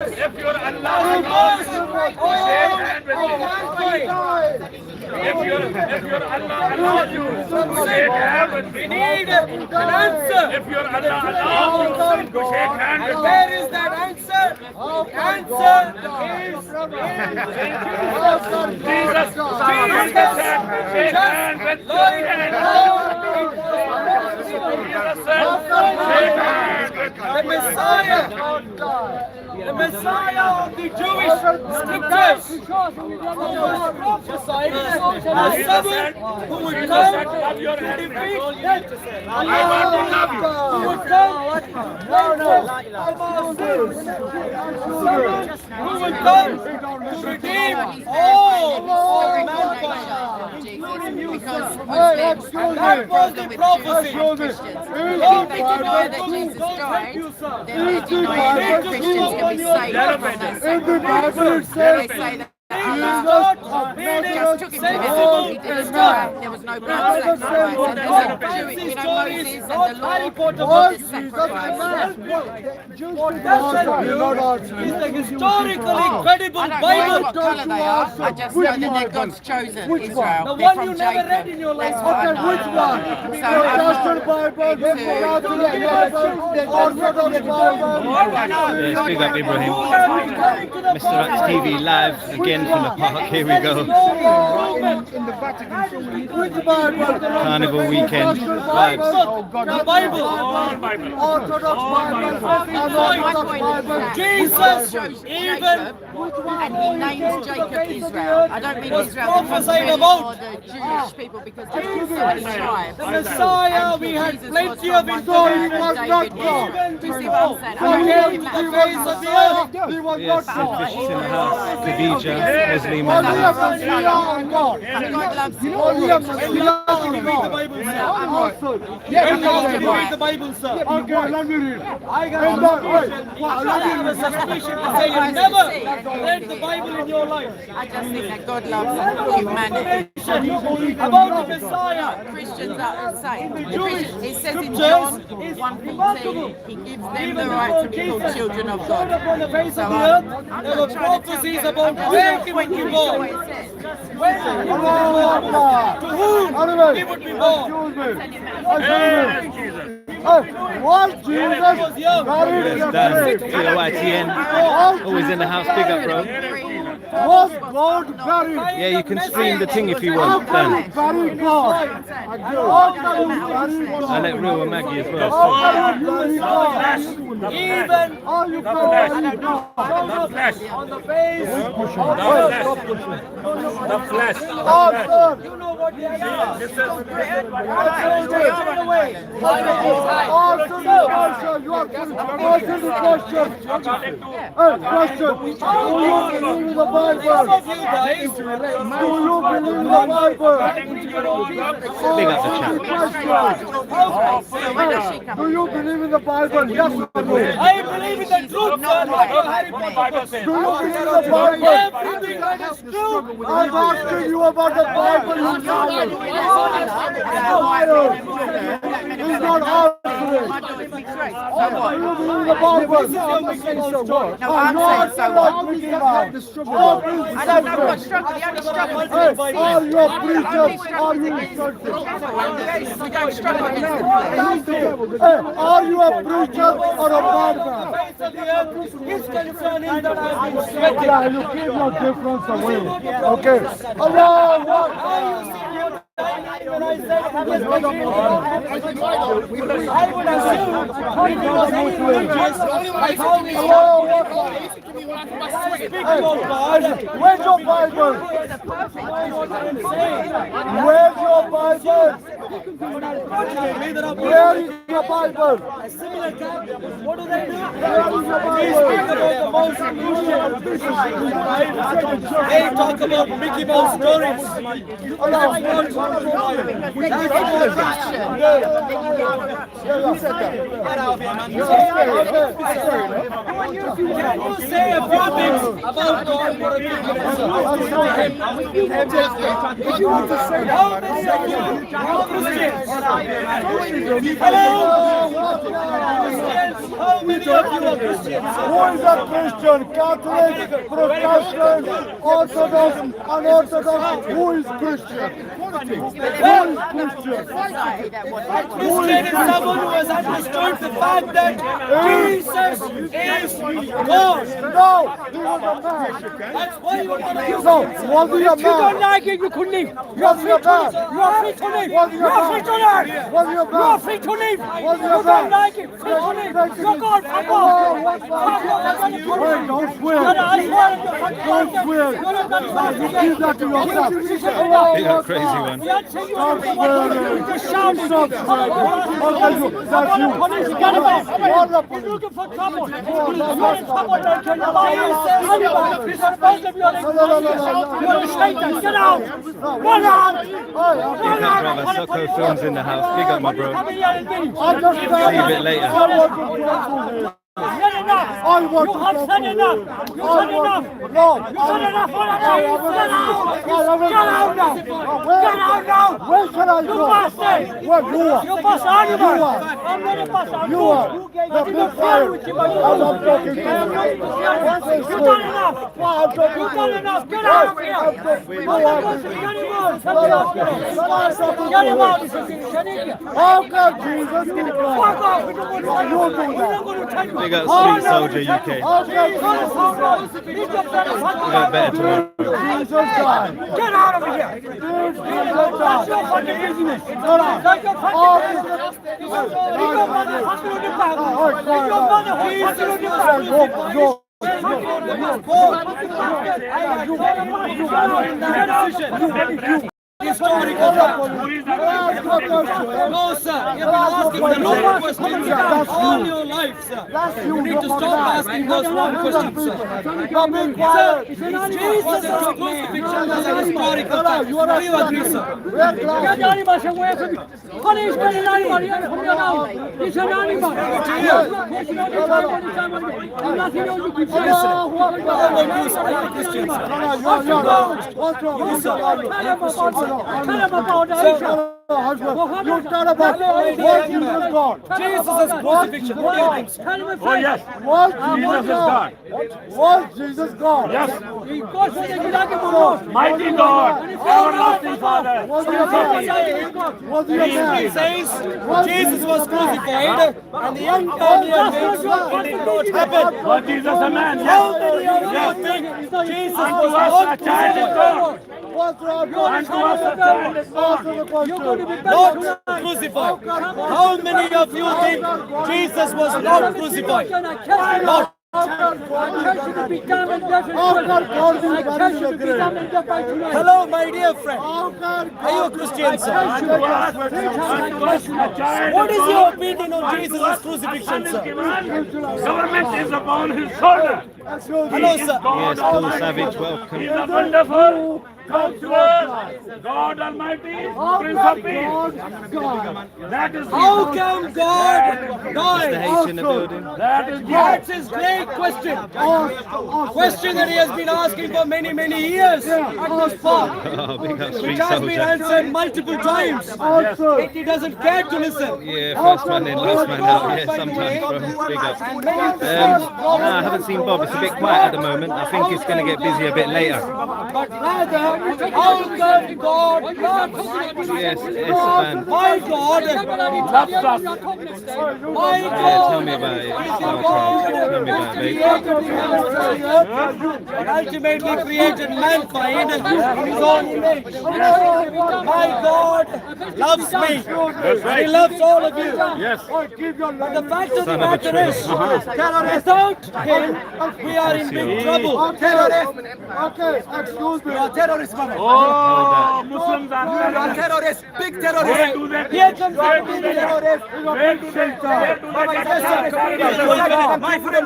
If you're allowed to shake hands with me. If you're allowed to shake hands with me. We need an answer. If you're allowed to shake hands with me. Where is that answer? Answer is Jesus said, shake hands with me. Jesus said, shake hands with me. The Messiah of the Jewish scriptures, prophesied as someone who would come to defeat death, who would come who would come to redeem all mankind. That was the prophecy. There was no blood is the historically credible Bible. I just know that they're God's chosen Israel. The one you never read in your life. Which one? Yes, big up Ibrahim. MistaRax TV live again from the park. Here we go. Carnival weekend vibes. The Bible. Orthodox Bible. Jesus even and he names Jacob Israel. I don't mean Israel prophesied or about the Jewish people because they're so many tribes. the Messiah. We had plenty of stories. information. Do you see what I'm saying? From here to the face of the earth. Yes, the fish in the house. Khadija, Leslie, God man. loves you. When last did you read the Bible, sir? When last did you read the Bible, sir? Okay, let me read. I have a suspicion to say you never read the Bible in your life. I just think that God loves humanity. About the Messiah. Christians are the same. It says in Scriptures John is 1:14, he gives them the right to be called children of Showed up God. on the face of the earth. There were prophecies about where he would be born. When he would be born. To whom he would be born. What Jesus Was young. married in a Dan, grave? TOYTN. Always in the house. Big up, bro. Was God buried? Yeah, you can stream the thing if you want, Dan. Bury God. How can you bury God? I let Real and Maggie as well. How can you bury God? Even How you bury God? on the face of The flesh. Answer. you know what they are. Answer the question. You are answer the question. Hey, question. Do you believe in the Bible? Some of you guys, Do you believe in the Bible? Big up the chat. Do you believe in the Bible? Yes or no? I believe in the truth, sir, not your Harry Potter. Do you believe in the Bible? Everything that is true. I'm asking you about the Bible. He's not answering. Do you believe in the Bible? No, I'm saying so what? I don't know what struggle. The only struggle is Hey, are you a preacher? Are you insulted? we don't struggle against the flesh. Hey, are you a preacher or a madman? Face of the earth, his concern is that I've been sweating. Yeah, you keep your difference away. Okay. Allah, what? When I said I would assume if he was any religious, I told him, speak about God. Where's your Bible? Where's your Bible? Where is your Bible? Similar camp, what do they do? Where is your They Bible? speak about the most unusual They talk about Mickey Mouse stories. Can you say a few things about God for a few minutes? If you want to say How many of you are Christians? Hello? Christians, how many of you are Christians? who is a Christian? Christian, Catholic, Protestant, Orthodox, Unorthodox. Who is Christian? Who is Christian? Christian is someone who has understood the fact that Jesus is God. No, he was a man. That's why you want to use No, was he a If you don't man? like it, you could leave. Was he a man? You're free to leave. Was he a You're man? free to leave. Was he a You're man? free to leave. Was he You a don't man? like it. Free to leave. You're gone. Fuck off. Wait, don't swear. Don't swear. You keep that to yourself. Big up crazy one. Stop swearing. Stop swearing. Okay, that's you. What the police? Looking for trouble. No, You're a stranger. Get out. Run out. Big up brother, Socko Films in the house. Big up my bro. I just See you a bit later. I want to You have said enough. You said enough. No. You said enough. Get out now. Get out now. Where should I You go? bastard. Where you are? You bastard animal. You are. I'm not a bastard. You are. The big fire. I'm not talking to you. You've done enough. Why I'm talking You've to done you? enough. Get out of here. Get him out. How can Jesus do that? Fuck off. You do We're that. not going to take Big up Street Soldier UK. How can Get Got better tomorrow. Jesus die? out of here! Jesus That's die. your fucking business! That's your fucking business! Your mother fucking on the back! Your mother fucking on the back! Historical fact. No, sir. You've been asking the wrong questions all your life, sir. You need to stop asking those wrong questions, sir. Sir, Jesus' crucifixion was a historical fact. Do you agree, sir? Get the animals away from me. Honey, he's got an animal here from your house. He's an animal. Nothing else you can say. Tell him about the Aisha. You tell about what Jesus God. Jesus' crucifixion. What do you think, sir? Tell him Oh yes, Was Jesus is God. Was Jesus God? Yes, he goes for the Gilaki. mighty God, everlasting Father. Was he a man? Was he a It man? says Jesus was crucified and the young Daniel makes it did not happen. Was Jesus a man? How Yes. many of you think Jesus was Unto us not a child is crucified? born. What's wrong? Unto us a child is born. Answer the question. Not crucified. How many of you think Jesus was not crucified? Not. Hello, my dear friend. Are you a Christian, sir? Unto us a child What is is born. your opinion on Jesus' crucifixion, sir? Government is upon his shoulder. Hello, sir. Yes, Paul Savage, welcome. He's a wonderful counselor, God Almighty, Prince of Peace. That is How come God The died? H in the building. that is That's his great question. Question that he has been asking for many, many years at this park, Oh, big up which Street has been Soldier. answered multiple times. Answer. He doesn't care to listen. Yeah, first man in, last man out. Yeah, sometimes, bro. Big up. And many No, I haven't seen Bob. It's a bit quiet at the moment. I think it's going to get busy a bit later. But rather, how can God love us? Yes, yes, My God, loves us. my Yeah, God, tell me about it. is Oh, the Charles, God tell me who about it, babe. created the heavens and the earth, and ultimately created mankind in his own image. My God loves me. And he loves all of you. Yes. But the fact of the Son of a matter traitor. is, without him, we are in big trouble. Okay, excuse me. Terrorists, brother. Oh, Muslims are terrorists. Terrorists, big Where terrorists. do they Here comes Where the do big they terrorists. Where do they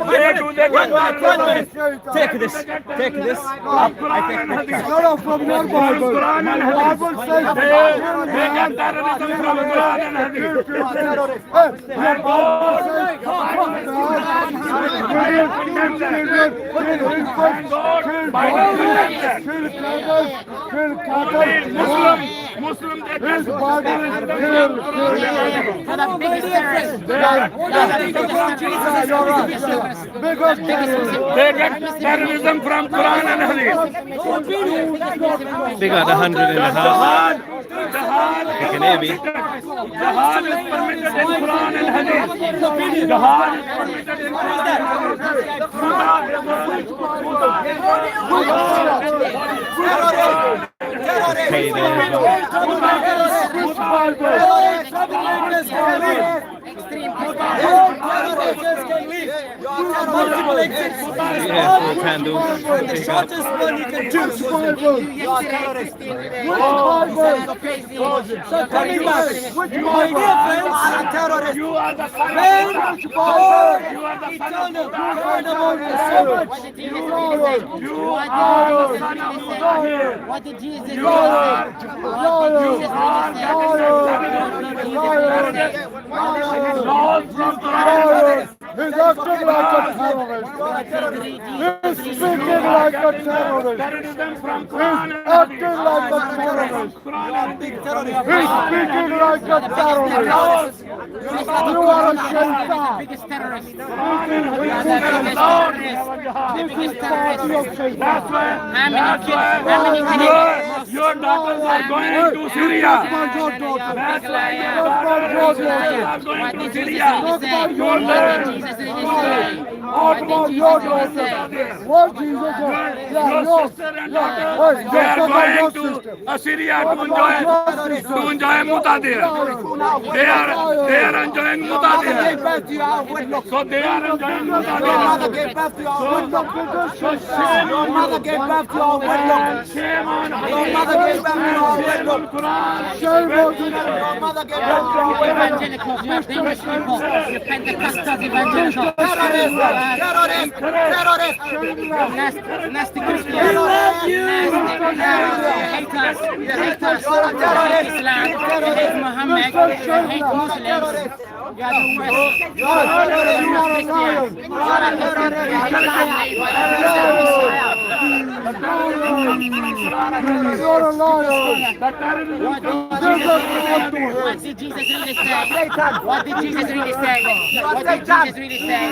Where do they Take this. Take this. Hello from your Bible. Quran and Bible Hadith. says They get terrorism from Quran and Hadith. Hey, your Bible says Muslim His Bible is killed. For the biggest terrorist. You're right. Biggest terrorist. They get terrorism from Quran and Hadith. They got 100 in the house. You can hear me. Jihad is permitted in Quran and Hadith. Jihad is permitted in Quran and Hey there. Yeah, full candles. Shortest one you can do. So coming back, my dear friends, You are the son friends, of God, You are the son of eternal, God. God about the servant. You are the son of Muzahir. What did Jesus You are laws from Quran. He's acting like a terrorist. He's speaking like a terrorist. Terrorism from He's Quran. acting like a terrorist. He's speaking like a terrorist. You are a shaitan. biggest terrorist? This is party of shaitan. That's why your daughters are going to Syria. That's why your daughters are going to Syria. What did Jesus really say? What about your daughter? What Jesus said? Your sister and daughter, they are going to Syria to enjoy Mutadir. They are enjoying Mutadir. So they are enjoying Mutadir. Your mother gave birth to our wedlock. Shame on Your mother gave birth to our wedlock. Your mother gave birth to our wedlock. Evangelicals, you have English people, you Pentecostals, evangelicals. Terrorist. Nasty Christians. We love you. Hate us. You hate us. You hate Islam. You hate Muhammad. You hate Muslims. You are the worst. You are Christians. You are You're a liar. What did Jesus really say? What did Jesus really say? What did Jesus really say?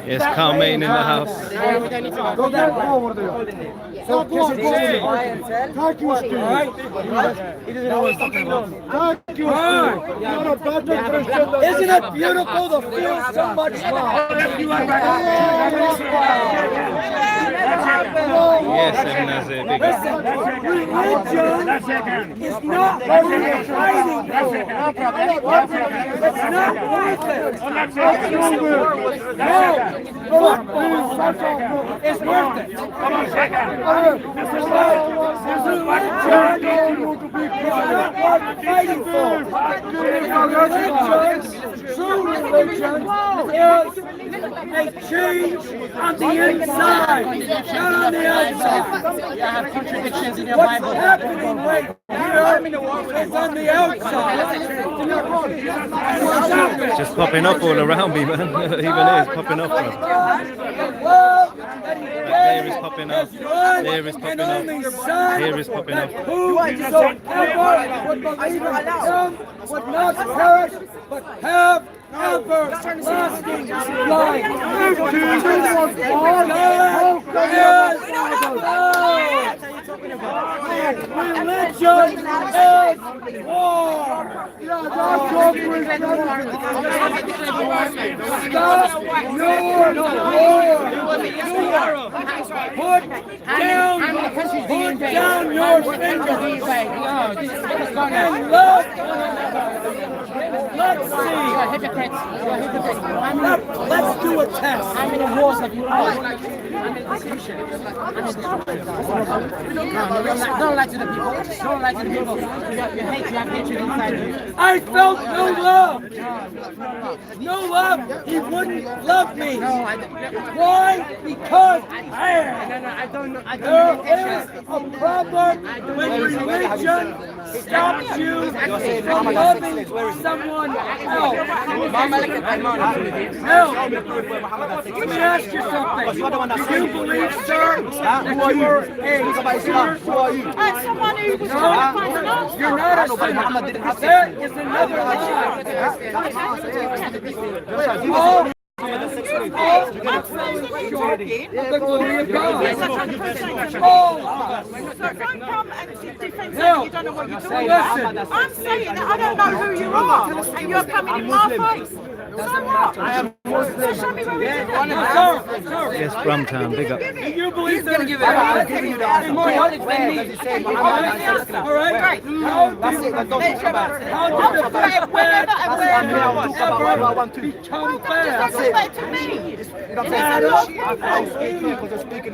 Yes, Carmaine in the house. Go back over there. So thank you, Steve. Thank you, Steve. You're a better Christian than Isn't it beautiful to feel so much love? Yes, and that's it. Big up. Religion is not worth fighting for. It's not worth it. No, it's worth it. Fighting for. True religion is a change on the inside, not on the outside. You have contradictions in your What's Bible. happening right here is on the outside. It's just popping up all around me, man. Even here, it's popping up. Man. There is popping up. There is popping up. Here is popping up. Whosoever would believe in him would not perish, but have everlasting life. Religion is war. Stop your war. Put down your fingers and look. Let's see. You're hypocrites. You're hypocrites. Let's do a test. I'm in the wars of your life. I'm in discussion. Don't lie to the people. Don't lie to the people. You hate, you have hatred inside you. I felt no love. No love. He wouldn't love me. Why? Because I am. There is a problem when religion stops you from loving someone else. Now, let me ask you something. Do you believe, sir, that you are a sinner? Someone who was trying to find an answer. You're not a sinner. There is another lie. The glory of God. All of us. So don't come and defend No. something you don't know what you're talking about. I'm saying that I don't know who you are, and you're coming in my face. So what? So show me where we did it. Yes, Brumtown, big up. Do you believe that? I'm giving you the answer. All right. How did the fact become bad?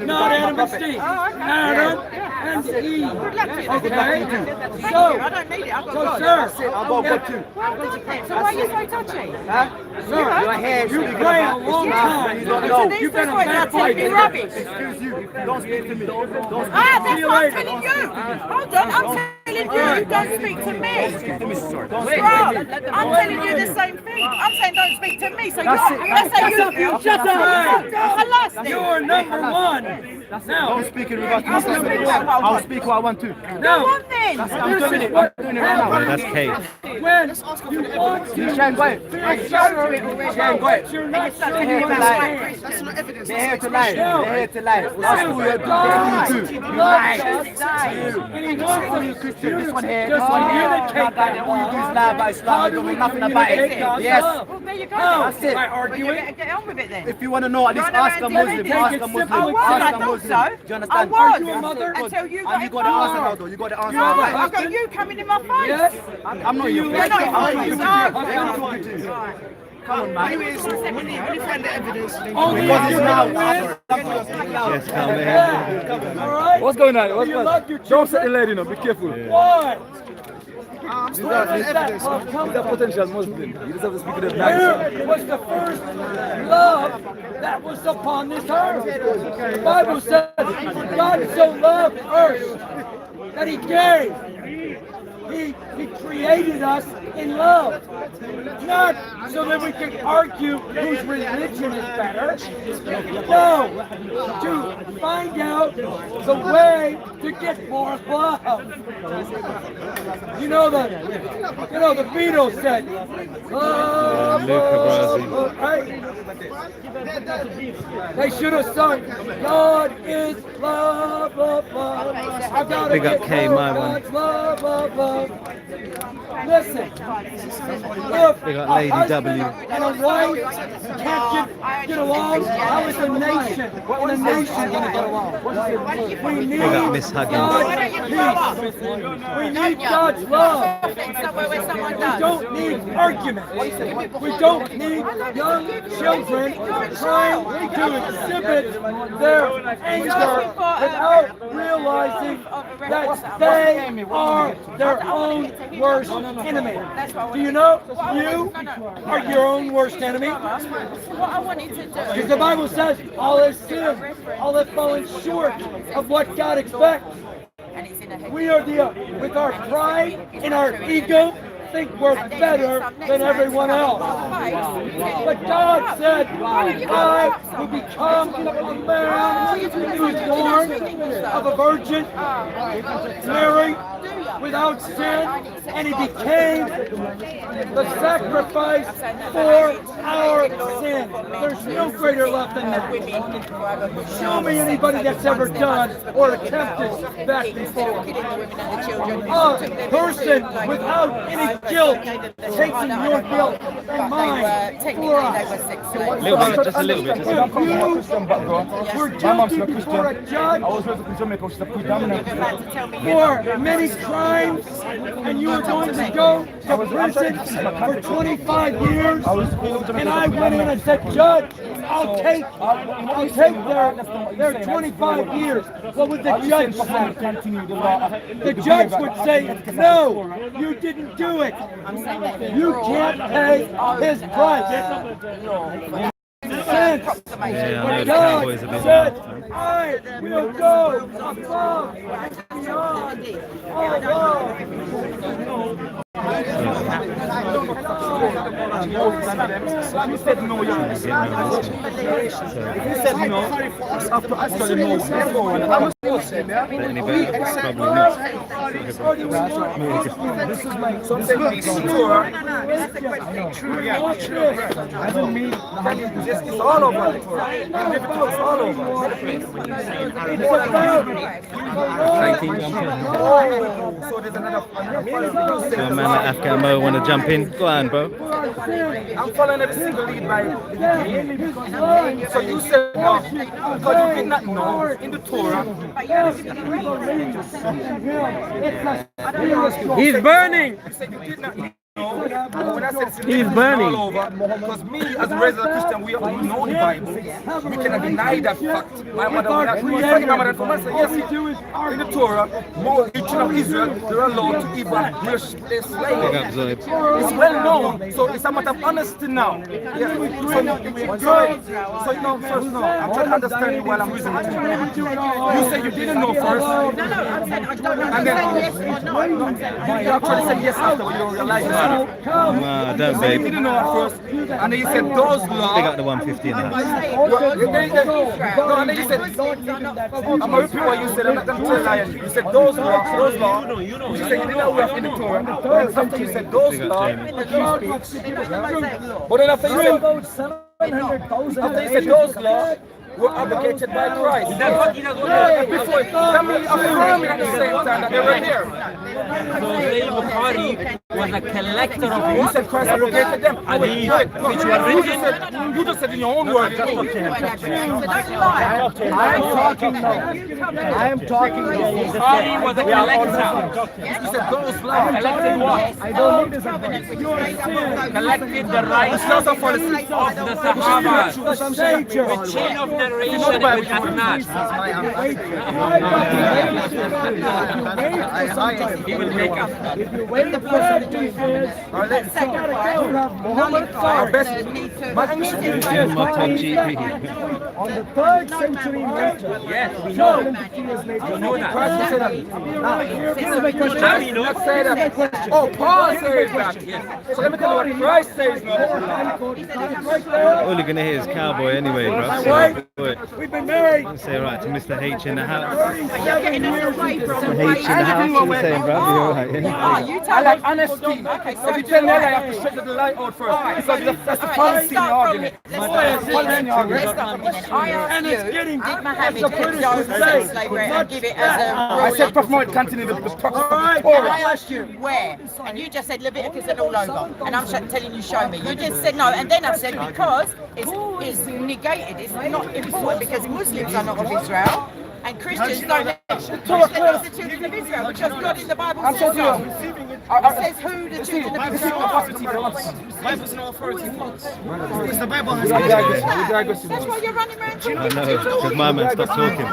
Not Adam and Steve. Adam and Eve. Okay. So, sir. So why are you so touchy? Sir, you play a long time. You've been a bad player. Rubbish. Don't speak to me. That's what I'm telling you. Hold on, I'm telling you, don't speak to me. I'm telling you the same thing. I'm saying don't speak to me. So let's say you shut up. You're number one. Now, Don't speak in reverse. I'll speak what I want to. now, Come on then. I'm doing it. I'm doing it right now. That's Kate. when you want to Shane, go ahead. Shane, go ahead. you're not sure They're you here to lie. understand. They're here to lie. They're here to lie. That's all you're doing. God You loves do. us, and He wants us to This one here, just communicate that all you do is love. lie about Islam. How You do don't we know nothing about communicate it. God's Yes. love? Well, there you go. How? That's it. By Well, you arguing? better get on with it then. If you want to know, at least Run ask a around Muslim. doing Ask it. a Muslim. I was, Ask I a thought Muslim. so. Do you I understand? was. Are you a mother? Until you And got you got the answer now, involved. though. You got the answer No, now. I got you coming in my face. Yes? I'm not your You friend. like I'm it? talking to No. you. I'm talking to you. Come on, man. Only Because if it's you're now. gonna win. Yes, come here. Yeah. All right? What's going on? Do What's you going love on? your Don't set the children? lady, no. Be careful. Why? He's a potential Muslim. He doesn't have to speak to them nice. Where was the first love that was upon this earth? The Bible says, God so loved earth that He gave. He created us in love, not so that we can argue whose religion is better. No, to find out the way to get more love. You know the Beatles said, love, love, right? They should have sung, God is love, love, love. I gotta Big up get K, more my of one. God's love, love, love. Listen, if Big up a Lady husband W. and a wife can't get along, how is a nation and a nation going to get along? We need Big up Miss Huggins. God's peace. We need God's love. Somewhere where someone We does. don't need arguments. We don't need young children trying to exhibit their anger without realizing that they are their own worst enemy. Do you know you are your own worst enemy? What I wanted to do. Because the Bible says all have sinned, all have fallen short of what God expects. And it's in a We are with our pride and our ego, think we're better than everyone else. But God said, I will become a man who was born of a virgin, Mary, without sin, and He became the sacrifice for our sin. There's no greater love than that. Show me anybody that's ever done or attempted that before. A person without any guilt, taking your guilt and mine for us. Little bit, just a little bit. Just a little bit. We're guilty before a judge for many crimes, and you are going to go to prison for 25 years. And I went in and said, Judge, I'll take their 25 years. What would the judge say? The judge would say, no, you didn't do it. You can't pay his price. Sin approximation. Yeah, I know the cowboys have been down. I will go above and beyond. You said no, you If you said no, after asking no, I'm still saying, yeah? Any better? Probably not. This is my something sure. I don't mean it's all over. It's all over. So there's another. So a man like Afghan Mo want to jump in? Go on, bro. I'm following every single lead by. So you said no, because you did not know in the Torah. He's burning. You said you did not know. When I said He's burning. all over, because me as a regular Christian, we know the Bible. We cannot deny that fact. My mother would not say yes, in the Torah, more the children of Israel, they're allowed to even worship their slaves. It's well known, so it's a matter of honesty now. Yeah. So you know, first no, I'm trying to understand you while I'm reasoning with you. You said you didn't know first. No, I'm saying I don't know. I'm saying yes or no. You actually said yes after when you realized that. Nah, don't, You babe. didn't know at first, and then you said those laws. Big up the 150 now. No, and then you said, I'm going to repeat what you said, I'm not going to tell you. You said those laws. You said you didn't know we have in the Torah. And after you said those laws, but then after you said those laws, were abrogated by Christ. Before, that means affirming at the same time that they were there. So Bukhari was a collector of You said Christ abrogated them. Hadith, which were written. You just said in your own words. I am talking now. Bukhari was a collector. You said those laws. Collected what? I don't need this. Collected the rights of the Sahabas. The chain of narration with Adnan. He will make up. Our best. On the 3rd century later, Yes, we know. 250 years later, We know that. Christ said that. here's my question. Now we know. Not say that. Oh, Paul says that. So let me tell you what Christ says now. All you're gonna hear is cowboy anyway, bro. Boy. We've been married. Say right to Mr. H in the house. You're getting us away from Mr. H in the house. What you saying, bro? You alright? You I tell like us. honesty. Okay, So so if you tell me I have to straighten the light out first. Because that's the policy in the argument. Let's start from the beginning. I asked you, did Muhammad endorse slavery and give it as a I rule? said Prophet Muhammad continue the process of the And I Torah. asked you where, and you just said Leviticus and all over, and I'm telling you, show me. You just said no, and then I said because it's negated, it's not important because Muslims are not of Israel, and Christians don't let the children of Israel, because God in the Bible says so. It says who the children of Israel are. Bible's no authority. It's the Bible has That's why you're running around I talking know, to because my man stopped talking.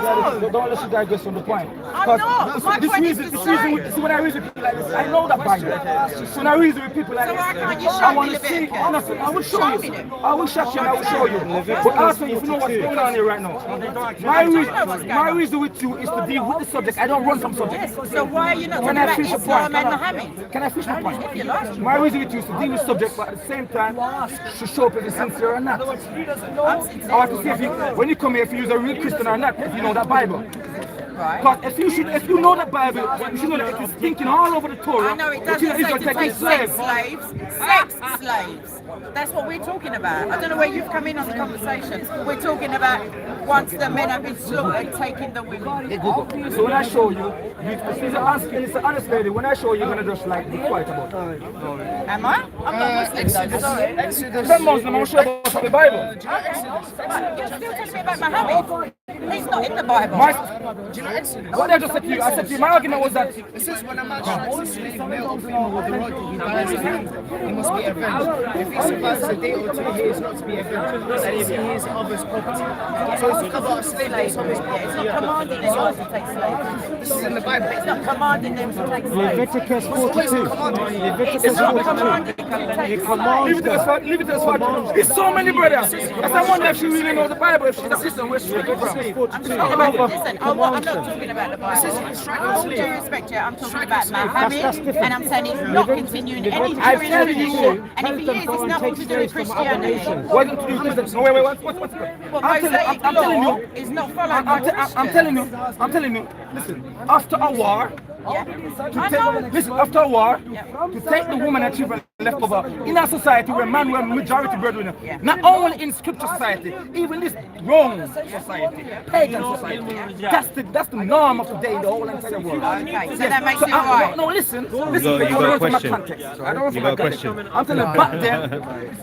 Don't let you digress from the point. I'm not. My This point is reason, the this reason, same. this is when I reason with people like this. I know that Bible. So when I reason with people like So this, why can't you I show want me to see. Leviticus? Honestly, I will show Show me you. them. I will show you and I will show you. But also, if you know what's going on here right now, my reason with you is to deal with the subject. I don't run from subject. So why are you not talking Can I about finish the Islam point? and Muhammad? Can I finish my point? If you like. My reason with you is to deal with subject, but at the same time, to show up if you're sincere or not. I have to see if you, when you come here, if you use a real Christian or not, if you know that Bible. Right. Because if you know the Bible, you should know that it's thinking all over the Torah. I know it the doesn't children of say Israel to taking take sex slaves. Sex slaves. That's what we're talking about. I don't know where you've come in on the conversation. We're talking about once the men have been slaughtered, taking the women. So when I show you, it's an honest lady. When I show you, you're gonna just like be quiet about it. Am I? I'm not Muslim. Sorry. Some Muslim, I'm sure about the Bible. You're still talking about Muhammad. It's not in the Bible. What I just said to you, I said to you, my argument was that It says when a man strikes a slave male or female with a rod, he binds his hand, he must be avenged. If he survives a day or 2, he is not to be avenged, that is, he is others' property. So it's about a slave that is others' property. It's not commanding anyone to take slaves. This is in the Bible. It's not commanding them to take slaves. Leviticus 42. Leviticus It's not 42. commanding them to take He slaves. commands leave it to us. Leave it to us. It's so many brothers. That's I wonder if she really knows the Bible. If she's a Christian, where she's from. I'm talking about, listen, I'm not talking about the Bible. All due respect, yeah, I'm talking about Muhammad, and I'm saying he's not continuing any Jewish tradition. And if he is, it's nothing to do with Christianity. Why don't you do this? No, wait, what's Well, Mosaic law is not followed by Christians. I'm telling you, listen, after a war, after a war, to take the woman and children left over in a society where man were majority breadwinner, not only in scripture society, even this wrong society, pagan society, that's the norm of today in the whole entire world. Okay, so that makes it right. No, listen. You got a question. You got a question. I'm telling you, back then,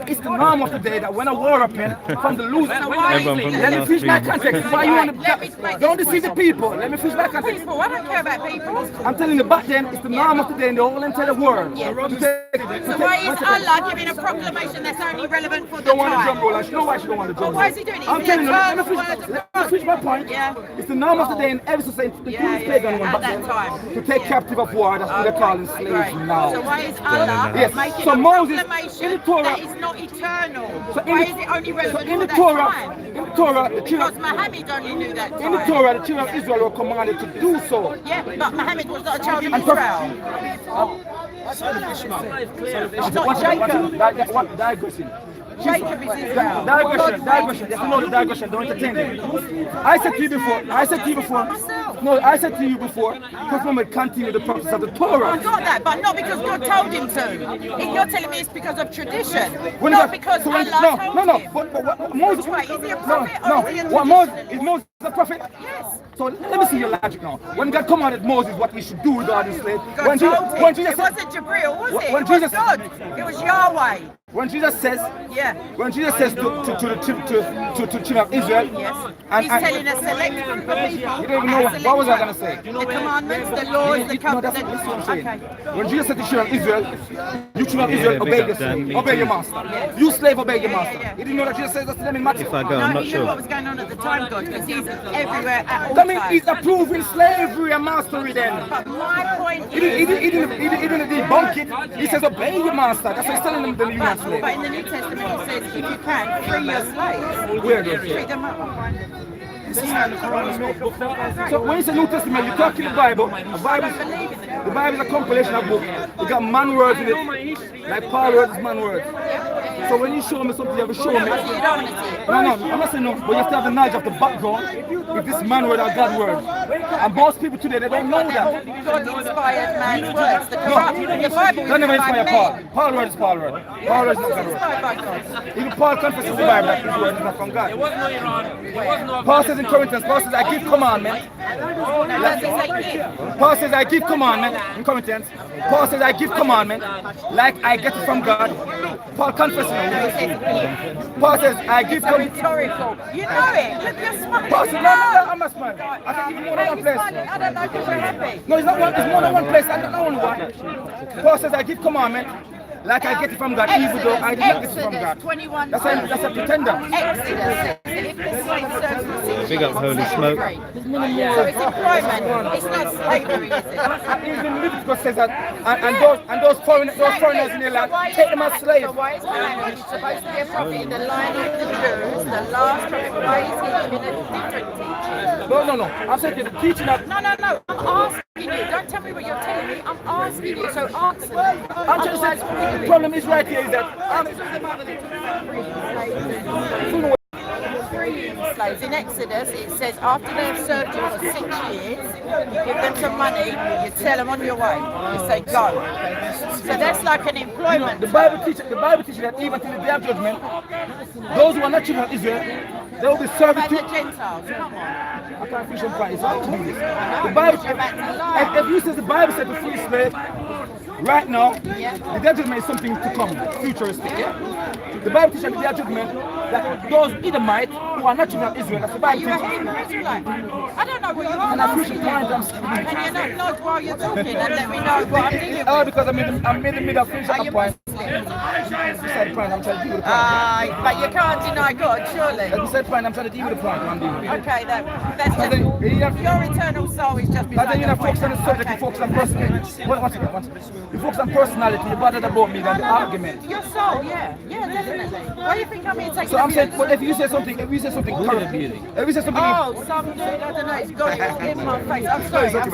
it's the norm of today that when a war happened, from the loose, Everyone from the let me finish my context. Why you want to, don't deceive the people. Let me finish my context. People, I don't care about people. I'm telling you, back then, it's the norm of today in the whole entire world. So why is Allah giving a proclamation that's only relevant for the don't want to drum time? roll. She know why she don't want to drum roll. Why is he doing it? I'm Is telling it you, let me finish my point. Yeah. It's the norm of today in every society, the pagan one at back that then, time. to take captive of war. That's what they're calling slaves Right. now. So why is Allah Yes. making So a Moses, in proclamation the Torah, that is not eternal? So Why is it only relevant in for the that Torah, time? in the Torah, the Because children, Muhammad only knew that time. in the Torah, the children of Israel were commanded to do so. Yeah, but Muhammad was not a child of And Israel. What digressing? Jacob is Israel. Digression. Yes, no, the digression. Don't entertain it. I said to you before. No, I said to you before. Because Muhammad continued the practice of the I Torah. got that, but not because God told him to. You're telling me it's because of tradition, When not God- because so when- Allah told him. But what Moses? Wait, is he a No, prophet no. or is he a What tradition? Is Moses a prophet? Yes. So let me see your logic now. When God commanded Moses what he should do regarding slaves, God when told him. Jesus It wasn't Jibril, was it? when It was Jesus- God. It was Yahweh. when Jesus says, Yeah. when Jesus says to the children of Israel, Yes. and He's telling a select group of people. you don't even know what was I gonna say? The commandments, the laws, the No, covenants. that's what I'm saying. Okay. When Jesus said to the children of Israel, you children of Israel, obey your slave, obey your master. You slave, obey your master. yeah. You didn't know that Jesus says that to them in Matthew. If I go, No, I'm not he knew what sure. was going on at the time, God, because he's everywhere at all That means times. he's approving slavery and mastery then. But my point He didn't is, debunk it. He says obey your master. That's what he's telling them the new but slave. in the New Testament it says, if you can, free your slaves. Where does Free it? them up. So when you say New Testament, you're talking the Bible. The Bible is a compilation of books. You got man words in it. Like Paul wrote his man words. So when you show me something, you have to show me. You don't want to see it. No, I'm not saying no, but you have to have the knowledge of the background. If this man word or God word. And most people today, they don't know that. God inspired man's words. The Bible God was never written by inspired Paul. men. Paul word is Paul word. Paul word is not God Inspired by God. word. Even Paul confesses in the Bible that his word is not from God. Paul says in Corinthians, Paul says, I give commandment. Does he say give? Paul says, I give commandment in Corinthians. Paul says, I give commandment like I get it from God. Paul confesses. Paul says, I give commandment. Rhetorical. You know it. Look, you're smart. Paul says, no, I'm not smart. I can give you more than one place. I don't know because you're happy. No, it's not one. It's more than one place. I don't know one. Paul says, I give commandment like I get it from God, even though I did not get it from God. 21. That's a pretender. Exodus. If the slave serves for 6 Big up years, Holy he's Smoke. free. So it's employment. It's not slavery, is it? Even Leviticus says that, and those foreigners in their land, take them as slaves. So why is Muhammad supposed to be a prophet in the line of the Jews, the last prophet? Why is he giving a different teaching? No. I'm saying the teaching that. No. I'm asking you. Don't tell me what you're telling me. I'm asking you. So answer me. I'm just saying the problem is right here is that. Freeing slaves. In Exodus, it says after they've served you for 6 years, you give them some money, you tell them on your way. You say go. So that's like an employment. The Bible teaches that even till the day of judgment, those who are not children of Israel, they will be And servitude. the Gentiles, come on. I can't finish on point. It's hard to do this. The Bible, if you says the Bible said to free slave, right now, the day of judgment is something to come, futuristic. Yeah? The Bible teaches the day of judgment, that those Edomites who are not children of Israel, that's the Are Bible you a teaches. Hebrew Israelite? I don't know what you are. And I appreciate the point I'm Can you not nod while you're talking and let me know what I'm dealing Oh, with? because I'm in the middle of finishing Are a you point. Muslim? You said the point, I'm trying to deal with the point. But you can't deny God, surely. You said the point, I'm trying to deal with the point. I'm dealing with it. Okay, that's But just, then, your eternal soul is just but then beside you the don't focus on point. the subject, you focus on personality. One second. You focus on personality, you bothered about me than the argument. Your soul, yeah, definitely. Why do you think I'm here taking So I'm saying, abuse? but if you say something correct, if you say something, Oh, some dude, I don't know, it's got it in my face. I'm sorry to be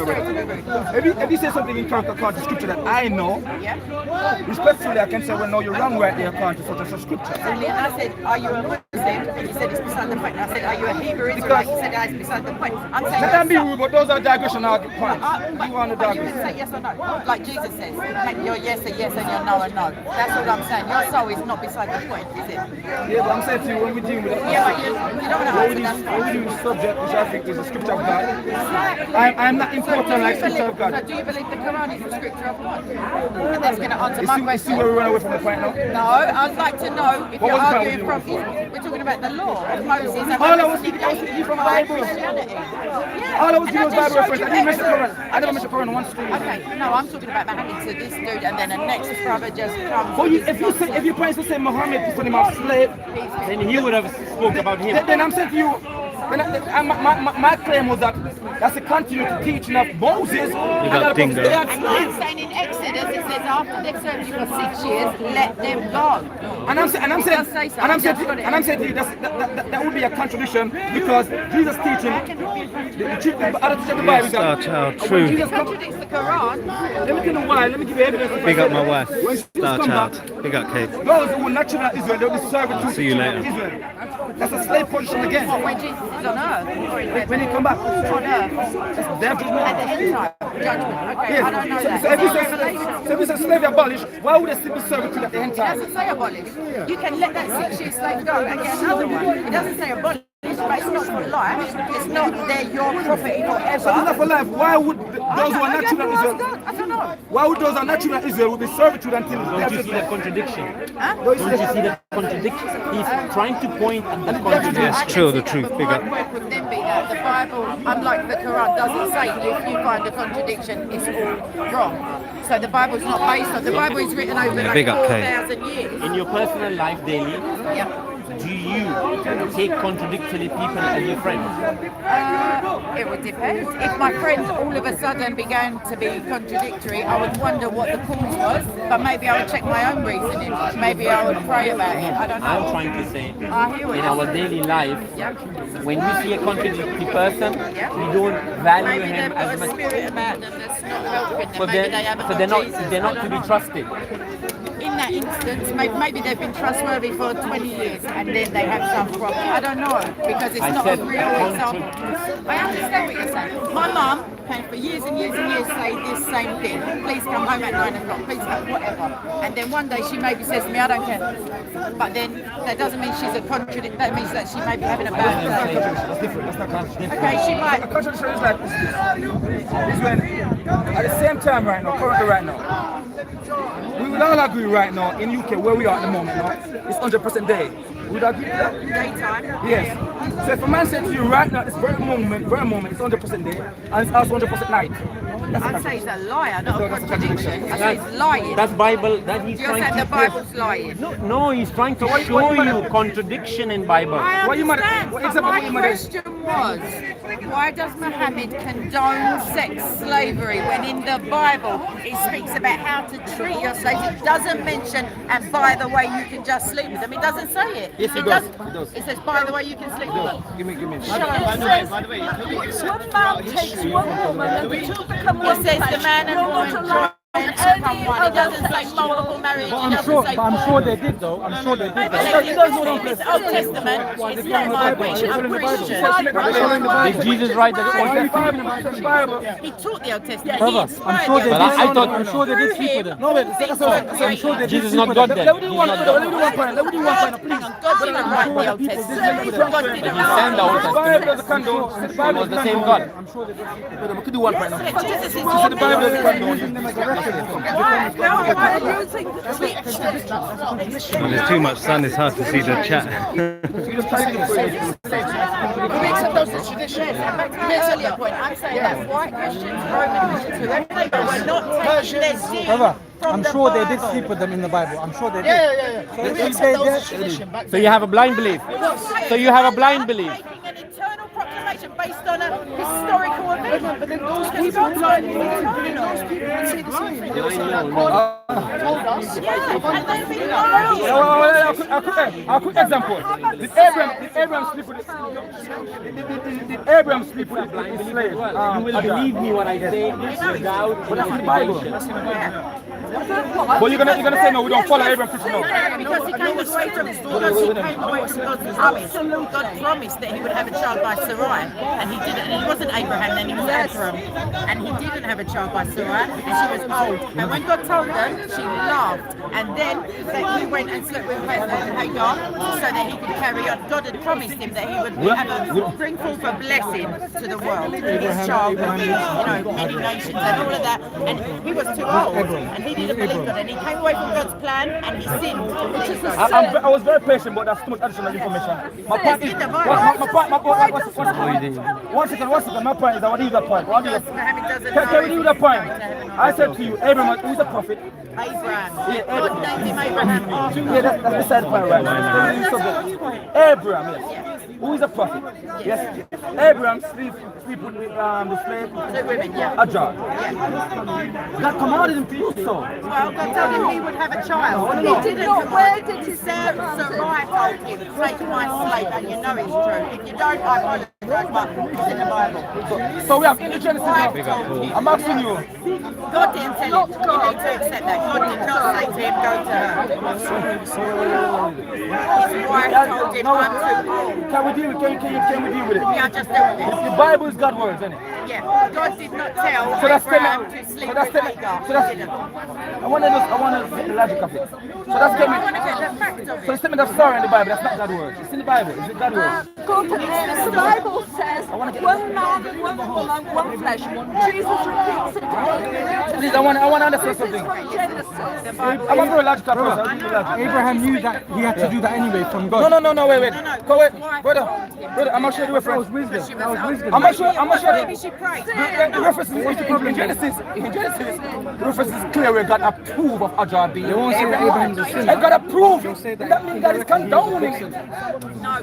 rude. if you say something incorrect according to scripture that I know, Yeah? respectfully I can say, well, no, you're wrong right there according to such and such scripture. And I said, are you a Muslim? And you said it's beside the point. I said, are you a Hebrew Israelite? You said it's beside the point. I'm saying Let them be rude, but those are digression points. But You want to you would digress. say yes or no, like Jesus says. Make your yes a yes and your no a no. That's all I'm saying. Your soul is not beside the point, is it? Yeah, but I'm saying to you, when we deal with it, Yeah, but you don't want to answer that. when we deal with subject, which I think is the scripture of God, I'm not important like scripture of God. So do you believe the Quran is the scripture of God? And that's going to answer my See question. where we run away from the point now? No, I'd like to know if What you're was the arguing Bible from. We're talking about the law of Moses and All I was speaking from the Bible. Christianity. Yeah. All I was And doing was just Bible showed reference. you I didn't mention evidence. Quran. I never mentioned Quran once. Okay, no, I'm talking about Muhammad to this dude, and then the next brother just comes. But with if you point to say Muhammad is him of slave, Then he would have spoke about him. then I'm saying to you, my claim was that that's a continued teaching of Moses. got Dingo. And I'm saying in Exodus, it says after they've served you for 6 years, let them go. And I'm saying to you that would be a contradiction because Jesus teaching the other teaching of the Bible. Star Child, When true. Jesus come, Contradicts the Quran. let me tell you why. Let me give you evidence. Big up my wife, When Jesus Star come back, Child. Big up Kate. those who were not children of Israel, they'll be serving See you later. Israel. That's a slave position again. When Jesus is on earth, or in heaven? When he come back, On earth, that's their at the judgment. end time, judgment. Okay, Yes. I don't know that. So if you say slavery abolished, why would they still be servitude at the end It time? doesn't say abolish. You can let that 6 year slave go and get another one. It doesn't say abolish, but it's not for life. It's not they're your property forever. So it's not for life. Why would those who are not children of Israel? I don't know. Why would those who are not children of Israel will be servitude until Don't you see the contradiction? Huh? Don't Don't you see the contradiction? He's trying to point at the I contradiction. can It's see true, the that, truth. but Big my up. point would then be that the Bible, unlike the Quran, doesn't say if you find a contradiction, it's all wrong. So the Bible's not based on. The Bible is written over like big up, Kay. 4,000 years. In your personal life daily, Yeah. do you take contradictory people as your friends? It would depend. If my friends all of a sudden began to be contradictory, I would wonder what the cause was, but maybe I would check my own reasoning. Maybe I would pray about it. I don't I'm know. trying to say, I hear what in you're our saying. daily life, Yeah. when we see a contradictory person, Yeah. we don't value Maybe him they've got as a much. spirit about them that's not helping So them. Maybe they haven't they're got not Jesus. they're not to be trusted. In that instance, maybe they've been trustworthy for 20 years and then they have some problem. I don't know because it's I not said a real example. I understand what you're saying. My mum can for years and years and years say this same thing. Please come home at 9 o'clock. Please come, whatever. And then one day she maybe says to me, I don't care. But then that doesn't mean she's a contradict. That means that she may be having a bad day. That's different. That's not contradiction. Okay, she might. A contradiction is like this. Is when at the same time right now, currently right now, we will all agree right now in UK where we are at the moment now, it's 100% day. We would agree with that? Daytime. Yes. So if a man said to you right now, this very moment, it's 100% day, and it's also 100% night. That's I'd say he's a liar, not a contradiction. I say he's lying. That's Bible. That he's You're trying saying to the Bible's lying. No, he's trying to show you contradiction in Bible. I What you mad- understand, what but example my what you mad- question was, why does Muhammad condone sex slavery when in the Bible it speaks about how to treat your slaves? It doesn't mention, and by the way, you can just sleep with them. It doesn't say it. Yes, it doesn't. does. It does. It says, by the way, you can sleep with them. Give me. It says, one man takes one woman and the two become one It says the flesh. man and You're woman not allowed join on to become any one. It other doesn't say flesh. multiple marriage. It I'm doesn't sure, say but I'm four. sure they did though. I'm sure they did. It's Old Testament. It's not my wish. I'm Christian. Did Jesus write the Old Testament? He taught the Old Testament. Brothers, He I'm sure they inspired did. the I thought- I'm sure they did sleep with them. No, wait, that's all right. I'm sure they did. Jesus is sleep not with God them. then. Let me do He's one not point. God. Let me do one point. Let me do one point, please. Hang on, God didn't write the Old Testament. God didn't He write sent the Old The Testament. Bible doesn't condone. The It Bible was the doesn't same condone. God. We could do one point now. Jesus is The Bible doesn't condone. Well, there's too much sun, it's hard to see the chat. I'm saying that white Christians, Roman Christians, whoever they were not taking their sin I'm sure they did sleep with them in the Bible. I'm sure they did. So you have a blind belief. So you have a blind belief. Making an eternal proclamation based on a historical event. But then those people would say the same thing. A quick example. Did Abraham sleep with the slave? You will believe me when I say this without qualification. But you're gonna say no, we don't follow Abraham Christian now. Because he came away from God's promise. God promised that he would have a child by Sarai, and he didn't. And he wasn't Abraham, then he was Abram, and he didn't have a child by Sarai, and she was old. And when God told her, she laughed, and then he went and slept with Hagar so that he could carry on. God had promised him that he would bring forth a blessing to the world. His child would be, many nations and all of that. And he was too old, and he didn't believe God, and he came away from God's plan, and he sinned. Which is I was very patient, but that's too much additional information. My point is, one second. My point is, I want to use that point. Can we do that point? I said to you, Abraham, who is a prophet? Abraham. God named him Abraham. Yeah, that's the side point right now. Abraham, yes. Who is a prophet? Yes. Abraham sleep with the slave. The women, yeah. Hagar. God commanded him to do so. Well, God told him he would have a child. He didn't. Where did he say? Sarai told him, take my slave, and you know it's true. If you don't, I apologize, but it's in the Bible. So we have in the Genesis. I'm asking you. God didn't tell him. You need to accept that. God did not say to him, go to her. His wife told him, I'm too old. Can we deal with it? Yeah, just deal with it. The Bible is God's words, isn't it? Yeah, God did not tell I Abraham to sleep with Hagar. want to get the logic of it. So that's I want to get the fact of So it. the statement of sorrow in the Bible, that's not God's word. It's in the Bible. Is it God's word? The Bible says one man, one woman, one flesh. Jesus repeats it again. Please, I want to understand something. I want to go logical person. Abraham knew that he had to do that anyway from God. No, wait. Go wait. Brother, I'm not sure the reference. That was wisdom. I'm not sure. Maybe she prayed. The reference is in Genesis. The reference is clear where God approved of Hagar being. They won't say that Abraham's a sinner. And God approved. They'll say that. That means God is condoning it. No,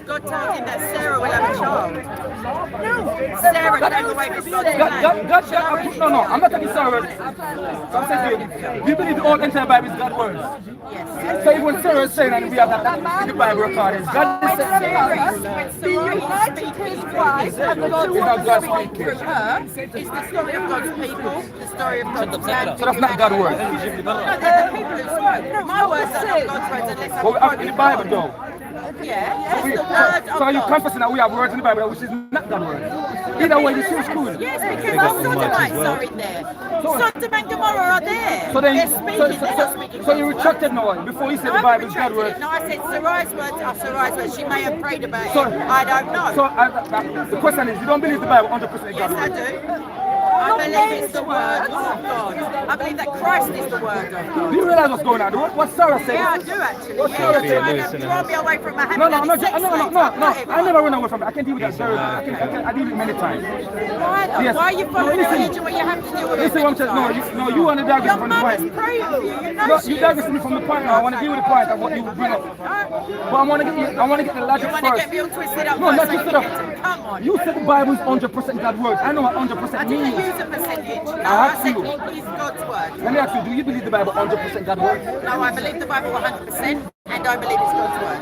God told him that Sarah will have a child. Sarah came away from God's plan. God approved. No, I'm not talking Sarah. I'm saying to you, you believe the whole entire Bible is God's words. Yes. So even when Sarah is saying that we have that in the Bible recorded, God is saying Be united to his wife and the two not God through speaking. her is the story of God's people, the story of God's plan. So that's not God's word. No, they're the people who spoke. My words are not God's words unless I'm But in the Bible though. Yeah, it's the word of So are you God. confessing that we have words in the Bible which is not God's word? Either way, you still screwed. Yes, because the Sodomites are in there. Sodom and Gomorrah are there. So then, they're speaking, they're not speaking. so you retracted no one before you said the Bible is God's word. No, I said Sarai's words are Sarai's words. She may have prayed about So- it. I don't know. So the question is, you don't believe the Bible 100% Yes, God's I word? do. I believe it's the word of God. I believe that Christ is the word of God. Do you realize what's going on? What Sarah said? Yeah, I do actually. What's Yeah, Sarah you're saying? trying to draw me away from my hand. No, I never run away from it. I can deal with that. Sarah. I deal with it many times. Why Yes. though? Why are you following Listen. religion when you have to deal with it? Listen, what I'm saying. No, you want to diagnose Your from the mother's point. praying for you. You know No, she you is. diagnose me from the point. Now. I want to deal with the point of what you bring up. But I want to get the logic You want to first. get me all twisted up No, first not so you twisted can get to- up. Come on. You said the Bible is 100% God's word. I know what 100% I didn't means. use a percentage. No, I I asked said you. it is God's word. Let me ask you, do you believe the Bible 100% God's word? No, I believe the Bible 100% and I believe it's God's word.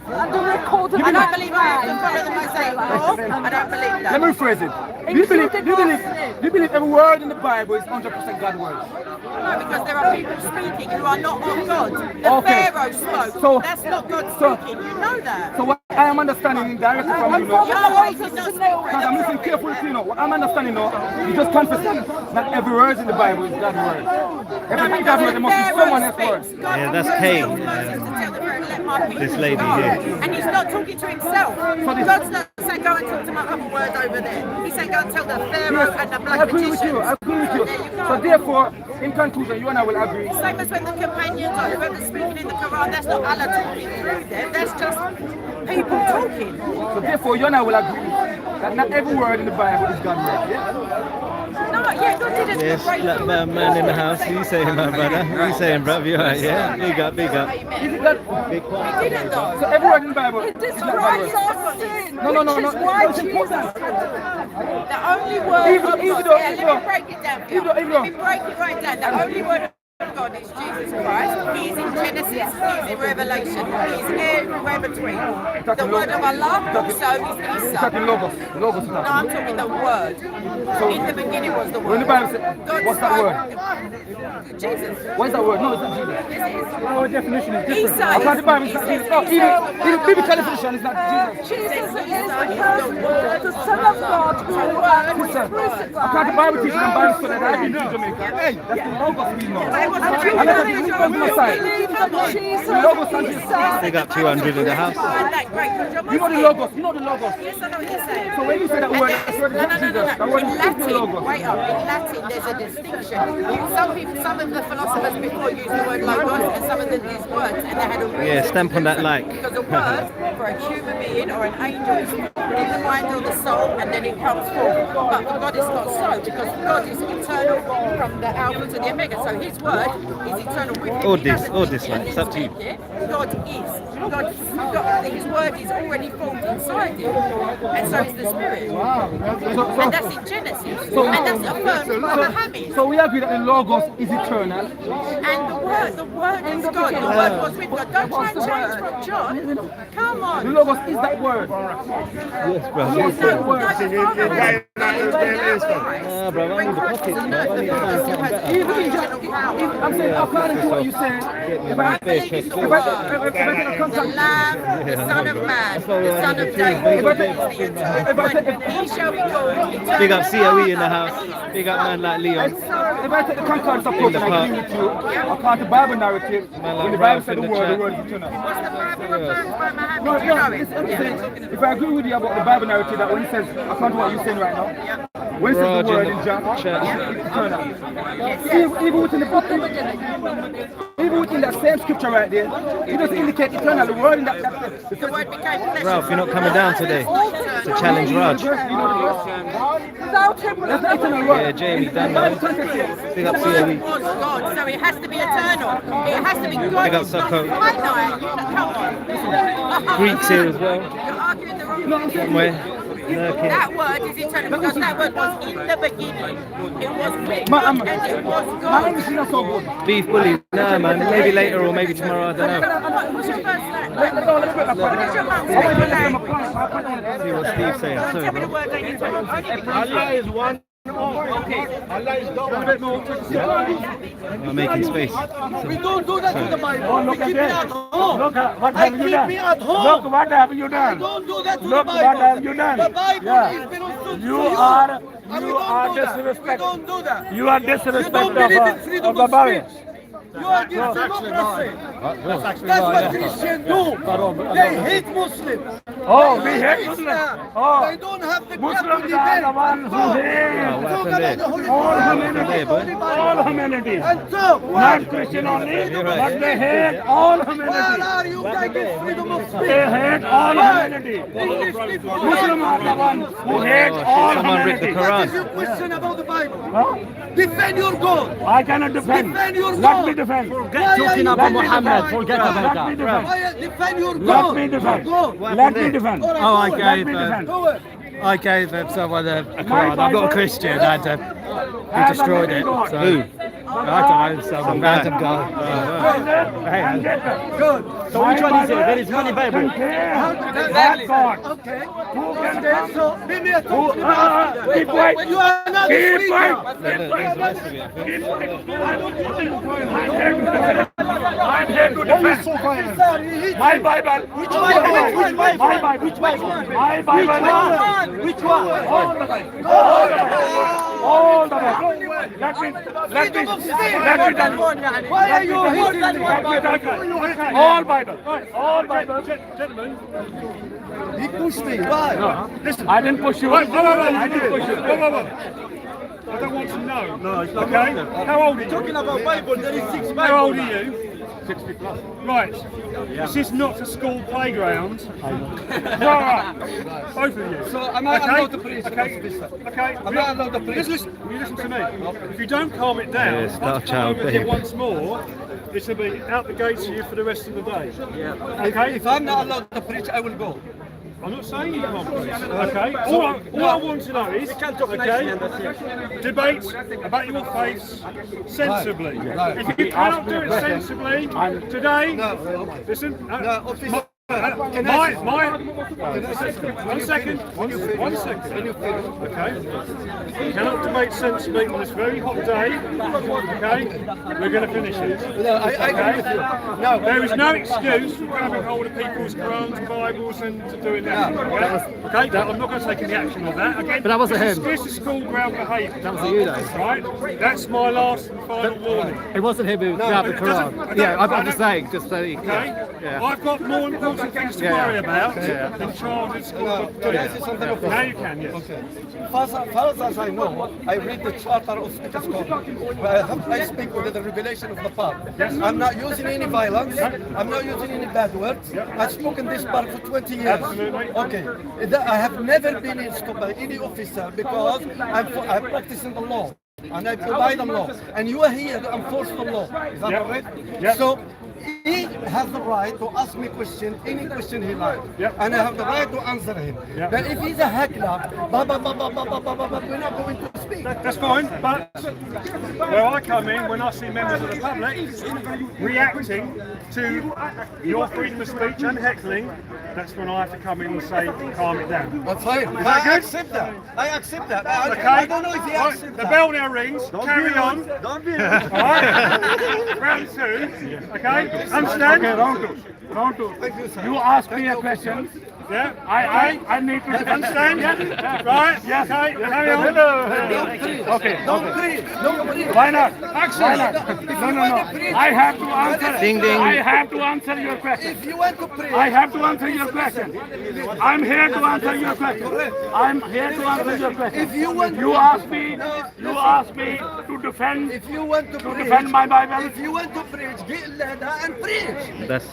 And the record of I don't believe I have to follow the Mosaic law. I don't believe that. Let me rephrase it. Do you believe every word in the Bible is 100% God's word? No, because there are people speaking who are not of God. The Okay. Pharaoh spoke. So- That's not God so- speaking. You know that. So what I am understanding directly from you, Your know, voice is not speaking. because I'm listening carefully to you know, what I'm understanding now, you just confess that every word in the Bible is God's word. Every God's word, there must be someone else's word. Yeah, that's Cain, this lady here. And he's not talking to himself. God's not saying go and talk to my other word over there. He's saying go and tell the Pharaoh and the I black agree with magicians. you. I agree with you. There you go. So therefore, in conclusion, you and I will agree. Same as when the companions or whoever's speaking in the Quran, that's not Allah talking through them, that's just people talking. So therefore, you and I will agree that not every word in the Bible is God made. Yeah? No, yeah, God didn't Yes, break that man in the house. You saying, my brother? You saying, bruv? You are, yeah. Big up, big up. Is it God? Big He didn't though. So every word in the Bible is This not God Christ word. our sin, No. which is why It's important. the only word Even of though- God, let me break it down for you. even though- Let me break it right down. The only word of God is Jesus Christ. He is in Genesis, he is in Revelation, he is everywhere between. The word of Allah also is It's Isa. talking logos. Logos is No, talking. I'm talking the word. In the beginning was the word. When the Bible says, God what's that spoke- word? Jesus. What is that word? No, it's not Jesus. This is Our definition is different. Isa. According to the Bible, it's not Jesus. No, even biblical definition is not Jesus. Jesus is the word, the Son of God, who was crucified. According to the Bible teaching and Bible study that I've been to Jamaica, hey, that's the logos we know. Will you believe that Jesus The logos and is Jesus. Big up 200 in the house. that great? Because you're You know the Muslim. logos. You know the logos. Yes, I know what you're saying. So when you say that word, that's word is No. not Jesus. That word In is the Latin, logos. wait up. In Latin, there's a distinction. Some of the philosophers before used the word logos, and some of them used words, and they had a reason. Yeah, stamp on that like. Because a word for a human being or an angel is in the mind or the soul, and then it comes forth. But for God, it's not so, because God is eternal from the Alpha to the Omega. So His word is eternal with Him. Or He this, doesn't or need this one. It's up to you. anything. God is. His word is already formed inside Him, and so is the Spirit. And that's in Genesis, and that's affirmed by Muhammad. So we agree that the logos is eternal. And the word is God. The word was with God. Don't try and change from John. Come The on. logos is that word. Yes, bro. No, Yes, bro. God, the Father has Nah, bro, I need the pockets, bro. I need to find something better. I'm saying according to what you said, if I Fair check, if I fair get a the contract, Lamb, the Son of Man, the Son of David, He shall be called eternal. Big up COE in the house. Big up man like Leon. if I take the concordance approach and I agree with you, according to Bible narrative, when the Bible said the word is eternal. What's the Bible refers by Muhammad? No, Do you know it? listen, I'm saying, if I agree with you about the Bible narrative, that when it says, according to what you're saying right now, when it says the word in John, it's eternal. Even within the book, even within that same scripture right there, it does indicate eternal. The word in that The word became flesh. Ralph, you're not coming down today. It's a challenge, Raj. Without him, that's not eternal word. Yeah, Jamie, done man. Big up the word COE. was God, so it has to be eternal. It has to be God. Big up It's not Sacco. finite. Come on. Greeks here as well. You're arguing the wrong thing. Somewhere. Lurking. That word is eternal because that word was in the beginning. It was with My God and it was my God. English is not so good. Beef bully. Nah, man. Maybe later or maybe tomorrow. I don't know. What's your first name? Let me break my point. What is your mum's I want to name? make my point. See what Steve's saying. Sorry, Tell me the bro. word they need to Allah is one. Okay. Allah is the one. I'm making space. We don't do that to the Bible. We keep it at home. Look at what I have you keep done. me at home. Look what have you done. Don't do that to Look the what Bible. have you done. The Bible Yeah. is belongs to You you. are And we you don't are do that. We disrespect. don't do that. You are You disrespect don't believe in of freedom the of Bible. speech. You are against democracy. That's actually That's what Christians do. They hate Muslims. Oh, They we hate hate Muslims. Islam. Oh. They don't have the Muslims crap to are debate. the ones who Talk what hate happened about there? the Holy all Bible. humanity. boy. All humanity. And so, Not Christian only, You're right. but they hate all why humanity. are you taking freedom of speech? They hate all Why? humanity. English people Muslims are the ones who hate Oh, all shit, someone ripped the humanity. What is Quran. your question about the Bible? Huh? Defend your God. I cannot defend. Defend your Let God. me defend. Why talking about Muhammad, forget about Let that. me defend. Defend your Let God. me defend. Your God. Let me defend. All right, Oh, I do it. gave them. Do it. I gave someone a Quran. I got a Christian and he destroyed it. So, Who? I don't know, some random guy. Good. So which one is it? There is money Bible. That God. Okay. Who can Okay, come? so give me a talk. Keep quiet. You are not a Keep speaker. quiet. No, there's the rest of it, I think. I'm here to defend. My Bible. Which Bible? My Bible. Which Bible? My Bible. Which one? All the Bible. All the Bible. Let me tell you. Why are you hating Let me tell you. All Bible. All Bible. Gentlemen. He pushed me. Why? Listen. I didn't push you. I didn't push you. I don't want to know. No, it's not. Okay. How old are you? Talking about Bible, there is 6 Bible. How old are you? 60 plus. Right. This is not a school playground. Right. Both of you. So am I allowed to preach? Okay. Am I allowed to preach? Listen to me. If you don't calm it down, Yeah, start I'll come over here behaviour. once more. This will be out the gates for you for the rest of the day. Yeah. Okay. If I'm not allowed to preach, I will go. I'm not saying you can't preach. Okay. All I want to know is, okay, debate about your faith sensibly. If you cannot do it sensibly today, listen. One second. Okay. You cannot debate sensibly on this very hot day. Okay. We're going to finish it. Okay. There is no excuse for grabbing hold of people's Qurans, Bibles, and doing that. Okay. I'm not going to take any action on that. Again, But that wasn't him. This is school ground behaviour. That was you though. Right. That's my last and final warning. It wasn't him who grabbed the Quran. Yeah, I'm just saying, just so you. Okay. Yeah. I've got more important things to worry about than childhood school. Can I say something? Now you can, yes. Okay. Far as I know, I read the Charter of Scottish Scotland. I speak with the revelation of the Pope. I'm not using any violence. I'm not using any bad words. I've spoken this part for 20 years. Absolutely. Okay. I have never been in stopped by any officer because I'm practicing the law. And I provide the law. And you are here to enforce the law. Is that correct? Yep. So he has the right to ask me question, any question he likes. Yep. And I have the right to answer him. Yep. But if he's a heckler, we're not going to speak. That's fine, but where I come in, when I see members of the public reacting to your freedom of speech and heckling, that's when I have to come in and say, calm it down. That's fine. Is that I good? accept that. I accept that. Okay. I don't know if he Right, accepts the that. bell now rings. Carry on. Don't be Alright? Round 2. Okay? Understand? Okay, round two. You ask me a question. Yeah? I need to Understand? Right? Yes. Okay, carry on. Okay. Don't breathe. Don't breathe. Why not? Why not? No. I have to answer. Ding, ding. I have to answer your question. If you want to pray, I have to answer your question. I'm here to answer your question. I'm here to answer your question. if you want You ask me to defend if you want to defend my Bible. if you want to preach, get ladder and preach. That's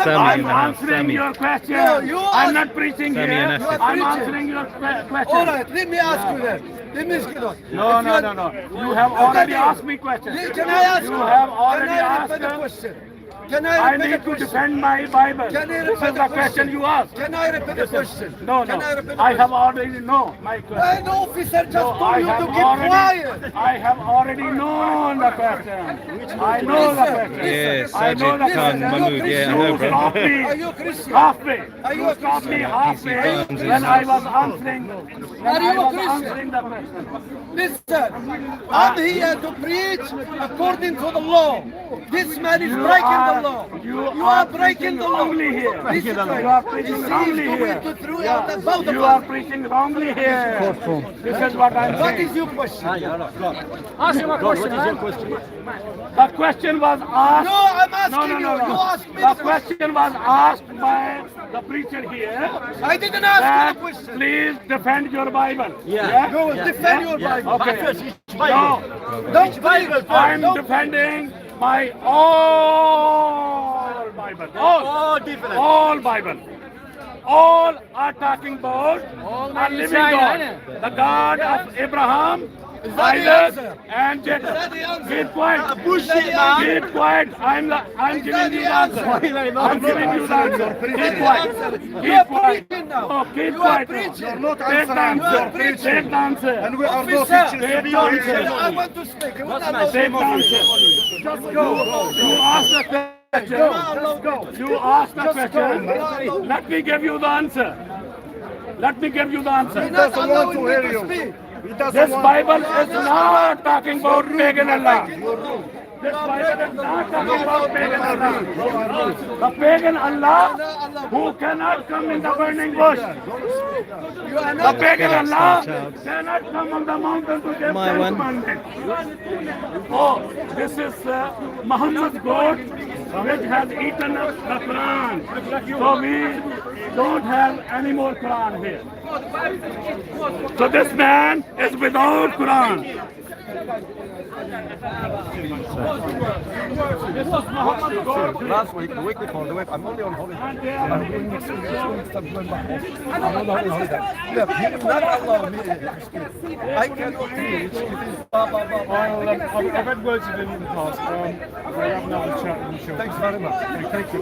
I'm Sammy, answering Sammy. your question. No, you I'm ask- not preaching Sammy here. and Asif. I'm answering your question. All right, let me ask you then. Let me ask you that. No. You have already asked me questions. Can I ask You have already Can I asked. repeat the question? Can I I repeat need the to question? defend my Bible. Can I This repeat is the question you asked. Can I repeat the question? No. Can I repeat the I have question? already know my question. An officer just No, told you to keep quiet. I have already known the question. I know the question. Yes, I know the Sajid Khan question. Mahmood, yeah, I know, You stopped bro. me Are you a Christian? halfway. Are you You a stopped me Christian? halfway Khan's when I was answering. Are you a Christian? Answering the question. Listen, I'm here to preach according to the law. This man is breaking the law. You are breaking the law. wrongly here. This is You right. are preaching This is wrongly going here. to throw out the both of You are us. preaching wrongly here. This is what I'm What saying. is your question? Ask him a question. The question was asked. No, I'm asking you. You asked me. The question was asked by the preacher here. I didn't ask That you the question. please defend your Bible. Yeah. Go defend your Bible. Okay. No. Don't Bible. I'm defending my all Bible. All Bible. All are talking about a living God. The God of Abraham, Isaac, and Jacob. Keep quiet. Keep quiet. I'm giving you the answer. I'm giving you the answer. Keep quiet. Keep quiet. Oh, keep quiet. Take the answer. Take the answer. And we are not Take the answer. I want to speak. Take the answer. Just go. You ask the question. You ask the question. Let me give you the answer. Let me give you the answer. doesn't want to hear you. This Bible is not talking about pagan Allah. This Bible is not talking about pagan Allah. The pagan Allah who cannot come in the burning bush. The pagan Allah cannot come on the mountain to give My one. commandment. Oh, this is Muhammad's goat which has eaten up the Quran. So we don't have any more Quran here. So this man is without Quran. Last week, the week before, I'm only on holiday. I'm doing next week, 2 weeks, I'm going back home. I'm on holiday. Look, you cannot allow me to excuse. I cannot teach. I've had words with him in the past. We'll have another chat in the show. Thanks very much. Thank you.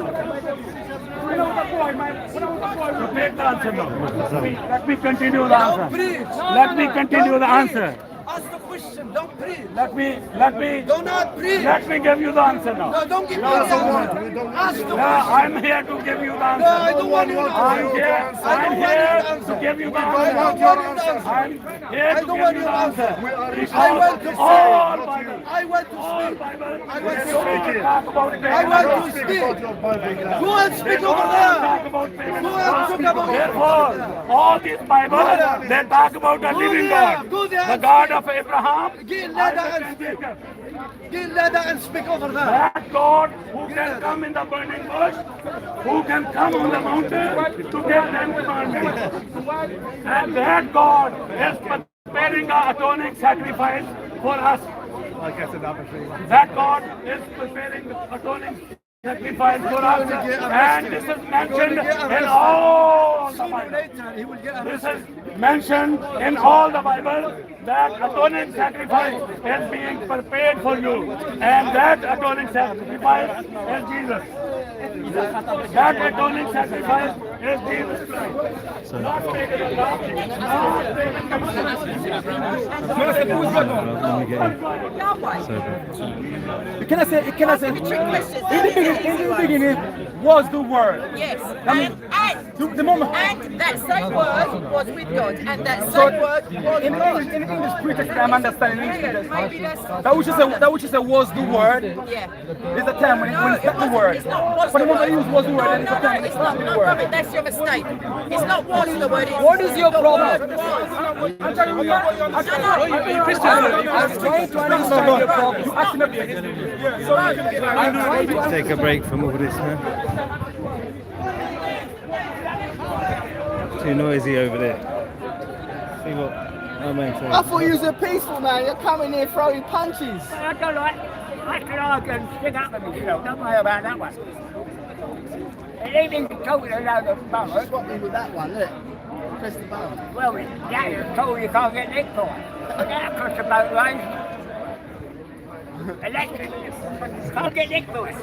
Take the answer now. Let me continue the answer. Let me continue the answer. Ask the question, don't preach. Let me Do not preach. let me give you the answer now. No, don't give me the answer. Ask the question. I'm here to give you the answer. No, I don't want you to I'm here to give you the answer. I'm here to give you the answer. I went to All speak. Bible. I went to All speak. Bible. I went to speak. Talk about it. I went to speak. Go and speak over Talk there. about Go and talk about it. Therefore, all these Bible, they talk about the living God, the God of Abraham, Get leather and speak. Get leather and speak over there. that God who can come in the burning bush, who can come on the mountain to give them commandments. And that God is preparing an atoning sacrifice for us. That God is preparing atoning sacrifice for us, and this is mentioned in all the Bible. This is mentioned in all the Bible that atoning sacrifice is being prepared for you, and that atoning sacrifice is Jesus. That atoning sacrifice is Jesus Christ. Not taken in love, not taken Can I say? In the beginning was the word. Yes, The moment. and that same word was with God, and that same word was In God. English pretext, I'm understanding English pretext. Maybe that's That which is a was the word. yeah. Is the time when it's not the word. It's not was But the the moment word. you use was the word, then it's the No, time it's it's not. not the No, word. Robert, that's your mistake. It's not was the word. It's What is your the problem? word was. I'm trying to understand your problem. You asking Let's take a break from all this, man. Too noisy over there. See what our man says. I thought you was a peaceful man. You're coming here throwing punches. I don't like. I can argue and stick up with me, you know. Don't worry about that one. It ain't even talking a load of bollocks. Got me with that one, look. Press the button. Well, yeah, you're told you can't get licked for it. That across the motorway. Electric. Can't get licked for it.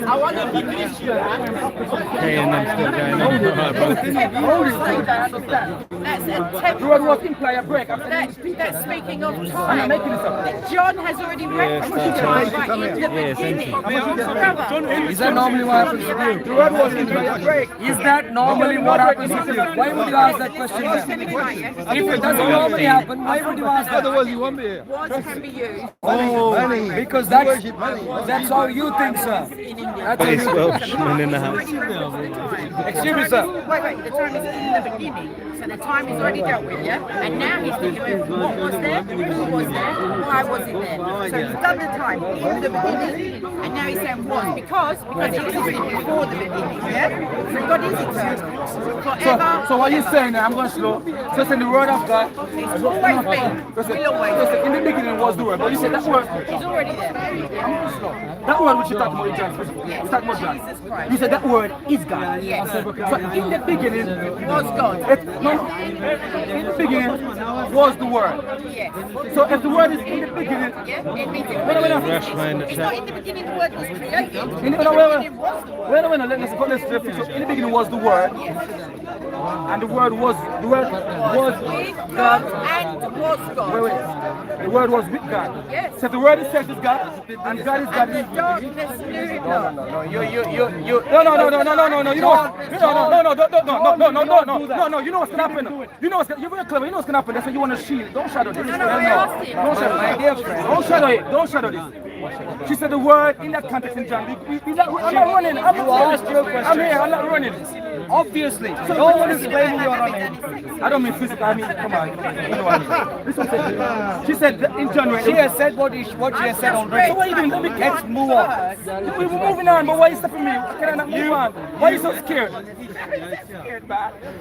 I want to be Christian. Okay, and then still going on. That's a temple. The word was imply a break. That's speaking of I'm not time. making this up. John has already referenced that's time right. right in the beginning. Brother, Is that normally what happens to you? The word was imply a break. Is that normally what happens to you? Why would you ask that question then? If it doesn't normally happen, why would you ask that? Words can be used. Oh, because that's how you think, sir. That's how Police you Welshman in the house. Excuse me, sir. Wait, the time is in the beginning. So the time is already dealt with, yeah? And now he's thinking of what was there, who was there, why wasn't there. So he's done the time in the beginning, and now he's saying was, because it existed before the beginning, yeah? So God is eternal. Forever. So what you saying now, I'm going slow. So it's in the word of God. It's always been. Will always In the beginning was the word. But you said that word. He's already there. That word which you talking about, John. You talking about Jesus God. Christ. You said that word is God. Yes. So in the beginning Was God. in the beginning was the word. Yes. So if the word is in the beginning, Yeah, it means it. Rashma in the It's not chat. in the beginning the word was created. in the, In the beginning was the word. wait, let's flip it. So in the beginning was the word, and the word was With God. God and was God. Wait. The word was with God. Yes. So the word itself is God, and God is God. And the darkness knew it not. No, you don't. No, you know what's gonna happen. You know what's gonna, you're very clever. You know what's gonna happen. That's why you want to shield. Don't shadow this. No, I asked him. Don't shadow it. Don't shadow it. Don't shadow this. She said the word in that context in John. I'm not running. I'm here. I'm not running. Obviously, no one is claiming you're running. I don't mean physical. I mean, come on. You know what I mean. This one said, she said in John. She has said what she has said already. So what are you doing? Let me Let's move on. We're moving on, but why are you stopping me? Can I not move on? Why are you so scared?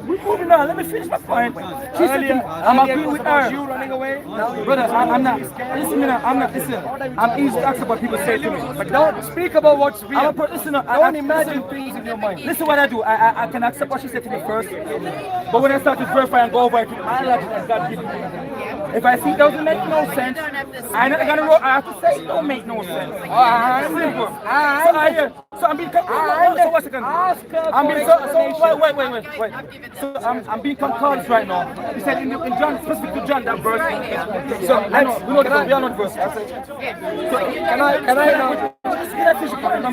We're moving on. Let me finish my point. She said, I'm agreeing with her. You running away? Brother, I'm not. Listen, I'm not. Listen, I'm easy to accept what people say to me. But don't speak about what's real. Listen, Don't imagine things in your mind. Listen what I do. I can accept what she said to me first. But when I start to verify and go over it, I like it. God give me. If I see it doesn't make no sense, I'm not gonna. I have to say it don't make no sense. Simple. So I'm being. So what's it gonna? I'm being. Wait. So I'm being concordant right now. He said in John, specific to John, that verse. So I know we are not verse. So Can I?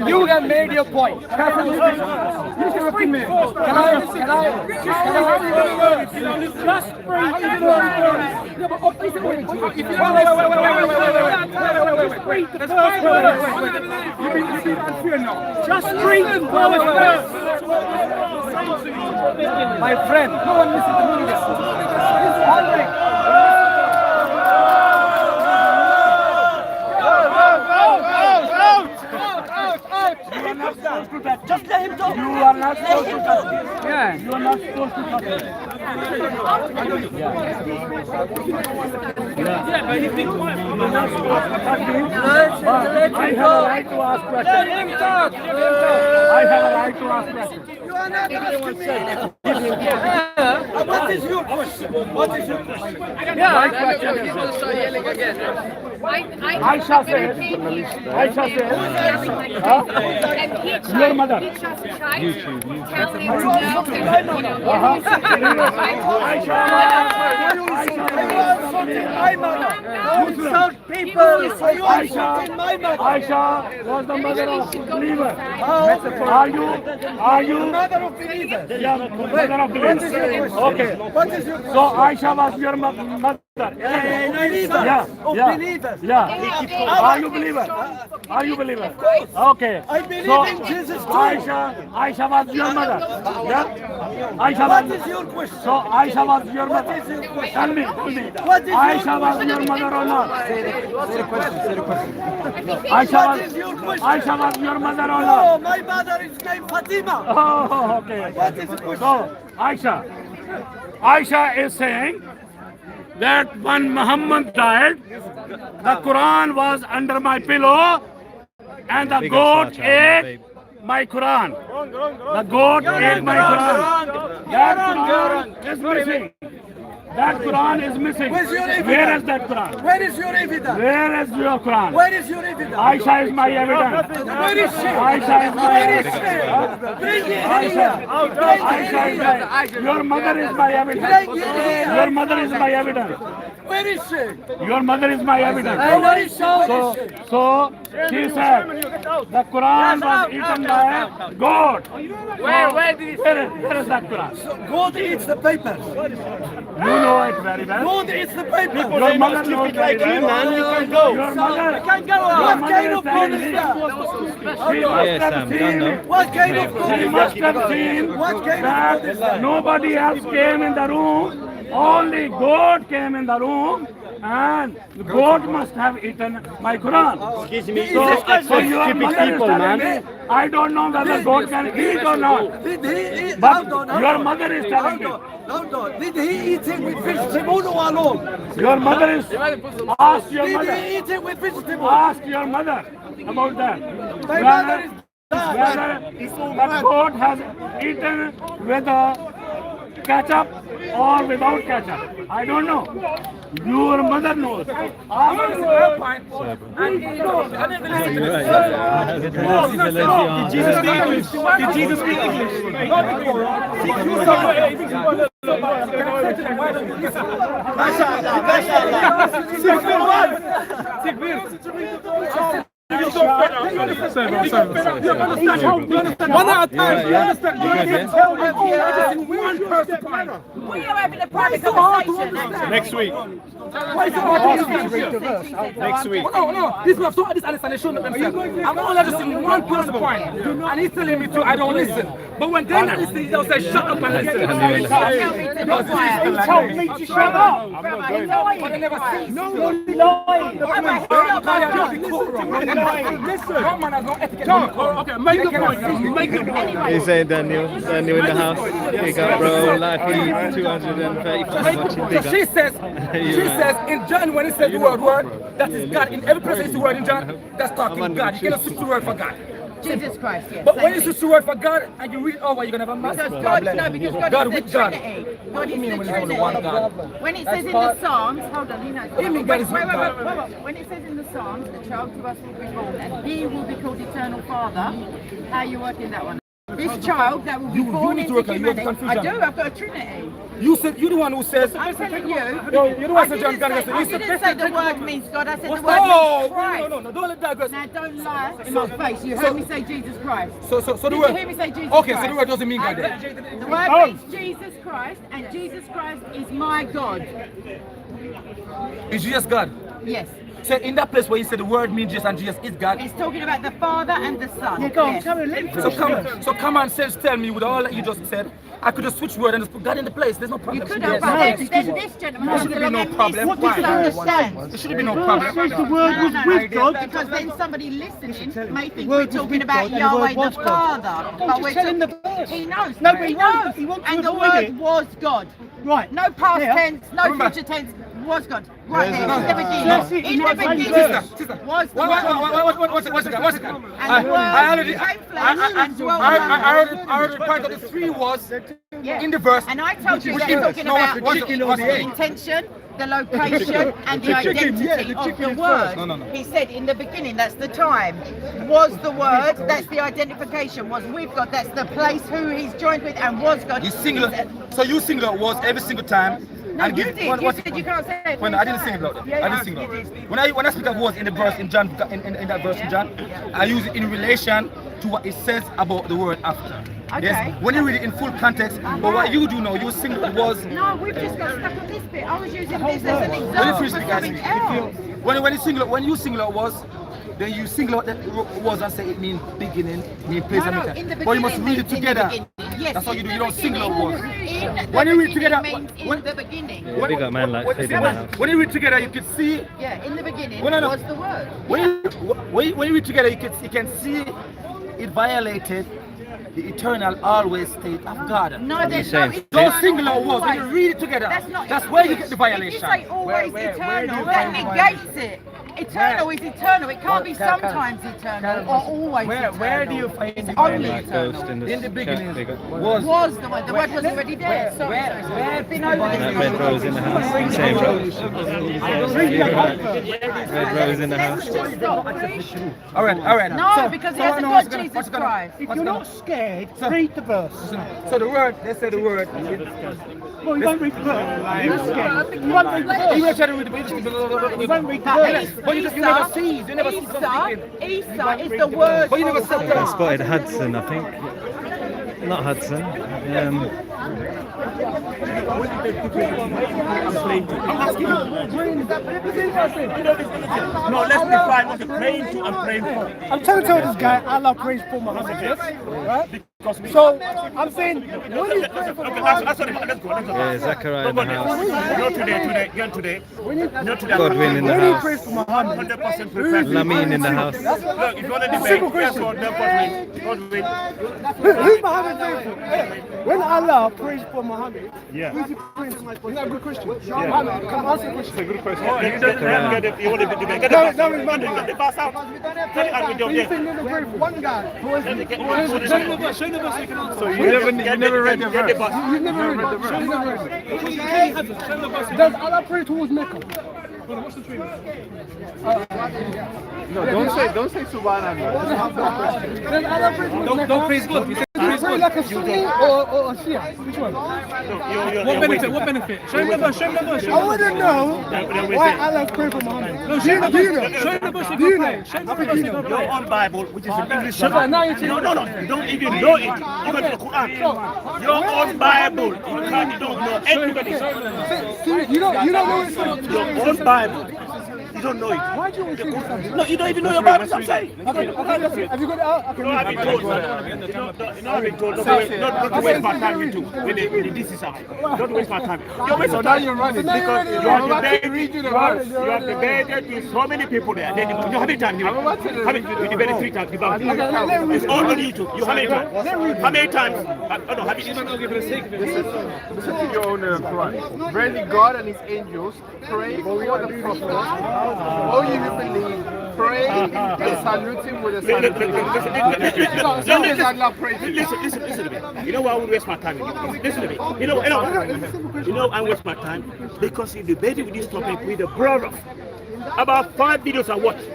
You have made your point. you can repeat me. Can I? Just bring My friend, no one listens to me. Just let him talk. You are not supposed to touch. Yeah. You are not supposed to touch. Yeah, but he's been quiet. You are not supposed to touch him. I have a right to ask questions. Let him talk. I have a right to ask questions. You are not asking me. What is your question? What is your question? My question is Aisha said, your mother. Aisha was the mother of believers. Are you Mother of believers. Yeah, mother of believers. Okay. So Aisha was your mother. Yeah. Are you believer? Are you believer? Okay. I believe So in Jesus too. Aisha was your mother. Yeah. Aisha What was. is your question? So Aisha was your What mother. is your question? Tell me. What is your Aisha was your mother or not? Say the question. Aisha What is your question? Aisha was your mother or No, not? my mother is named Fatima. Oh, okay. What is the question? So Aisha is saying that when Muhammad died, the Quran was under my pillow and the goat ate my Quran. The goat ate my Quran. That Quran is missing. That Quran is missing. Where's your evidence? Where is that Quran? Where is your evidence? Where is your Quran? Where is your evidence? Aisha is my evidence. Where is she? Aisha is my Where is evidence. she? Bring it here. Aisha is my, your mother is my evidence. Your mother is my evidence. Where is she? Your mother is my evidence. Where is she? So she said the Quran was eaten by a goat. Where is that Quran? God eats the paper. You know it very well. God eats the paper. Your mother knows very well. You can go. Your mother. What kind of God is that? What kind of God She is must that? have seen What kind of God is that that? nobody else came in the room. Only God came in the room, and God must have eaten my Quran. Excuse me. So your mother is telling me, I don't know whether God can eat or not. Did he eat? But your mother is telling me. Hold on. Did he eat it with vegetable or alone? Your mother is. Ask your Did mother. he eat it with vegetable? Ask your mother about that. My mother is Whether the goat has eaten with ketchup or without ketchup. I don't know. Your mother knows. Did Jesus speak English? Did Jesus speak English? One at a time. You understand? You can't tell me one person. We are having a private conversation. Next week. Why is it hard to understand? Next week. No. These people have so understanding showing themselves. I'm only listening one person point. And he's telling me to, I don't listen. But when they're not listening, they'll say, shut up and listen. Tell me to shut up. But they never see. No, lying. Okay, make the point. Make the point. He's saying Daniel in the house. Big up, bro. Life 235 watching. Big So up. she says in John when it says the word, that is God. In every place it's the word in John, that's talking God. You cannot switch the word for God. Jesus Christ, yes. But when you switch the word for God and you read it over, you're gonna have a massive Because problem. because God God is with the God. Trinity. God What do you is mean the when it's only Trinity. one God? When it says in the Psalms, hold on, you know. What do you mean God is with God? Wait. When it says in the Psalms, the child to us will be born, and he will be called Eternal Father. How are you working that one? This child that will be born into humanity. I do. I've got a Trinity. You said you're the one who says. I'm telling you. You're the one who said John God. I didn't say the word means God. I said the word Oh, means Christ. no, don't let digress. Now don't lie in my face. You heard me say Jesus Christ. So the Did word. you hear me say Jesus Okay, Christ? so the word doesn't mean God then. The word means Jesus Christ, and Jesus Christ is my God. Is Jesus God? Yes. So in that place where you said the word means Jesus and Jesus is God. It's talking about the Father and the Son. Yeah, go on, Yes. tell me, let me So come on, tell me with all that you just said, I could just switch word and just put God in the place. There's no problem. You could have, but then this gentleman There comes shouldn't be along no and problem. misunderstands. There shouldn't be no problem. Says the word was with God. Because then somebody listening may think Word we're was talking with about God and the Yahweh word the was God. Father. But just we're tell him talking. the verse. He knows. No, No, but he he won't- knows. he won't And the avoid word it. was God. Right. No past There. tense, no Remember. future tense. Was God. Right there. In the That's beginning. it, In the it's not beginning. verse. Was the word. What's it? And the word came flesh and dwelt I among us. already part of the three was Yeah. in the verse. And I told you Which they're is- talking no, about what's the intention, the location, and the identity of the word. No. He said in the beginning, that's the time. Was the word, that's the identification. Was with God, that's the place who he's joined with, and was God. You singular. So you singular was every single time. No, you did. You said you can't say it. When I didn't sing about it. I didn't sing about it. When I speak of was in the verse in John in that verse in John, I use it in relation to what it says about the word after. Okay. Yes. When you read it in full context, but what you do now, you sing was. No, we've just got stuck on this bit. I was using this as an When you example finish for the guys, something else. when you single out was, then you single out that was and say it means beginning, mean place and No, in the time. beginning. But you must read it means in the together. beginning. Yes, That's how you in do. the You don't single out was. beginning. When you read it together, Means in the beginning. Big up, man. Like Hyde in the house. When you read together, you can see. Yeah, in the beginning Well, no. was the word. When you read together, you can see it violated the eternal always state of God. No, there's no saying? eternal. Those singular words, when you always. read it together, that's where you get the If violation. you say always eternal, that negates it. Eternal is eternal. It can't be sometimes eternal or always eternal. Where do you find It's the only Like eternal. Ghost in the chat, beginning big up. was Was the word. The word was already there. Sorry. We've been over That this. Red Rose in the house. Same Rose. Red Rose in the house. all right. No, because he hasn't got Jesus Christ. If you're not scared, read the verse. So the word, they say the word. Well, you won't read the verse. You're scared. You won't read the verse. You try to read the You won't read the But verse. But you never see. You never see something. Isa is the word. But you never of said Allah. I spotted Hudson, I think. Not Hudson. No, let's define what you're praying to and praying for. I'm trying to tell this guy, Allah praise for Muhammad, yes? Right? So, I'm saying, when you pray for Okay, Muhammad, let's go. Yeah, Zachariah in the house. Today. Godwin in the when you house. pray for Muhammad, 100% prepared. Lamine in the house. Look, if you want to debate, Simple guess question. what? Godwin. who's Muhammad praying for? When Allah prays for Muhammad, Yeah. who's he praying for? Is that a good question? Muhammad, come answer the question. Good question. You want to debate? Get No, the pass pass out. Tell it out with So you your think never pray for one guy? Who is it? So you never read the verse. You've never read the verse. Does Allah pray towards Mecca? No, don't say Subhanallah. Does Allah pray towards Mecca? Don't praise God. You say pray like a Sunni or a Shia? Which one? What benefit? What benefit? Show him the verse. Show him the verse. I wouldn't know why Allah's praying for Muhammad. No, show him the verse. Show him the verse. Do you know? Show him the verse. Your own Bible, which is in English. No, No, you don't even know it. Even the Quran. Your own Bible. You don't know everybody. You don't know it's Your own Bible. You don't know it. Why do you always say this? No, you don't even know your Bible. I'm saying. Have you got it out? Okay, No, I've been told. I've been told. Not to waste my time with you. With the this is out. Not to waste my time. You're wasting time. You're running because you are debated with so many people there. Then you have any time. You debated 3 times. It's all on YouTube. You how many times? How many times? I don't have it. Listen to your own Quran. Verily God and his angels pray for the prophet. All you who believe, pray and salute him with a salute. Listen to me. You know why I would waste my time? Listen to me. You know I waste my time because you debated with this topic with a brother. About 5 videos I watched,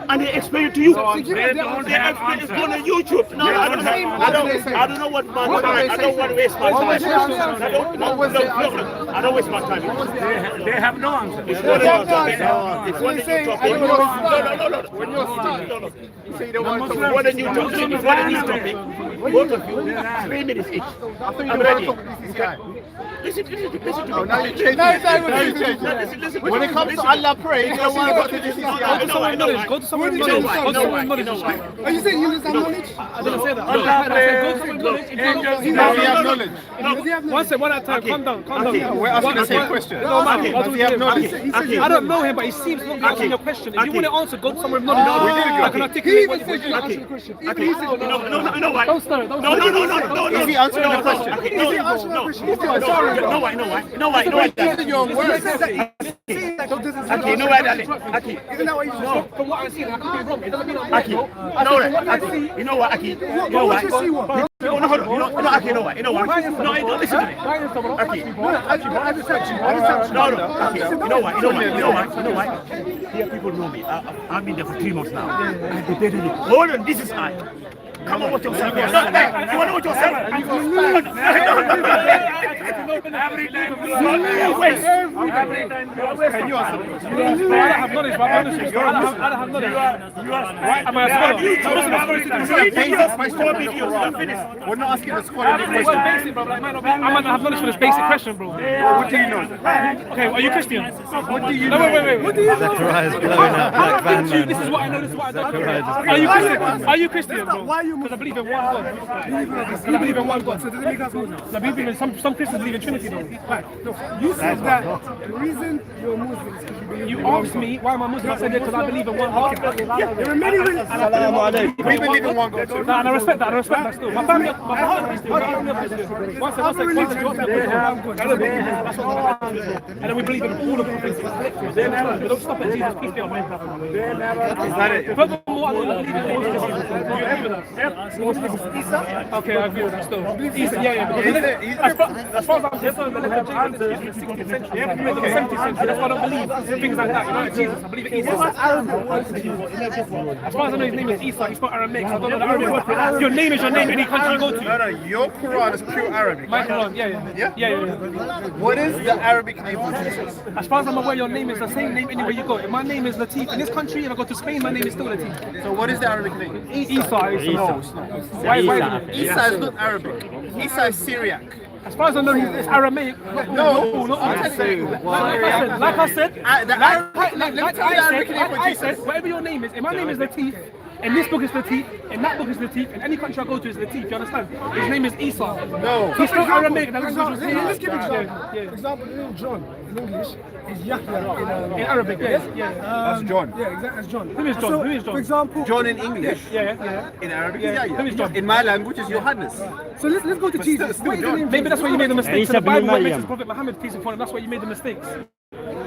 and they explain it to you. They explain it on YouTube. No, I don't know what my time. I don't want to waste my time. I don't waste my time. They have no answer. It's one new topic. Both of you, 3 minutes each. I'm ready. Listen to me. When it comes to Allah praying, you don't want to go to this. Go to someone with knowledge. Are you saying you understand knowledge? I didn't say that. One second, one at a time. Calm down. We're asking the same question. Does he have knowledge? I don't know him, but he seems not answering your question. If you want to answer, go to someone with knowledge. I can articulate what you want. No, why? Don't start. No. Is he answering the question? No, why? Okay, no, why, darling? Aki, Isn't that what you No, from what I've seen, I could be wrong. It doesn't mean I'm Aki, right. you know what, Aki? You know what? No, hold on. Aki, you know what? No, listen to me. Aki, no, Aki, you know what? Here people know me. I've been there for 3 months now. I've debated it. Hold on, this is I. Come on, watch yourself. You want to watch yourself? Every time you Can you answer? I don't have knowledge, but I'm honest with you. I don't have knowledge. Am I a scholar? We're not asking the scholar any It's question. basic, bro. I might not have knowledge for this basic question, bro. What do you know? Okay, are you Christian? What do you No, know? wait. What do you know? Zachariah is blowing up Black Van Man. This is what I know, this is what I don't. Zachariah just Are you Christian? Are you Christian, bro? Why are you Because I believe in one God. I believe in one God. So does it make us Muslims? I believe in some Christians believe in Trinity, though. Right. You said that the reason you're Muslim is because you believe You asked me why am I Muslim? I said because I believe in one God. there are many reasons. We believe in one God too. Nah, and I respect that still. My family are Christian. One second. And then we believe in all of the prophets. We don't stop at Jesus, peace be upon him. Is that it? Furthermore, I don't believe in all of the prophets. Do you agree with that? Okay, I agree with that still. Isa, yeah. As far as I'm concerned, the letter J is in the 16th century. The 17th century. That's why I don't believe things like that. You know, Jesus. I believe in Isa. As far as I know, his name is Isa. He's not Aramaic. I don't know the Arabic word. Your name is your name any country you go to. No, your Quran is pure Arabic. My Quran, yeah. What is the Arabic name for Jesus? As far as I'm aware, your name is the same name anywhere you go. If my name is Latif in this country, if I go to Spain, my name is still Latif. So what is the Arabic name? Isa. Why? Isa is not Arabic. Isa is Syriac. As far as I know, it's Aramaic. No, Like I said, whatever your name is, if my name is Latif, and this book is Latif, and that book is Latif, and any country I go to is Latif, you understand? His name is Isa. No. He's still Aramaic, the language was Let's give an example. For example, the name John in English is Yahya in Arabic, yeah. That's John. Yeah, exactly, that's John. Who is John? So, Who is John? For example, John in English. Yeah. In Arabic is Who is Yahya. John? In my language is Johannes. so let's go to Jesus. still What is the John. name? Maybe that's why you made the mistakes. In the Isa bin Bible, where it Maryam. mentions Prophet Muhammad, peace be upon him, that's why you made the mistakes.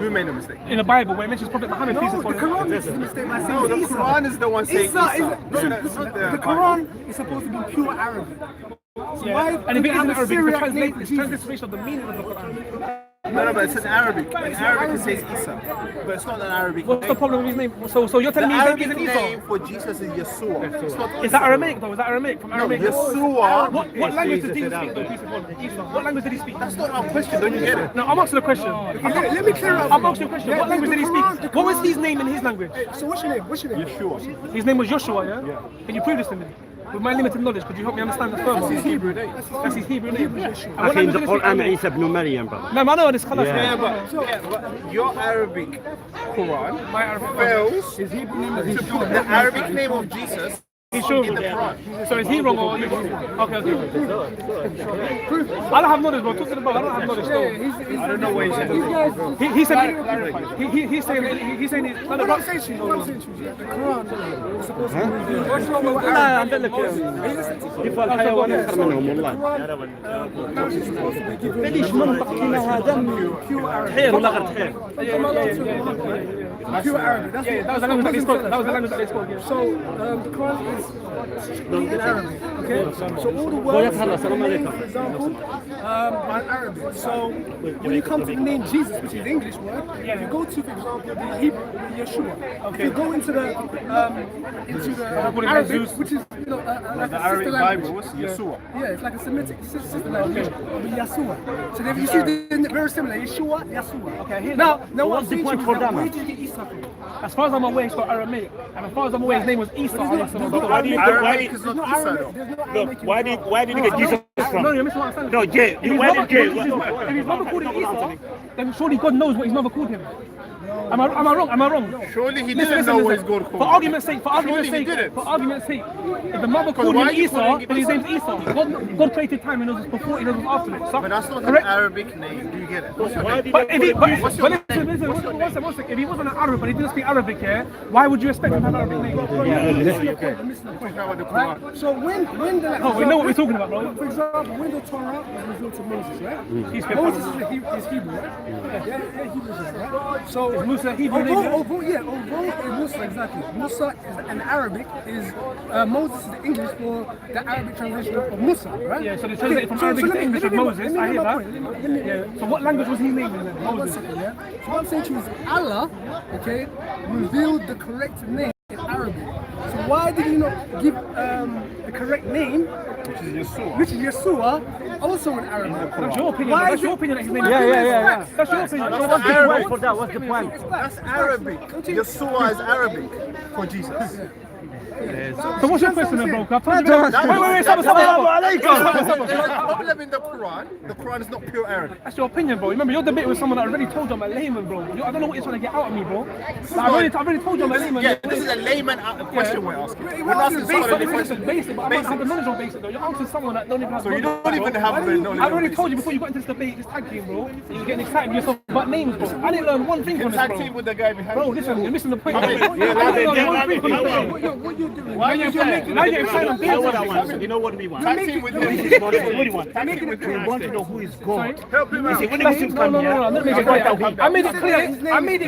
Who made the mistake? In the Bible, where it mentions Prophet Muhammad, peace be No, the upon him. Quran makes the mistake by No, saying the Isa. Quran is the one saying Isa Isa. the Quran is supposed to be pure Arabic. Yeah. And if it isn't Arabic, it's the translation of the meaning of the Quran. No, but it's in Arabic. In Arabic it says Isa, but it's not an Arabic What's name. the problem with his name? So you're telling me his Arabic name isn't name Isa? for Jesus is Yeshua. It's not Is that Aramaic though? Is that Aramaic? From Aramaic? Yeshua. What language did he speak though? Isa. What language did he speak? That's not our question, don't you get it? No, I'm asking a question. Let me clear up. I'm asking a question. What language did he speak? What was his name in his language? So what's your name? What's your name? Yeshua. His name was Joshua, yeah? Can you prove this to me? With my limited knowledge, could you help me understand this further? That's his Hebrew name. That's his Hebrew name. I think the Quran Isa ibn Maryam, brother. No, I know this color. Yeah, but your Arabic Quran My Arabic fails to put the Arabic name of Jesus He's sure. in the Quran. So is he wrong or you wrong? Okay. I don't have knowledge, bro. Talk to the bro. I don't have knowledge. I don't know what he said. He said he's saying it's not about The Quran is supposed to be revealed. لا عندك كيف الحيوان أكثر منهم والله. ليش منطقنا هذا حير ولا غير حير؟ Pure Arabic. That's that was the language that they spoke. That was the language that they spoke. Yeah. So the Quran is in Arabic. Okay. So all the words, for example, are Arabic. So when you come to the name Jesus, which is the English word, if you go to, for example, the Hebrew, Yeshua. If you go into the Arabic, which is like The a Arabic sister Bible language. was Yeshua. Yeah, it's like a Semitic sister language of Yeshua. So if you see they're very similar, Yeshua, Yeshua. Okay. Now what's the point for them? Where did you get Isa from? As far as I'm aware, it's got Aramaic, and as far as I'm aware, his name was Isa. Arabic is not Isa though. Look, why did you get Jesus from? No, you're missing what I'm saying. No, Jay. Why did Jay? If his mother called him Isa, then surely God knows what his mother called him. Am I wrong? Surely he didn't know what he's going For argument's sake, if the mother called him Isa, then his name's Isa. God created time and knows it's before, he knows it's after it. But that's not an Arabic name. Do you get it? But listen, one second. If he wasn't an Arab but he didn't speak Arabic, yeah, why would you expect him to have an Arabic name? Right? So when the Oh, we know what we're talking about, bro. For example, when the Torah was revealed to Moses, right? Moses is Hebrew, right? Yeah, Hebrew, right? So Musa Hebrew although Musa, exactly. Musa is an Arabic, Moses is the English for the Arabic translation of Musa, right? Yeah, so they translated from Arabic to English with Moses. I hear that. Yeah. So what language was he named in then? Moses. So what I'm saying to you is Allah, okay, revealed the correct name in Arabic. So why did he not give the correct name, which is Yeshua, also in Arabic? That's your opinion. That's your opinion that his name. Yeah. That's your opinion. What's the point for that? What's the point? That's Arabic. Yeshua is Arabic for Jesus. So what's your question then, bro? Wait, stop. There's a problem in the Quran is not pure Arabic. That's your opinion, bro. Remember, you're debating with someone that already told you I'm a layman, bro. I don't know what you're trying to get out of me, bro. Like, I already told you I'm a layman. Yeah, this is a layman question we're asking. We're not asking someone any question. Basic, but I don't have the knowledge on basic, though. You're asking someone that don't even have So you don't even have the knowledge. I already told you before you got into this debate, this tag team, bro. You're getting excited with yourself about names, bro. I didn't learn one thing from this, Tag bro. team with the guy behind Bro, you. listen, you're missing the point. What you doing? are you saying? Now you're excited on You know what I want? You know what we want? Tag team with What do you want? We want to know who is God. Help him You see, out. when the Muslims come here, I made it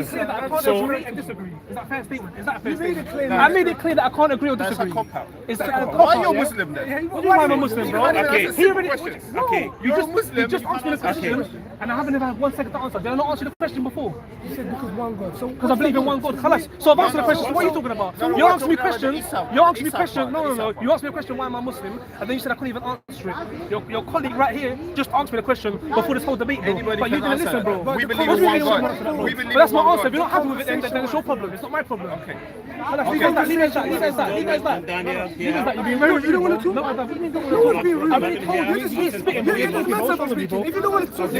clear that I can't agree and disagree. Is that a fair statement? Is that a fair statement? I made it clear that I can't agree or disagree. That's a cop-out. Is that a cop-out? Why are you a Muslim then? What do you mean I'm a Muslim, bro? Okay. He already. Okay. You You're a Muslim. just asked me the question, and I haven't even had 1 second to answer. Did I not answer the question before? You said because one God. So Because I believe in one God. Khalas. So I've answered the question. So what are you talking about? You asked me questions. You asked me questions. No. You asked me a question. Why am I Muslim? And then you said I couldn't even answer it. Your colleague right here just asked me the question before this whole debate, bro. But you didn't listen, bro. We believe in one God. But that's my answer. If you're not happy with it, then it's your problem. It's not my problem. Okay. Leave it as that. You're being very rude. You don't want to talk. No, you don't want to be rude. I'm being told. You're just spitting. If you don't want to talk,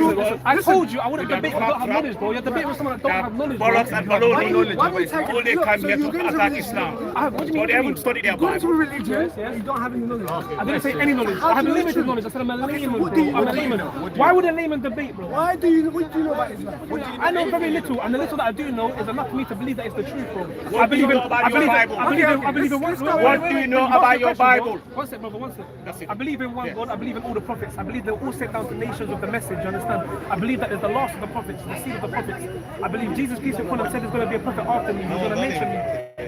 I told you I wouldn't debate if I don't have knowledge, bro. You're debating with someone that don't have knowledge. Bollocks and baloney. why we take All they come here to attack Islam. What do you mean? But they haven't studied their Going to a Bible. religion, you don't have any knowledge. I didn't say any knowledge. I have limited knowledge. I said I'm a layman, bro. I'm a layman. Why would a layman debate, bro? What do you know about Islam? I know very little, and the little that I do know is enough for me to believe that it's the truth, bro. What do you know about your Bible? I believe in one God. What do you know about your Bible? One sec, brother, one sec. That's it. I believe in one God. I believe in all the prophets. I believe they're all sent down to nations with the message. You understand? I believe that is the last of the prophets, the seed of the prophets. I believe Jesus, peace be upon him, said there's going to be a prophet after me. He's going to mention me.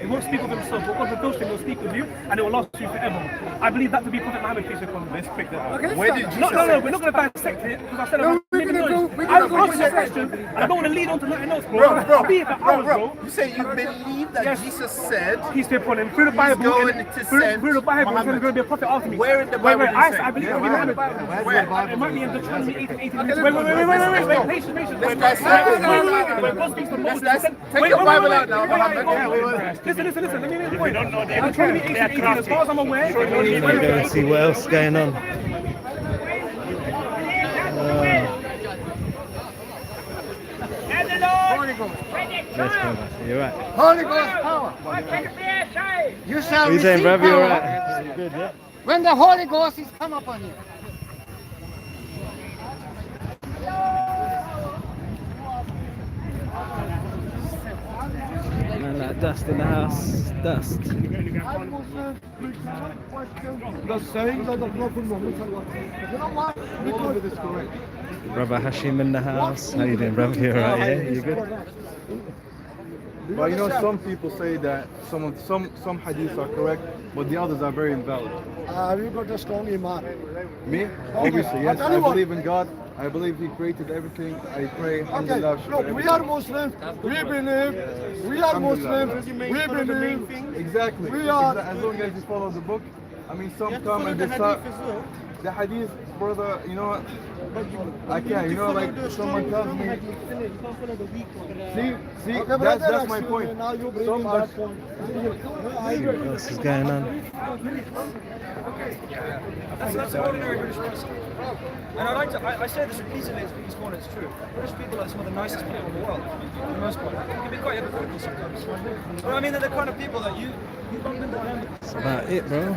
He won't speak of himself, but God reveals to him, he'll speak with you, and it will last you forever. I believe that to be Prophet Muhammad, peace be upon him. Let's pick that up. Okay, Where did Jesus no, we're not going to dissect it, because I said I'm asking a question, and I don't want to lead on to nothing else, bro. I'll be here for hours, bro. You say you believe that Jesus said Peace be upon him. Through the Bible, through the Bible, there's going to be a prophet after me. Where in the Bible? I believe it'll be Muhammad. It might be in Deuteronomy 18. Wait, patience. Wait, God speaks to Moses. Take your Bible out now, Muhammad. Listen, let me make a point. Deuteronomy 18, as far as I'm aware. We're going to go and see what else is going on. You're right. Holy Ghost power. You shall What are you saying, receive bruv? You're power right. Good, yeah? when the Holy Ghost is come upon you. Man, like dust in the house. Dust. Brother Hashim in the house. How you doing, brother? You alright, yeah? You good? But you know, some people say that some hadiths are correct, but the others are very invalid. We got a strong iman. Me? Obviously, yes. I believe in God. I believe He created everything. I pray. Okay, look, we are Muslims. We believe. We are Muslims. We believe. Exactly. We are. As long as you follow the book. I mean, some come and they start. The hadith, brother, you know what? I can't, you know, like someone tells me. See, that's my point. Some are. What else is going on? That's ordinary British person. And I say this repeatedly to people's corner, it's true. British people are some of the nicest people in the world, for the most part. They can be quite hypocritical sometimes. But I mean, they're the kind of people that you bump into them. That's about it, bro.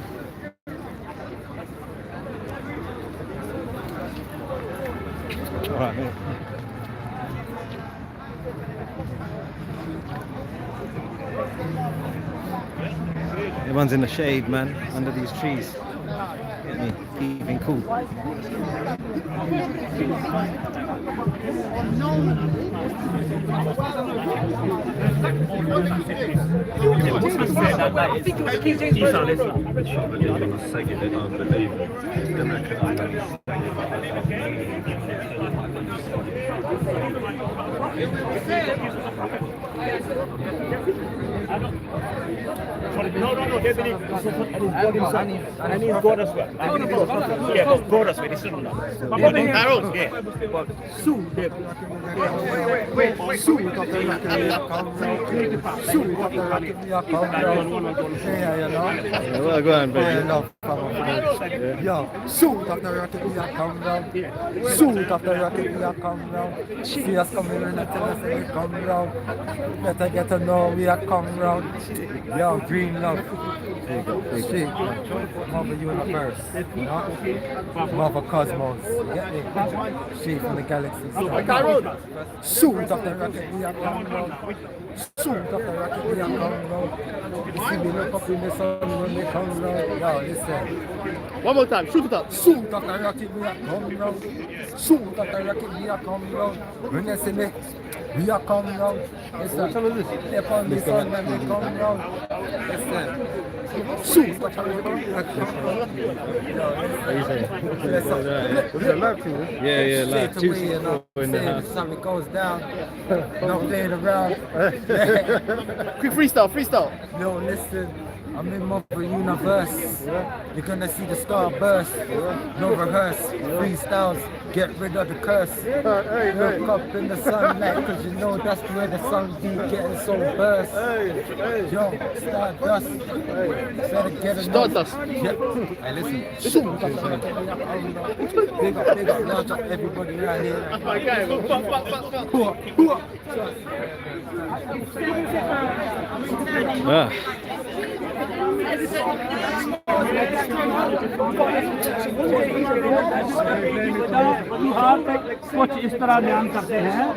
Alright, mate. Everyone's in the shade, man, under these trees. Get me, keeping cool. No, they believe and he's God as well. Yeah, God as well. It's not Arrows, yeah. Well, go on, baby. Yo, shoot after rocket, we are come round. Shoot after rocket, we are come round. See us coming in and tell us we come round. Better get to know we are come round. Yo, green love. See, Mother Universe, you know? Mother Cosmos. Get me? She from the galaxy. Shoot after rocket, we are come round. Shoot after rocket, we are come round. You see me look up in the sun when they come round. Yo, listen. One more time, shoot it up. Shoot after rocket, we are come round. Shoot after rocket, we are come round. When you see me, we are come round. Listen, step on the sun when we come round. Listen. Shoot after rocket. Yeah, like Straight away, you know, something goes down, no playing around. Quick freestyle. No, listen, I'm in Mother Universe. You're gonna see the star burst. No rehearse, freestyles, get rid of the curse. Look up in the sunlight, cause you know that's where the sun be getting so burst. Yo, stardust. Better get enough. Stardust. Yeah. Hey, listen. Big up, large up everybody around here. कुछ इस तरह बयान करते हैं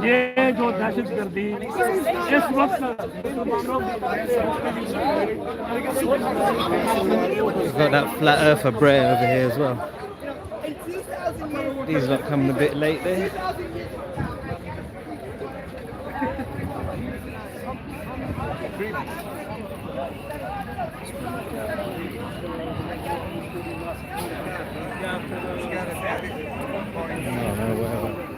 ये जो दहशतगर्दी इस वक्त We've got that flat earther Bray over here as well. These lot coming a bit late there. No, whatever.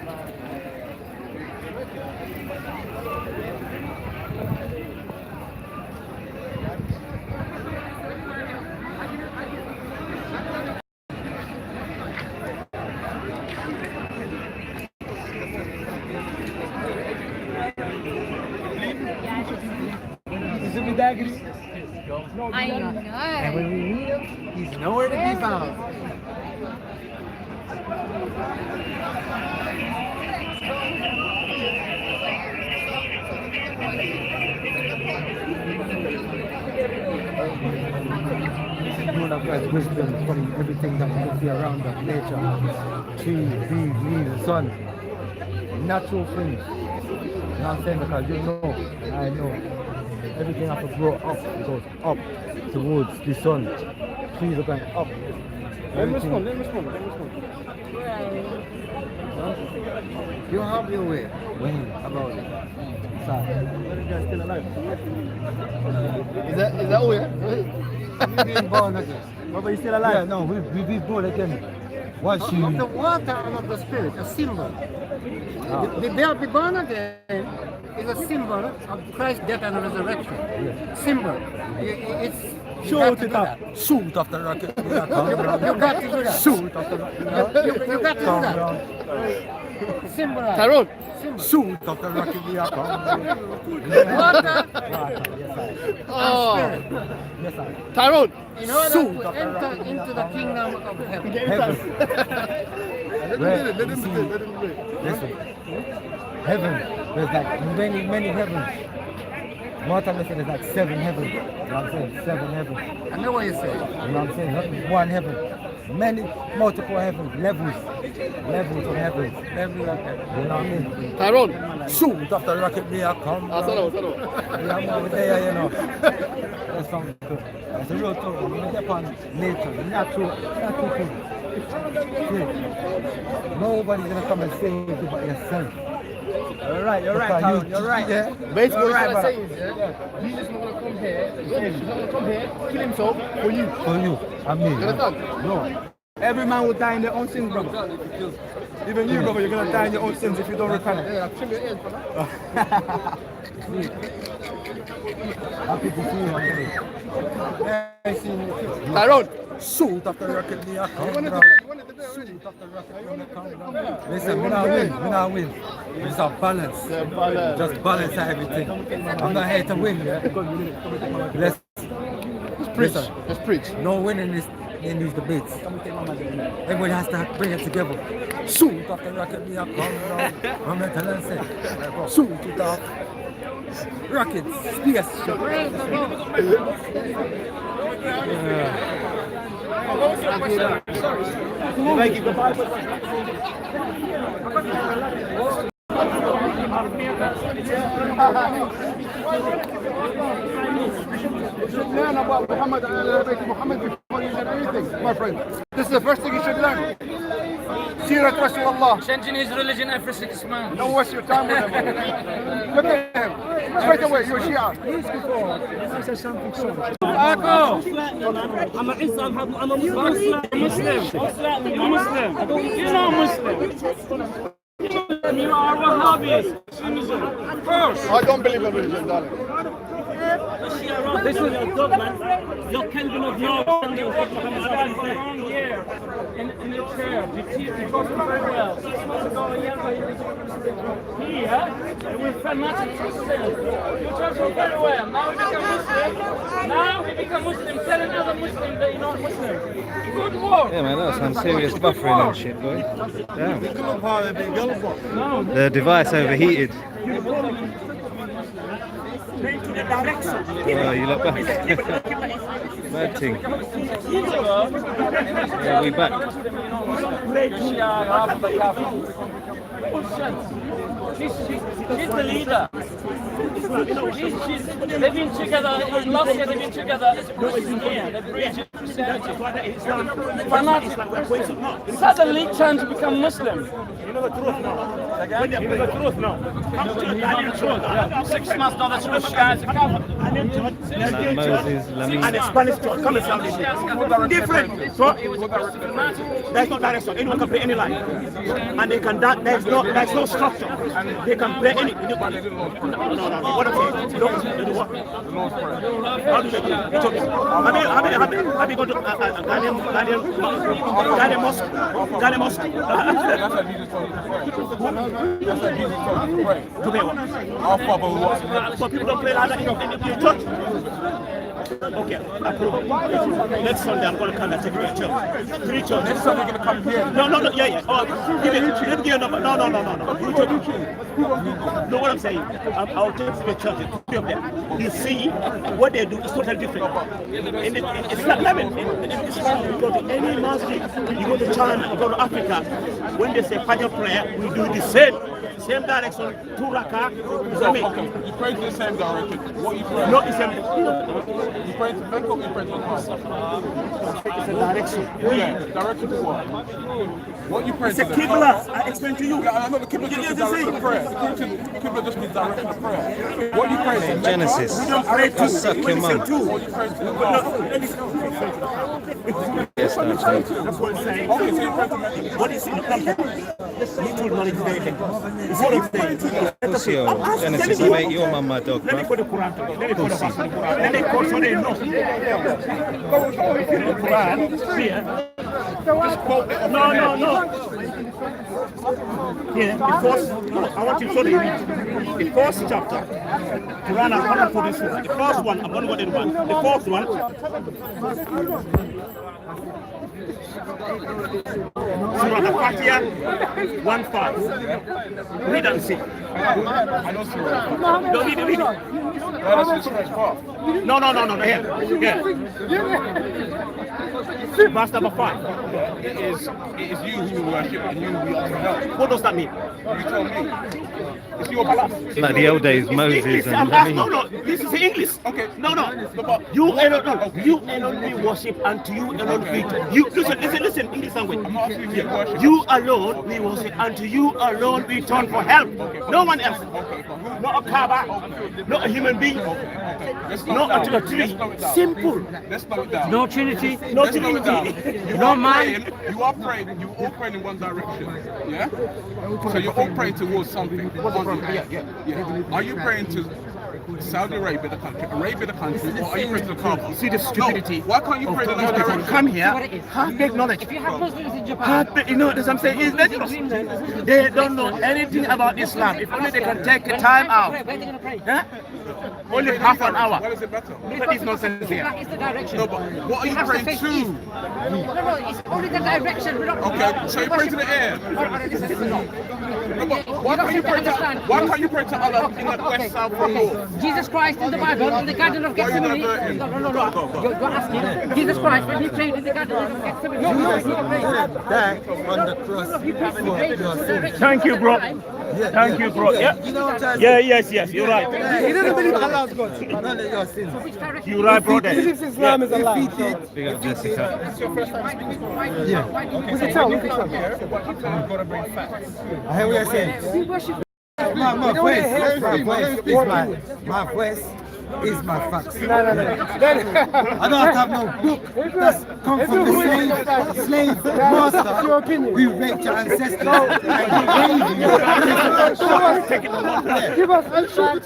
I know. And when we need him, he's nowhere to be found. Grown up as wisdom from everything that we see around us, nature, trees, bees, leaves, sun, natural things. You know what I'm saying? Because you know, I know. Everything has to grow up, it goes up towards the sun. Trees are going up. Let me respond. You have your way. When about it? Still alive. Is that all, yeah? We've been born again. But he's still alive? Yeah, no, we've been born again. What's you? Of the water and of the spirit, a symbol. The day of the born again is a symbol of Christ's death and resurrection. Yeah. Symbol. It's Shoot it up. Shoot off the rocket. you got to do that. Shoot off the rocket. You got to do that. Symbolize. Tyrone. Shoot off the rocket. Water Oh. and spirit. Yes, sir. Tyrone. In order Shoot to off the enter rocket. into the kingdom of heaven. Let them do it. Listen. Heaven. There's like many heavens. Multi-mission is like 7 heavens. You know what I'm saying? 7 heavens. I know what you're saying. You know what I'm saying? Not one heaven. Many, multiple heavens. Levels of heavens. Levels of heaven. You know what I mean? Tyrone. Shoot off the rocket, me, I come. Yeah, I'm over there, you know. That's something good. That's a real talk. You get on nature, natural thing. See, nobody's gonna come and save you but yourself. You're right, Tyrone, you're right. Yeah. Basically, what right, I'm saying is, yeah, Jesus is not going to come here. He's not going to come here, kill himself for you. For you, I mean. You understand? No. Every man will die in their own sins, brother. Even you, brother, you're going to die in your own sins if you don't repent. Yeah, trim your ears, brother. Happy to see you, I'm Tyrone. Shoot off the rocket, me, I come. You wanted to do it already. Shoot off the rocket, me, I come. Listen, we not win. It's a balance. Just balance everything. I'm not here to win, yeah? Let's Preach. Let's preach. no winning in these debates. Everybody has to bring it together. Shoot off the rocket, me, I come. I'm not telling you. Shoot it off. Rockets, space. Learn about Muhammad and Muhammad before you learn anything, my friend. This is the first thing you should learn. Sirat Rasulullah. Changing his religion every 6 months. Don't waste your time with him. Look at him. Straight away, you're Shia. I said something sorry. I'm an Islam, I'm a Muslim. I'm Muslim. You're not Muslim. You are Wahhabis. First. I don't believe in religion, darling. This is your dog, man. You're Kelvin of North. You stand for a long year in the chair. You talk very well. Here, with fanatic Christians. You talk very well. Now we become Muslim. Tell another Muslim that you're not Muslim. Good work. Yeah, man, that's some serious buffering and shit, boy. Damn. The device overheated. Oh, you look back. Bad thing. Yeah, we back. She's the leader. They've been together, last year they've been together as a Christian year. They preach Suddenly trying to become Muslim. You know the truth now. You know the truth now. Come to church. I need truth. 6 months now, the truth, guys. Come on. I need church. Let's get church. And a Spanish church. Come and sound different. So, there's no direction. Anyone can play any line. And they can dance. There's no structure. They can play any. No. What I'm saying? They do what? How do they do it? Have you gone to Ghanaian mosque? Ghanaian mosque? Our Father who art in heaven. But people don't play like that in church. Okay, next Sunday I'm going to come and take you to church. 3 churches. Next Sunday you're going to come here. No, yeah. Oh, give me your number. No. No, what I'm saying, I'll take you to churches, 3 of them. You see, what they do is totally different. It's not lemon. You go to any mosque, you go to China, you go to Africa, when they say Fajr prayer, we do the same direction, 2 rakah. Okay. You pray to the same direction. What you pray? No, it's a You pray to Mecca or you pray to the Quran? it's a direction. Yeah, direction to what? What you pray It's to a the Qibla. I explain to you. Yeah, I know the Qibla just means direction of prayer. Qibla just means direction of prayer. What you pray to? Genesis. We don't pray to Suck your mum. What you pray to? Yes, that's right. That's what I'm saying. Okay, so you pray to Mecca. What is it? Little knowledge there. It's what I'm saying. Pussy, oh. Genesis, you make your mum my dog, Let me bro. put the Quran to you. Let me put the Quran. Let me put so they know. If you read the Quran, here. Just quote it. No. Here, the first. No, I want you to show the read. The first chapter. Quran, I'm going to put this one. The first one, I'm going to go to the one. The first one. Surah Al-Fatiha 1:5. Read and see. I know Surah. Don't read it. No. Here. Verse number 5. It is you who worship and you who ought to help. What does that mean? You tell me. It's your belief. It's like the old days, Moses and No, this is English. Okay. No. You alone we worship, and to you alone we. You listen. English language. I'm not asking you to worship. You alone we worship, and to you alone we turn for help. No one else. Not a Kaaba. Not a human being. Not a tree. Simple. Let's slow it down. No Trinity. No Let's slow it down. Trinity. You are praying. You all praying in one direction. Yeah. So you're all praying towards something. Yeah. Are you praying to Saudi Arabia, the country, or are you praying to the Kaaba? See the stupidity. No. Why can't you pray to those directions? Come here. Have big knowledge. If you have Muslims in Japan, You know what I'm saying? It's dangerous. They don't know anything about Islam. If only they can take a time out. where are they going to pray? Huh? Only half an hour. Why is it better? Look at this nonsense here. That is the direction. No, but what are you have to praying face to? east. No, it's only the direction. We're not. Okay, so you pray to the air. No, but why can't you pray to Allah in the west, south, or north? Jesus Christ in the Bible in the Garden of Gethsemane. No. You're asking Jesus Christ when he prayed in the Garden of Gethsemane. No. Die on the cross for your sins. Thank you, bro. Thank you, bro. Yeah. Yes. You're right. He didn't believe Allah's God. None of your sins. You're right, brother. He believes Islam is Allah. Big up Jessica. We can tell. I hear what you're saying. My voice is my facts. No. I don't have to have no book that's come from the slave master. That's your opinion. We raped your ancestors. Give us a shoot.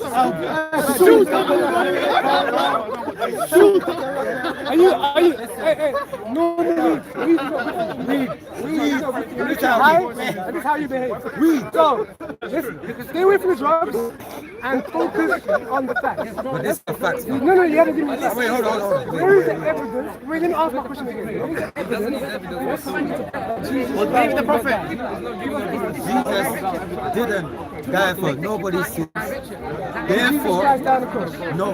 Shoot. Are you? Hey. No. Read. This is how you behave. Read. So, listen. Stay away from the drugs and focus on the facts. But this is the facts. No, you haven't given me that. Wait, hold on. Where is the evidence? Wait, let me ask my question again. Where is the evidence? Believe the prophet. Jesus didn't die for nobody's sins. Therefore, no.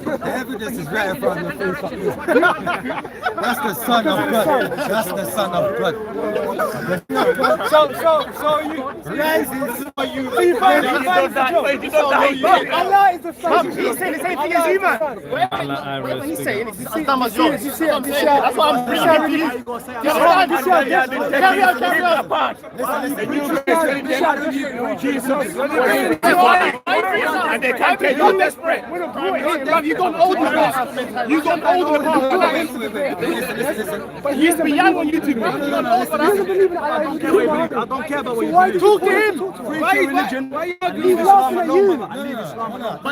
The evidence is right in front of your face. That's the Son of God. That's the Son of God. So you rises for you. So you find Allah is the Son. He's saying the same thing as you, man. Whatever he's saying, it's as dumb as you. yours. That's what I'm bringing to you. Carry on. And they can't take you desperate. You don't hold the past. You don't hold the past. But he's beyond on YouTube. He doesn't believe in Allah. I don't care about what you do. Talk to him. He's laughing at you.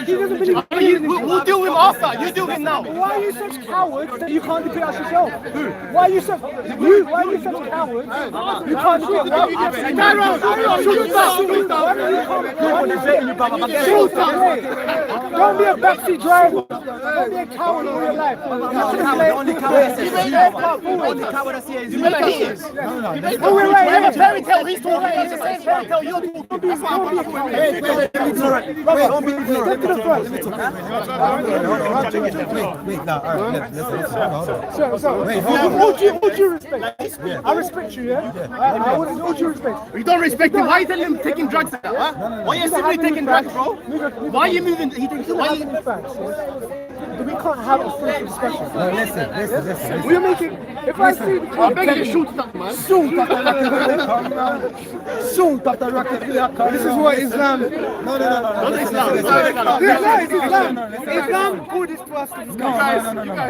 He doesn't believe in We'll deal with him after. You deal with him now. Why are you such cowards that you can't defend us yourself? Why are you such cowards? You can't defend us. Don't be a backseat driver. Don't be a coward in real life. The only coward I see is you. You have a fairy tale, he's talking. It's the same fairy tale you're talking. That's why I'm Don't be ignorant. Wait, now, all right, listen. Would you respect? I respect you, yeah? Would you respect? You don't respect him. Why are you telling him taking drugs? Huh? Why are you simply taking drugs, bro? Why are you moving? We can't have a free discussion. No, listen. We're making. If I see, I'm begging you, shoot that, man. Shoot up the rocket. This is what Islam. Not Islam. Islam called this person. You guys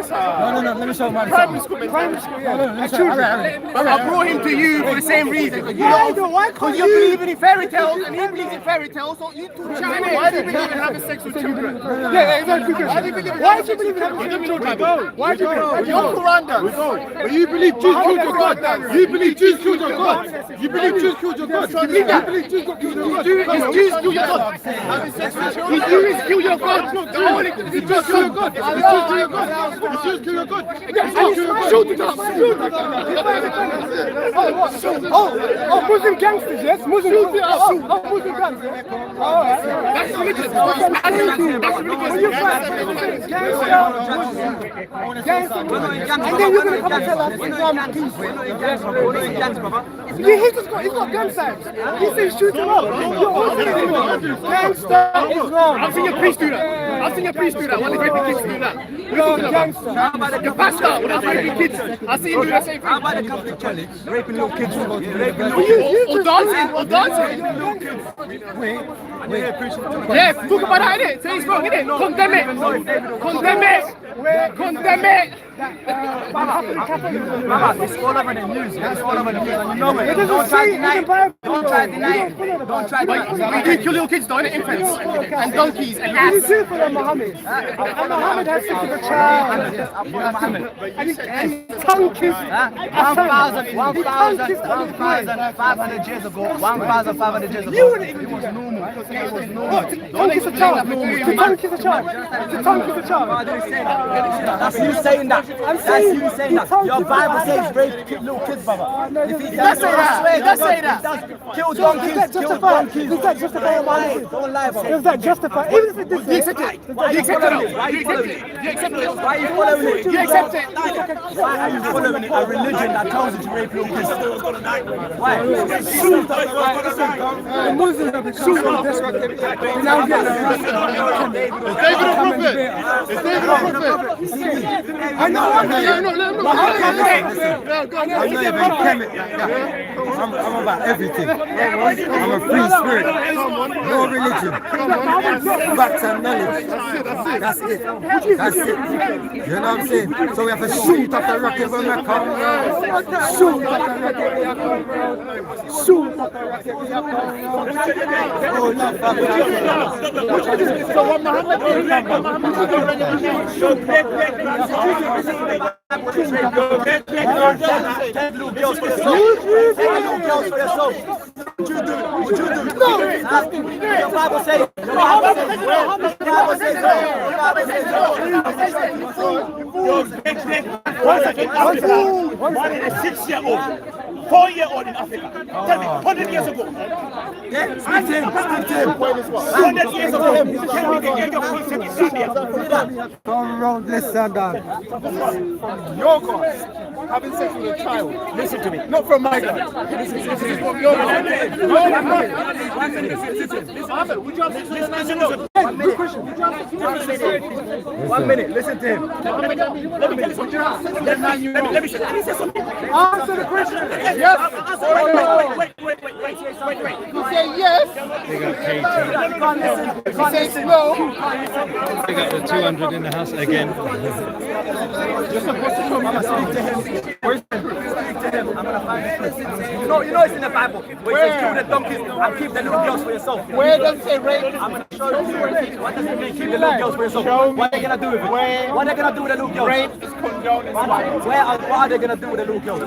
No, let me show my primary school, Yeah. I brought him to you for the same reason. Why can't You're believing in fairy tales and he believes in fairy tales, so you two chatting. Why do you believe in having sex with children? Yeah, exactly. Why do you believe in having sex with children? Why do you believe? You're Quran. But you believe Jews killed your God. You believe Jews killed your God. You believe Jews killed your God. You believe Jews killed your God. Jews kill your God. Jews kill your God. Jews kill your God. Jews kill your God. Shoot it up. Oh, Muslim gangsters, yes? Muslim gangsters. That's religion. And then you're going to come and tell us Islam is peace. He's got gun sights. He says shoot him up. You're also gangster Islam. I've seen your priest do that. When they rape kids do that. You're a gangster. Your pastor, when I rape kids, I see him do the same thing. How about the Catholic Church? Raping little kids. Or dancing. Yeah, talk about that, innit? Say it's wrong, innit? Condemn it. Mama, it's all over the news. It's all over the news, and you know it. Don't try to deny it. Don't try to deny it. We do kill little kids, though, innit? Infants and donkeys and You ass. see for Muhammad. And Muhammad has sex with a child. And he tongue kissed. 1,500 years ago. 1,500 years ago. You wouldn't even do that. It was normal. To tongue kiss a child. To tongue kiss a child. That's you saying that. I'm saying That's you saying that. Your Bible says rape little kids, brother. If he does say that. He does say that. Kill donkeys. Does that justify Muhammad? Don't lie, bro. Does that justify? Even if it did You accept it. Why are you following it? Why are you following it? You accept it. Why are you following it? You accept it. Why are you following a religion that tells you to rape little kids? Why? The Muslims have become so desperate. They now get I know. I'm not even chemic like that. I'm about everything. I'm a free spirit. No religion. Facts and knowledge. That's it. You know what I'm saying? So we have to shoot up the rocket when we come round. Shoot up the rocket. Shoot up the rocket. So what Muhammad One 6-year-old 4-year-old in Africa. Tell me, 100 years ago. Yeah, speak to him. 100 years ago. Tell me the age of consent in Zambia. Come round, listen, Dan. From your guys, having sex with a child. Listen to me. Not from my guys. This is from your guys. One minute, listen to him. Let me say something. Answer the question. Yes. Wait. You say yes. Big up Katie. You say no. Big up the 200 in the house again. You're supposed to come and speak to him. Speak to him. I'm gonna find it. You know it's in the Bible. Where it says kill the donkeys and keep the little girls for yourself. Where does it say rape? I'm gonna show you where it says. What does it mean? Keep the little girls for yourself. What are they gonna do with it? What are they gonna do with the little girls? Rape is condoned in the Bible. What are they gonna do with the little girls?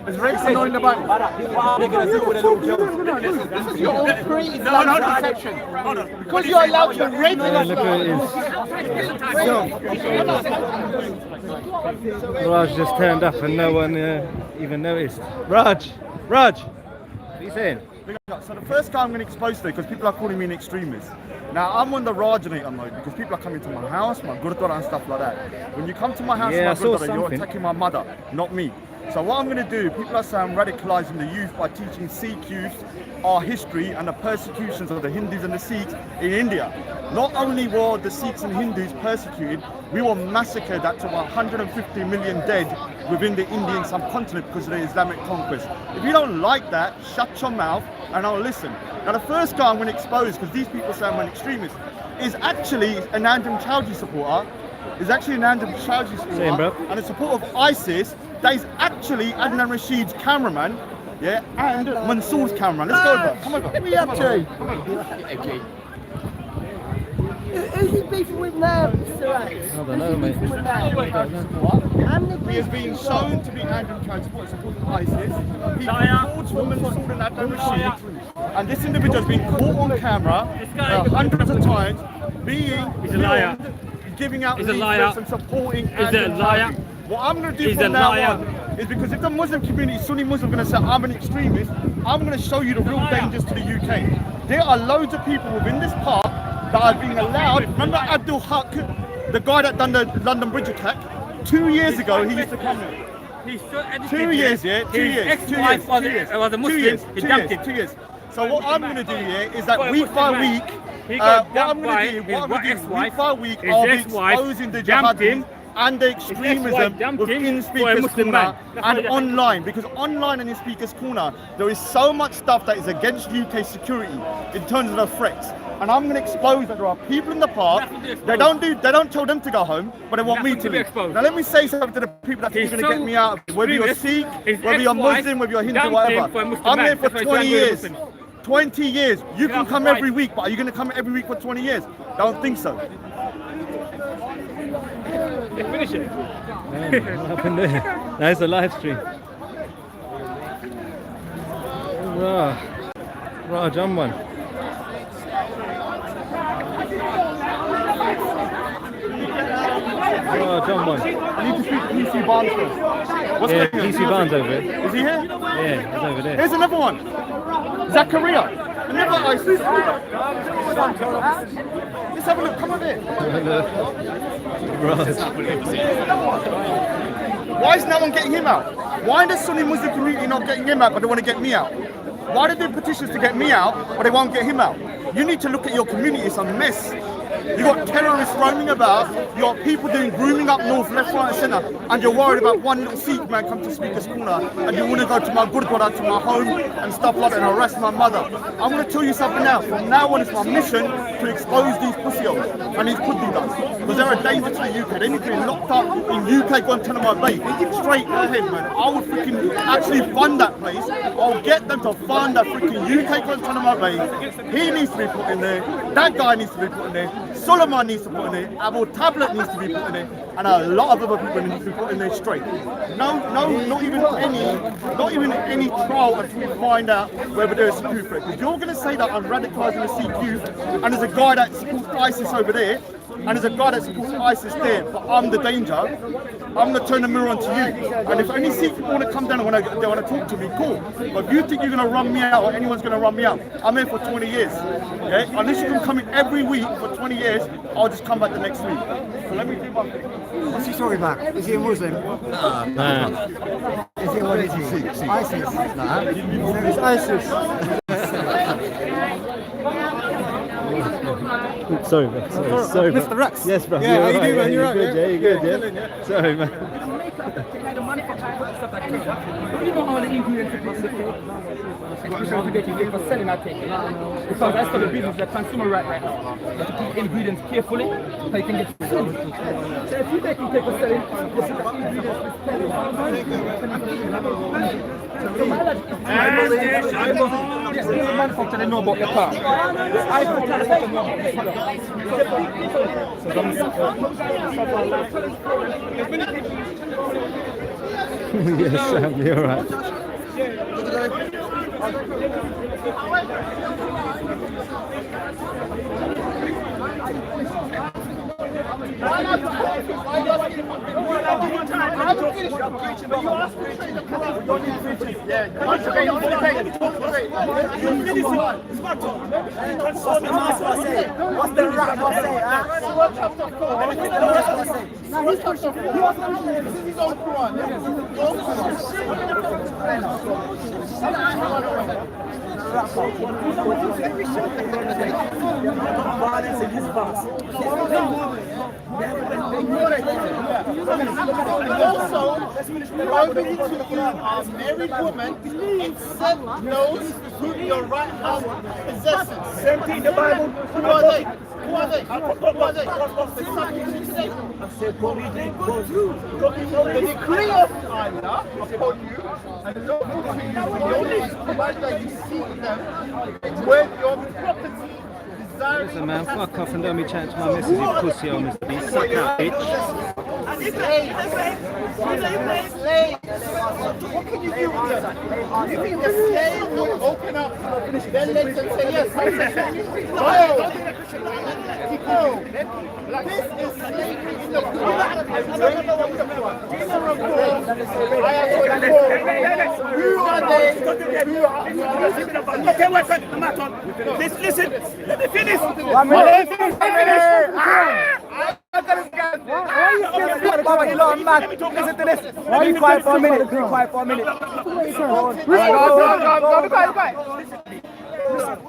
Is rape condoned in the Bible? What are they gonna do with the little girls? This is your own pre-Islamic conception. Because you're allowed to rape in Look who it is. Raj just turned up and no one even noticed. Raj, what are you saying? So the first guy I'm going to expose today, because people are calling me an extremist. Now I'm on the Rajanator mode because people are coming to my house, my Gurdwara and stuff like that. When you come to my house, Yeah, I my saw Gurdwara, you're something. attacking my mother, not me. So what I'm going to do, people are saying I'm radicalising the youth by teaching Sikh youth our history and the persecutions of the Hindus and the Sikhs in India. Not only were the Sikhs and Hindus persecuted, we were massacred at to 150 million dead within the Indian subcontinent because of the Islamic conquest. If you don't like that, shut your mouth and I'll listen. Now the first guy I'm going to expose, because these people say I'm an extremist, is actually an Andrew Chowdhury supporter. Is actually an Andrew Chowdhury supporter and a supporter of ISIS. That is actually Adnan Rashid's cameraman, yeah, and Mansour's cameraman. Let's go, bro. Come over. We have to. Okay. Who's he beefing with now, MistaRax? I don't know, mate. He has been shown to be Andrew Chowdhury supporting ISIS. He reports for Mansour and Adnan Rashid, and this individual has been caught on camera hundreds of times, being filmed, giving out leaflets and supporting Andrew Chowdhury. What I'm going to do from now on is, because if the Muslim community, Sunni Muslim, are going to say I'm an extremist, I'm going to show you the real dangers to the UK. There are loads of people within this park that are being allowed. Remember Abdul Haq, the guy that done the London Bridge attack? 2 years ago, he used to come here. He's so educated. 2 years, yeah? 2 years. Ex-wife was a Muslim. He dumped it. 2 years. So what I'm going to do here is that week by week, He got what I'm dumped by going to do, his ex-wife. week by week, His I'll be ex-wife exposing the dumped him. jihadis and the extremism within Speaker's Corner and online, because online and in Speaker's Corner there is so much stuff that is against UK security in terms of the threats, and I'm going to expose that there are people in the park. They don't tell them to go home, but they want me to leave. Now let me say something to the people that think they're going to get me out, whether you're Sikh, whether you're Muslim, whether you're Hindu, whatever. I'm here for 20 years. 20 years. You can come every week, but are you going to come every week for 20 years? Don't think so. Finish it. What happened there? That's a live stream. Raj, I'm one. Raj, I'm one. I need to speak to PC Barnes first. What's Yeah, going on? PC Barnes over here. Is he here? Yeah, he's over there. Here's another one. Zachariah. Another ISIS. Let's have a look. Come over here. Why is no one getting him out? Why is the Sunni Muslim community not getting him out, but they want to get me out? Why do they do petitions to get me out, but they won't get him out? You need to look at your community. It's a mess. You got terrorists roaming about, you got people doing grooming up north, left, right and centre, and you're worried about one little Sikh man come to Speaker's Corner and you want to go to my Gurdwara, to my home and stuff like that and harass my mother. I'm going to tell you something now. From now on, it's my mission to expose these pussy-holes and these puddidas, because they're a danger to the UK. They need to be locked up in UK Guantanamo Bay. Straight ahead, man. I will freaking actually fund that place. I'll get them to fund that freaking UK Guantanamo Bay. He needs to be put in there. That guy needs to be put in there. Solomon needs to be put in there. Abu Tablet needs to be put in there. And a lot of other people need to be put in there straight. No, not even any trial until we find out whether there is a security threat. Because you're going to say that I'm radicalising the Sikh youth, and there's a guy that supports ISIS over there, and there's a guy that supports ISIS there, but I'm the danger. I'm going to turn the mirror onto you. And if any Sikh people want to come down and they want to talk to me, cool. But if you think you're going to run me out or anyone's going to run me out, I'm here for 20 years. Okay? Unless you can come in every week for 20 years, I'll just come back the next week. So let me do one thing. What's he talking about? Is he a Muslim? Nah. Is he, what is he? ISIS. Nah. It's ISIS. Sorry, man. Sorry, man. MistaRax. Yes, bro. Yeah, how you doing, man? You're right. Good, yeah, you're good, yeah. Sorry, man. You know all the ingredients of the cake? For selling that cake. Because that's for the business, the consumer right now. You have to keep ingredients carefully so you can get sold. So if you make a cake for selling, this is the ingredients for selling. So my logic is yes, this manufacturer they know about the car. I don't manufacture know about the car. Yes, Sam, you're right. What's the rap? Violence in his box. Also, married woman except those who your right hand possesses. Same thing, the Bible. Who are they? Who are they? Who are they? The decree of Allah upon you, and the only provider that you see them when your property. Listen, man, fuck off and don't be chatting to my missus, you pussy on Mr. B. Suck out, bitch. What can you do with them? You think the slave will open up their legs and say, yes, no. This is slavery in the Quran. I don't know what the Quran. Who are they? Okay, wait, listen, let me finish. 1 minute. Listen to this. Be quiet for a minute. Be quiet for a minute.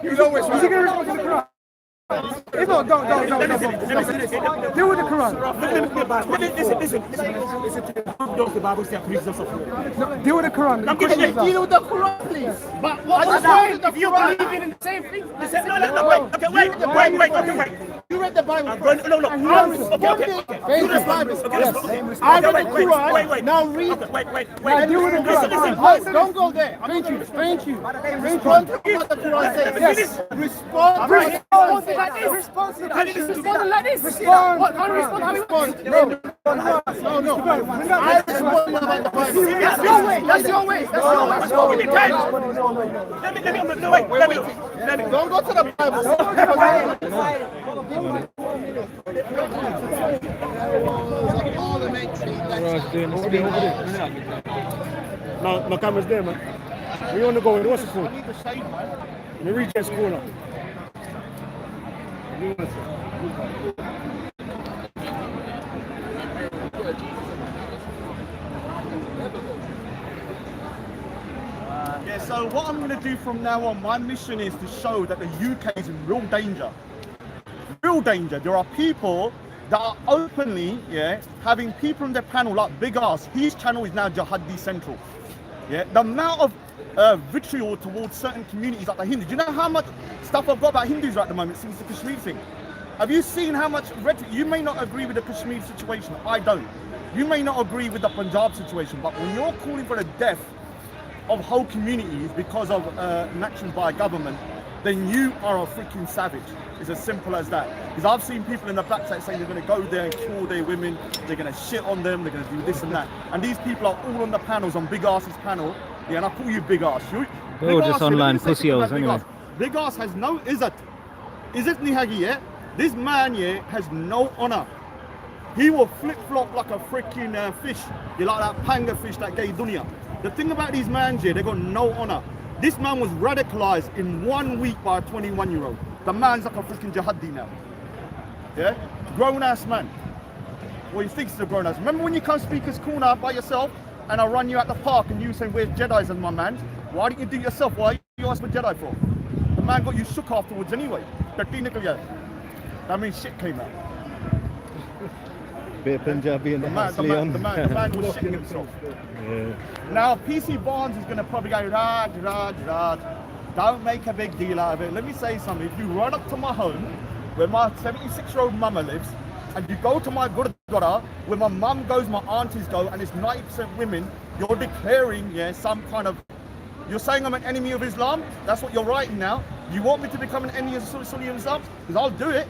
You don't wish. Is he going to respond to the Quran? Don't. Deal with the Quran. Listen. Don't the Bible say please don't suffer. Deal with the Quran. Deal with the Quran, please. But what is if you believe in the same thing? Listen, no, wait. You read the Bible. No. Okay. You read the Bible. I read the Quran. Wait. Now read. Wait. Deal with the Quran. Listen. Don't go there. Thank you. Respond to what the Quran says. Yes. Respond. Like this. Respond like this. Respond. No. I respond about the Bible. That's your way. Let me. Don't go to the Bible. No camera's there, man. We want to go in. What's the food? The Regent's corner. Yeah, so what I'm going to do from now on, my mission is to show that the UK is in real danger. Real danger. There are people that are openly, having people on their panel like Big Ass. His channel is now Jihadi Central. Yeah, the amount of vitriol towards certain communities like the Hindus. Do you know how much stuff I've got about Hindus right at the moment since the Kashmir thing? Have you seen how much rhetoric? You may not agree with the Kashmir situation. I don't. You may not agree with the Punjab situation, but when you're calling for the death of whole communities because of actions by a government, then you are a freaking savage. It's as simple as that. Because I've seen people in the black side saying they're going to go there and kill their women, they're going to shit on them, they're going to do this and that. And these people are all on the panels, on Big Ass's panel. Yeah, and I call you Big Ass. They're all just online pussy-holes anyway. Big Ass has no izzat. Izzat nihagi, yeah? This man, has no honor. he will flip-flop like a freaking fish. You like that panga fish that gay dunya. The thing about these mans here, they got no honor. This man was radicalized in 1 week by a 21-year-old. The man's like a freaking jihadi now. Yeah? Grown-ass man. Well, he thinks he's a grown-ass. Remember when you come Speaker's Corner by yourself and I run you at the park and you saying, where's Jedi's and my man? Why didn't you do it yourself? Why you ask for Jedi for? The man got you shook afterwards anyway. That means shit came out. Bit of Punjabi and the man was shitting himself. Yeah. Now, PC Barnes is going to probably go, Raj. Don't make a big deal out of it. Let me say something. If you run up to my home, where my 76-year-old mama lives, and you go to my Gurdwara, where my mum goes, my aunties go, and it's 90% women, you're declaring, some kind of, you're saying I'm an enemy of Islam? That's what you're writing now. You want me to become an enemy of Sunni Islam? Because I'll do it.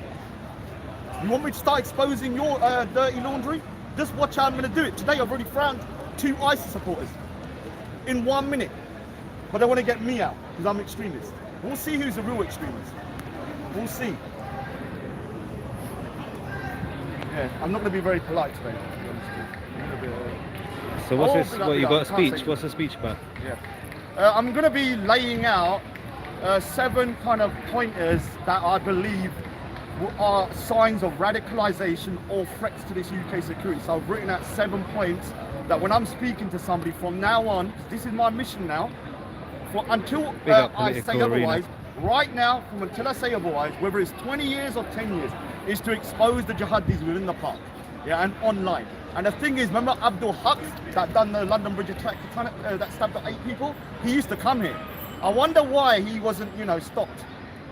You want me to start exposing your dirty laundry? Just watch how I'm going to do it. Today I've already found 2 ISIS supporters in 1 minute. But they want to get me out because I'm an extremist. We'll see who's the real extremist. We'll see. Yeah, I'm not going to be very polite today. So what's this? What, you got a speech? What's the speech about? Yeah. I'm going to be laying out 7 kind of pointers that I believe are signs of radicalization or threats to this UK security. So I've written out 7 points that when I'm speaking to somebody from now on, this is my mission now, until I say otherwise, right now, until I say otherwise, whether it's 20 years or 10 years, is to expose the jihadis within the park, and online. And the thing is, remember Abdul Haq that done the London Bridge attack, that stabbed 8 people? He used to come here. I wonder why he wasn't, stopped.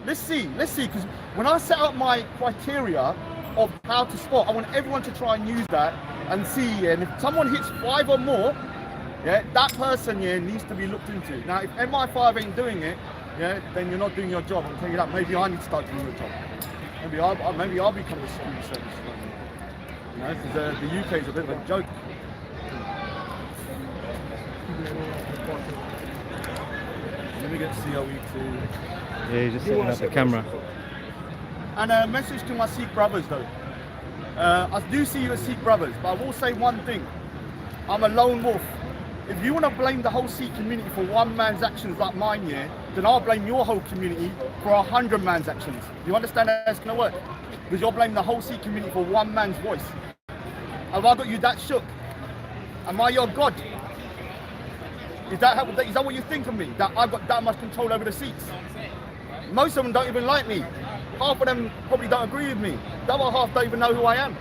Let's see, because when I set out my criteria of how to spot, I want everyone to try and use that and see, and if someone hits 5 or more, that person needs to be looked into. Now, if MI5 ain't doing it, then you're not doing your job. I'm telling you that. Maybe I need to start doing your job. Maybe I'll become a security service. Because the UK is a bit of a joke. Let me get COE to. Yeah, you're just setting up the camera. And a message to my Sikh brothers though. I do see you as Sikh brothers, but I will say one thing. I'm a lone wolf. If you want to blame the whole Sikh community for one man's actions like mine, then I'll blame your whole community for 100 man's actions. You understand how it's going to work? Because you're blaming the whole Sikh community for one man's voice. Have I got you that shook? Am I your God? Is that what you think of me? That I've got that much control over the Sikhs? Most of them don't even like me. Half of them probably don't agree with me. The other half don't even know who I am.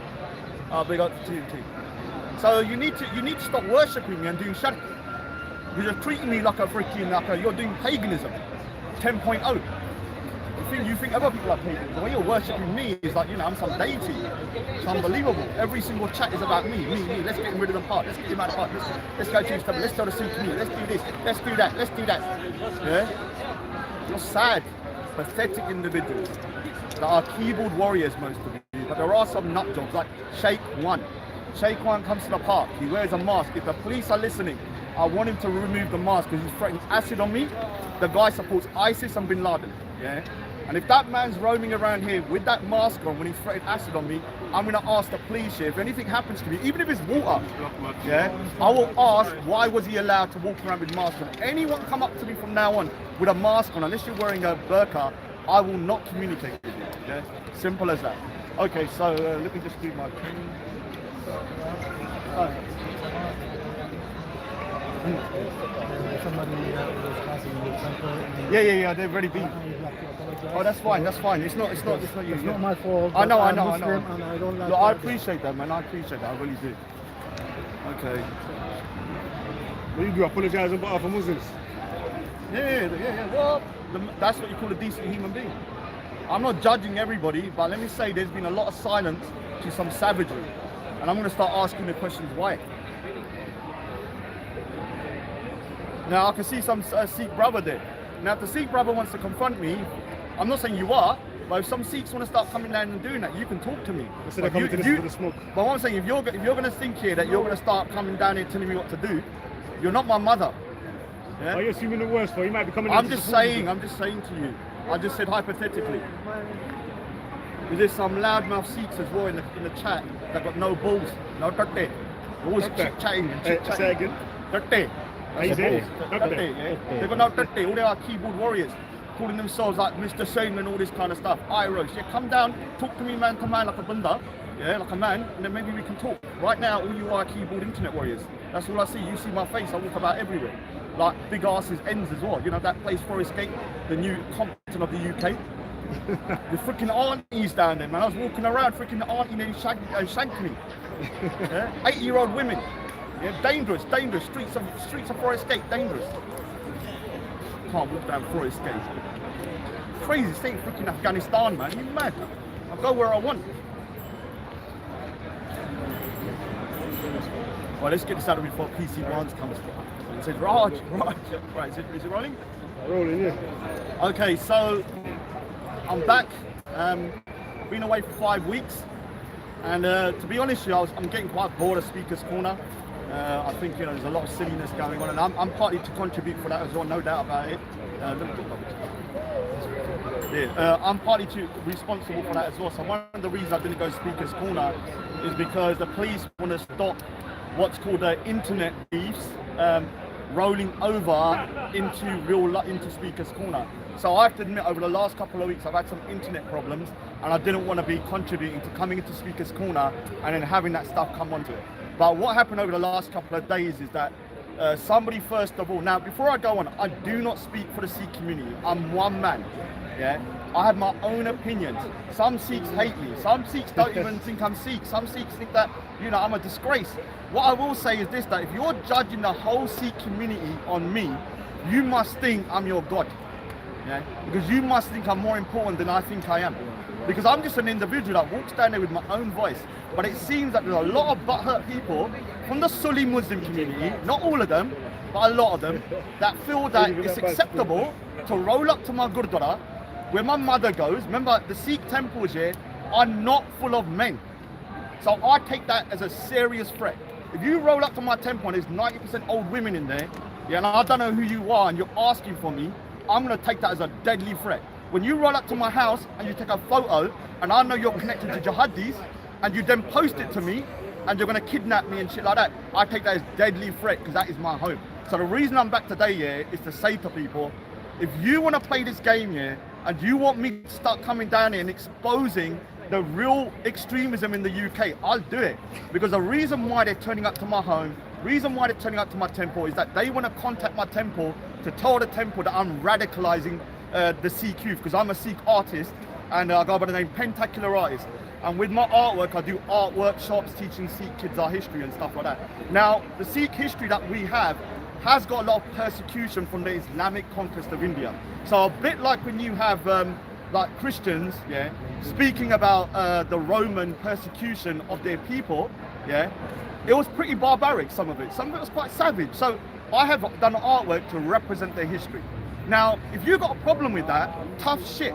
Big up to you too. So you need to stop worshipping me and doing shirk. You're treating me like you're doing paganism 10.0. You think other people are pagans. The way you're worshipping me is like, I'm some deity. It's unbelievable. Every single chat is about me. Let's get rid of the part. Let's get him out of the part. Let's go to stuff. Let's tell the Sikh community. Let's do this. Let's do that. Let's do that. You're sad, pathetic individuals that are keyboard warriors, most of you. But there are some nut jobs like Sheikh One. Sheikh One comes to the park. He wears a mask. If the police are listening, I want him to remove the mask because he's threatening acid on me. The guy supports ISIS and Bin Laden. And if that man's roaming around here with that mask on when he's threatening acid on me, I'm going to ask the police here, if anything happens to me, even if it's water, I will ask, why was he allowed to walk around with a mask on? Anyone come up to me from now on with a mask on, unless you're wearing a burqa, I will not communicate with you. Simple as that. Okay, so let me just do my thing. Yeah, they've already been. Oh, that's fine. It's not you. It's not my fault. I know. And I don't like Look, I appreciate that, man. I appreciate that. I really do. Okay. What you do? Apologize on behalf of Muslims? Yeah. Well, that's what you call a decent human being. I'm not judging everybody, but let me say there's been a lot of silence to some savagery. And I'm going to start asking the questions why. Now, I can see some Sikh brother there. Now, if the Sikh brother wants to confront me, I'm not saying you are, but if some Sikhs want to start coming down and doing that, you can talk to me. Instead of coming to listen to the smoke. But what I'm saying, if you're going to think here that you're going to start coming down here telling me what to do, you're not my mother. Are you assuming the worst for? You might be coming. I'm just saying to you. I just said hypothetically. There's some loudmouth Sikhs as well in the chat They've got no balls, no dirty. Always chit-chatting and chit-chatting. Say again. Dirty. That's Easy. dirty, yeah. They've got no dirty. All they are keyboard warriors, calling themselves like Mr. Shane and all this kind of stuff. Iros, yeah, come down, talk to me man to man like a bunda, yeah, like a man, and then maybe we can talk. Right now, all you are keyboard internet warriors. That's all I see. You see my face, I walk about everywhere. Like big asses ends as well. You know that place Forest Gate, the new Compton of the UK. The freaking aunties down there, man. I was walking around, freaking auntie nearly shanked me. Yeah? 80-year-old women. Yeah, dangerous. Streets of Forest Gate, dangerous. Can't walk down Forest Gate. Crazy, this ain't freaking Afghanistan, man. You mad? I'll go where I want. Well, let's get this out of before PC1 comes. It says Raj. Right, is it rolling? Rolling, yeah. Okay, so I'm back. Been away for 5 weeks, and to be honest with you, I'm getting quite bored of Speaker's Corner. I think there's a lot of silliness going on, and I'm partly to contribute for that as well, no doubt about it. I'm partly responsible for that as well. So one of the reasons I didn't go Speaker's Corner is because the police want to stop what's called internet beefs rolling over into Speaker's Corner. So I have to admit, over the last couple of weeks, I've had some internet problems, and I didn't want to be contributing to coming into Speaker's Corner and then having that stuff come onto it. But what happened over the last couple of days is that somebody, first of all, now before I go on, I do not speak for the Sikh community. I'm one man. Yeah, I have my own opinions. Some Sikhs hate me. Some Sikhs don't even think I'm Sikh. Some Sikhs think that I'm a disgrace. What I will say is this: that if you're judging the whole Sikh community on me, you must think I'm your God. Yeah, because you must think I'm more important than I think I am. Because I'm just an individual that walks down there with my own voice. But it seems that there's a lot of butthurt people from the Sunni Muslim community, not all of them, but a lot of them, that feel that it's acceptable to roll up to my Gurdwara, where my mother goes. Remember, the Sikh temples here are not full of men. So I take that as a serious threat. If you roll up to my temple and there's 90% old women in there, yeah, and I don't know who you are and you're asking for me, I'm going to take that as a deadly threat. When you roll up to my house and you take a photo and I know you're connected to jihadis and you then post it to me and you're going to kidnap me and shit like that, I take that as deadly threat because that is my home. So the reason I'm back today here is to say to people, if you want to play this game here and you want me to start coming down here and exposing the real extremism in the UK, I'll do it. Because the reason why they're turning up to my home, reason why they're turning up to my temple is that they want to contact my temple to tell the temple that I'm radicalizing the Sikh youth, because I'm a Sikh artist and I go by the name Pentacular Artist. And with my artwork, I do art workshops teaching Sikh kids our history and stuff like that. Now, the Sikh history that we have has got a lot of persecution from the Islamic conquest of India. So a bit like when you have like Christians, yeah, speaking about the Roman persecution of their people, yeah, it was pretty barbaric, some of it was quite savage. So I have done artwork to represent their history. Now, if you've got a problem with that, tough shit,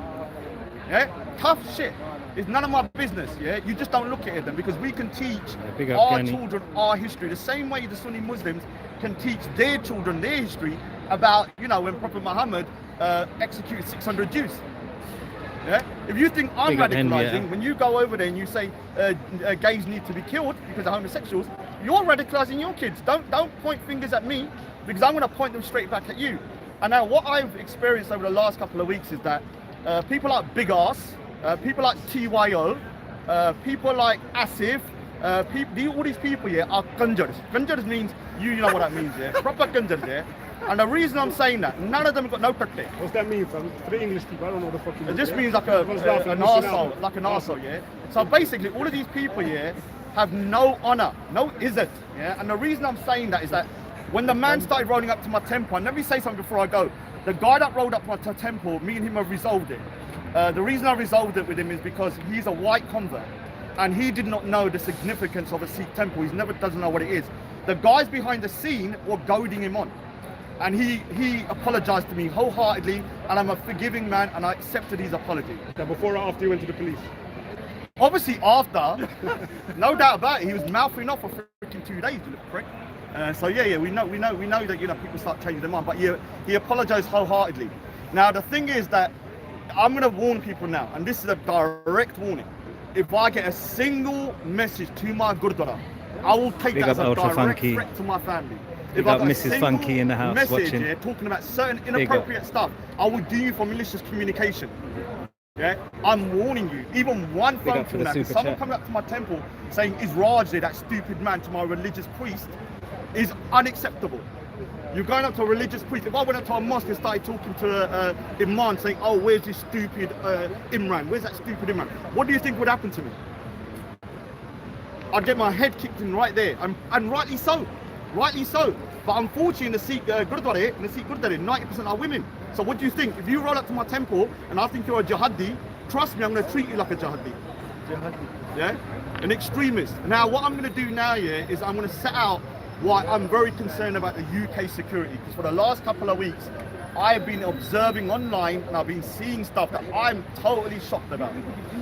yeah, tough shit. It's none of my business, yeah? You just don't look at them, because we can teach our children our history the same way the Sunni Muslims can teach their children their history about, when Prophet Muhammad executed 600 Jews. Yeah? If you think I'm radicalizing, when you go over there and you say gays need to be killed because they're homosexuals, you're radicalizing your kids. Don't point fingers at me, because I'm going to point them straight back at you. And now what I've experienced over the last couple of weeks is that people like Big Ass, people like TYO, people like Asif, all these people here are Ganjars. Ganjars means, you know what that means, yeah? Proper Ganjars, yeah? And the reason I'm saying that, none of them have got no practice. What's that mean, fam? For the English people, I don't know what the fuck it means. It just means like an arsehole, yeah? So basically, all of these people here have no honor, no izzat, yeah? And the reason I'm saying that is that when the man started rolling up to my temple, and let me say something before I go, the guy that rolled up to my temple, me and him have resolved it. The reason I resolved it with him is because he's a white convert and he did not know the significance of a Sikh temple. He doesn't know what it is. The guys behind the scene were goading him on, and he apologized to me wholeheartedly, and I'm a forgiving man and I accepted his apology. Now, before or after you went to the police? Obviously after, no doubt about it. He was mouthing off for freaking 2 days, you little prick. So yeah, we know that people start changing their mind, but he apologized wholeheartedly. Now the thing is that I'm going to warn people now, and this is a direct warning. if I get a single message to my Gurdwara, I will take Big that as up a Ultra direct Funky. threat to my family. Big If I up got a Mrs. single Funky in the house message, watching. yeah, talking about certain inappropriate stuff, I will do you for malicious communication. Yeah, I'm warning you. Even one Big phone up for call the now, super someone chat. coming up to my temple saying, "Is Raj there, that stupid man, to my religious priest," is unacceptable. You're going up to a religious priest. If I went up to a mosque and started talking to Imam saying, "Oh, where's this stupid Imran? Where's that stupid Imran?" What do you think would happen to me? I'd get my head kicked in right there, and rightly so, rightly so. But unfortunately, in the Sikh Gurdwara, 90% are women. So what do you think? If you roll up to my temple and I think you're a jihadi, trust me, I'm going to treat you like a jihadi. Yeah, an extremist. Now, what I'm going to do now, yeah, is I'm going to set out why I'm very concerned about the UK security. Because for the last couple of weeks, I've been observing online and I've been seeing stuff that I'm totally shocked about.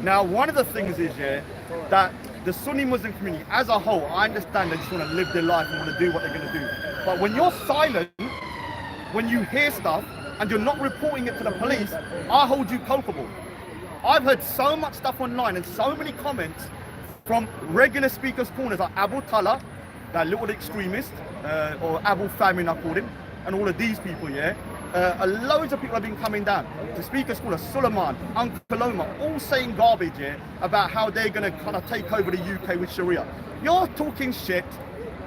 Now, one of the things is, yeah, that the Sunni Muslim community as a whole, I understand they just want to live their life and want to do what they're going to do. But when you're silent, when you hear stuff and you're not reporting it to the police, I hold you culpable. I've heard so much stuff online and so many comments from regular speakers' corners like Abu Talha, that little extremist, or Abu Famin, I called him, and all of these people, yeah. Loads of people have been coming down. The speakers called Suleiman, Uncle Omar, all saying garbage, yeah, about how they're going to kind of take over the UK with Sharia. You're talking shit.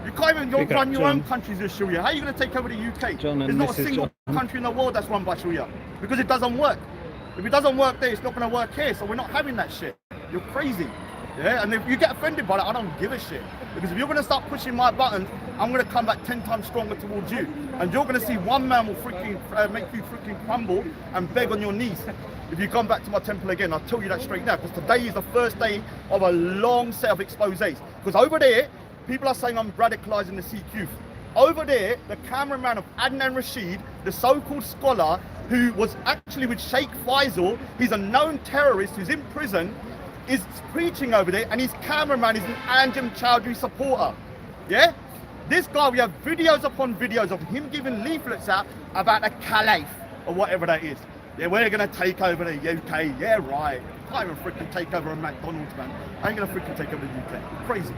You can't even run your own countries with Sharia. How are you going to take over the UK? There's not a single country in the world that's run by Sharia because it doesn't work. If it doesn't work there, it's not going to work here. So we're not having that shit. You're crazy. Yeah, and if you get offended by that, I don't give a shit. Because if you're going to start pushing my buttons, I'm going to come back 10 times stronger towards you. And you're going to see one man will freaking make you freaking crumble and beg on your knees. If you come back to my temple again, I'll tell you that straight now. Because today is the first day of a long set of exposés. Because over there, people are saying I'm radicalising the Sikh youth. Over there, the cameraman of Adnan Rashid, the so-called scholar who was actually with Sheikh Faisal, he's a known terrorist who's in prison, is preaching over there, and his cameraman is an Anjem Chowdhury supporter. Yeah? This guy, we have videos upon videos of him giving leaflets out about a caliph or whatever that is. Yeah, we're going to take over the UK. Yeah, right. I can't even freaking take over a McDonald's, man. I ain't going to freaking take over the UK. Crazy.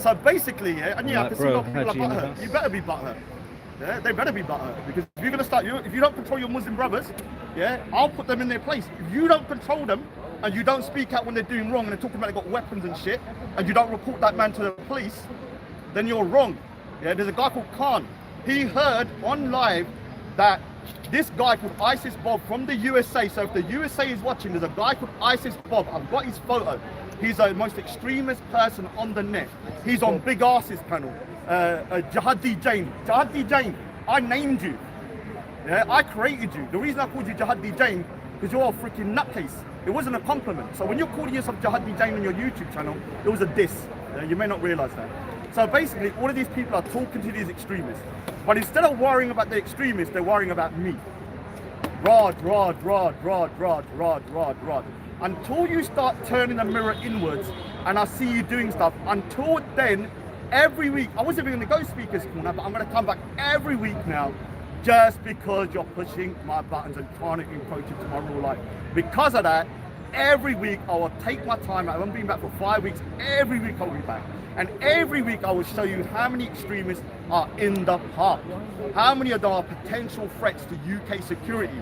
So basically, yeah, and yeah, I can see a lot of people are butthurt. You better be butthurt. Yeah, they better be butthurt, because if you're going to start, if you don't control your Muslim brothers, yeah, I'll put them in their place. If you don't control them and you don't speak out when they're doing wrong and they're talking about they've got weapons and shit, and you don't report that man to the police, then you're wrong. Yeah, there's a guy called Khan. He heard on live that this guy called ISIS Bob from the USA, so if the USA is watching, there's a guy called ISIS Bob. I've got his photo. He's the most extremist person on the net. He's on Big Arse's panel. Jihadi Jain. Jihadi Jain, I named you. Yeah, I created you. The reason I called you Jihadi Jain, because you're a freaking nutcase. It wasn't a compliment. So when you're calling yourself Jihadi Jain on your YouTube channel, it was a diss. You may not realize that. So basically, all of these people are talking to these extremists. But instead of worrying about the extremists, they're worrying about me. Rod. Until you start turning the mirror inwards and I see you doing stuff, until then, every week, I wasn't even going to go speakers corner, but I'm going to come back every week now just because you're pushing my buttons and trying to encroach into my real life. Because of that, every week I will take my time out. I haven't been back for 5 weeks. Every week I'll be back. And every week I will show you how many extremists are in the park. How many of them are potential threats to UK security.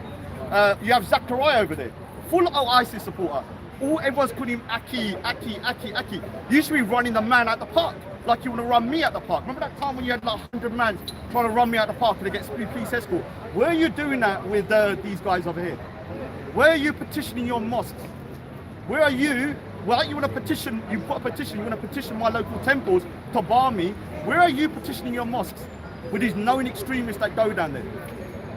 You have Zachariah over there, full of ISIS supporter. Everyone's calling him Aki. You should be running the man out the park, like you want to run me out the park. Remember that time when you had like 100 men trying to run me out the park and they get police escort? Where are you doing that with these guys over here? Where are you petitioning your mosques? Where are you? Well, you want to petition, you put a petition, you want to petition my local temples to bar me. Where are you petitioning your mosques with these known extremists that go down there?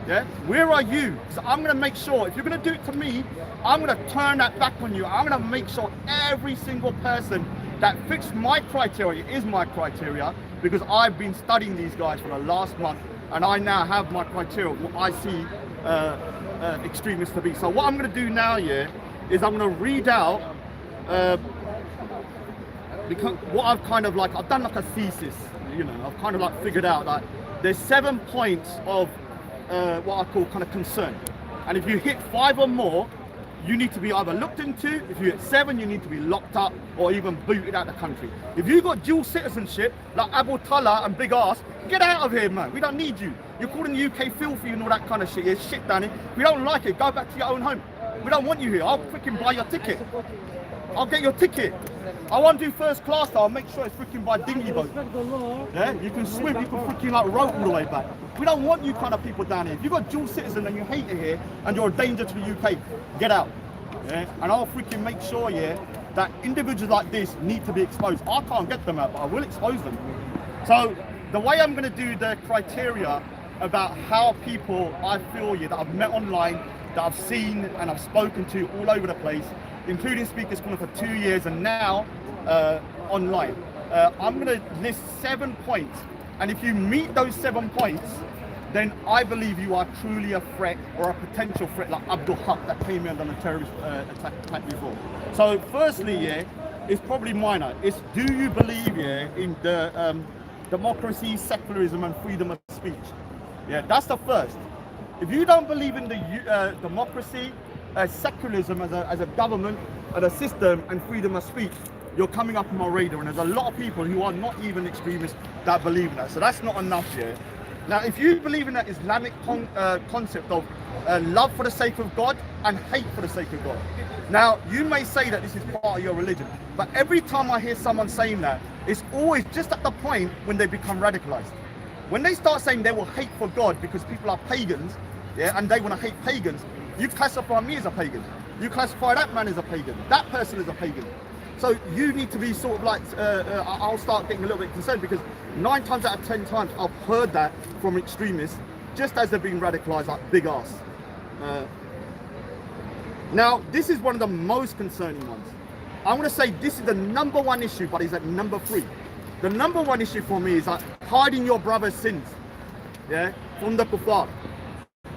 Yeah? Where are you? Because I'm going to make sure, if you're going to do it to me, I'm going to turn that back on you. I'm going to make sure every single person that fits my criteria is my criteria, because I've been studying these guys for the last month and I now have my criteria of what I see extremists to be. So what I'm going to do now, yeah, is I'm going to read out because what I've kind of like, I've done like a thesis, you know, I've kind of like figured out that there's 7 points of what I call kind of concern. And if you hit 5 or more, you need to be either looked into. If you're at 7, you need to be locked up or even booted out of the country. If you've got dual citizenship, like Abu Talha and Big Ass, get out of here, man. We don't need you. You're calling the UK filthy and all that kind of shit. It's shit down here. If you don't like it, go back to your own home. We don't want you here. I'll freaking buy your ticket. I'll get your ticket. I want to do first class though. I'll make sure it's freaking by dinghy boat. Yeah, you can swim, you can freaking like rope all the way back. We don't want you kind of people down here. If you've got dual citizen and you hate it here and you're a danger to the UK, get out. Yeah, and I'll freaking make sure, yeah, that individuals like this need to be exposed. I can't get them out, but I will expose them. So the way I'm going to do the criteria about how people I feel, yeah, that I've met online, that I've seen and I've spoken to all over the place, including Speakers Corner for 2 years and now online. I'm going to list 7 points, and if you meet those 7 points, then I believe you are truly a threat or a potential threat, like Abdul Haq that came in on a terrorist attack before. So firstly, yeah, it's probably minor. It's, do you believe, yeah, in the democracy, secularism and freedom of speech? Yeah, that's the first. If you don't believe in the democracy, secularism as a government and a system and freedom of speech, you're coming up on my radar, and there's a lot of people who are not even extremists that believe in that. So that's not enough, yeah. Now, if you believe in that Islamic concept of love for the sake of God and hate for the sake of God, now you may say that this is part of your religion, but every time I hear someone saying that, it's always just at the point when they become radicalized. When they start saying they will hate for God because people are pagans, yeah, and they want to hate pagans, you classify me as a pagan. You classify that man as a pagan. That person as a pagan. So you need to be sort of like, I'll start getting a little bit concerned, because 9 times out of 10 times I've heard that from extremists just as they're being radicalized, like Big Ass. Now, this is one of the most concerning ones. I'm going to say this is the #1 issue, but it's at number 3. The #1 issue for me is like hiding your brother's sins, yeah, from the kuffar.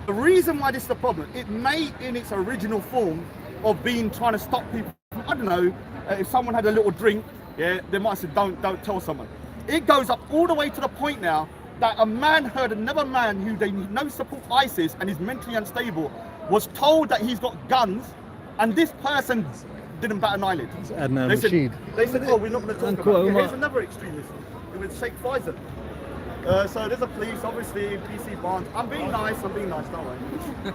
The reason why this is a problem, it may in its original form of being trying to stop people, I don't know, if someone had a little drink, yeah, they might say don't tell someone. It goes up all the way to the point now that a man heard another man who they know support ISIS and is mentally unstable was told that he's got guns, and this person didn't bat an eyelid. They said, oh, we're not going to talk about it. Here's another extremist with Sheikh Faisal. So there's a police, obviously, PC Barnes. I'm being nice, don't worry.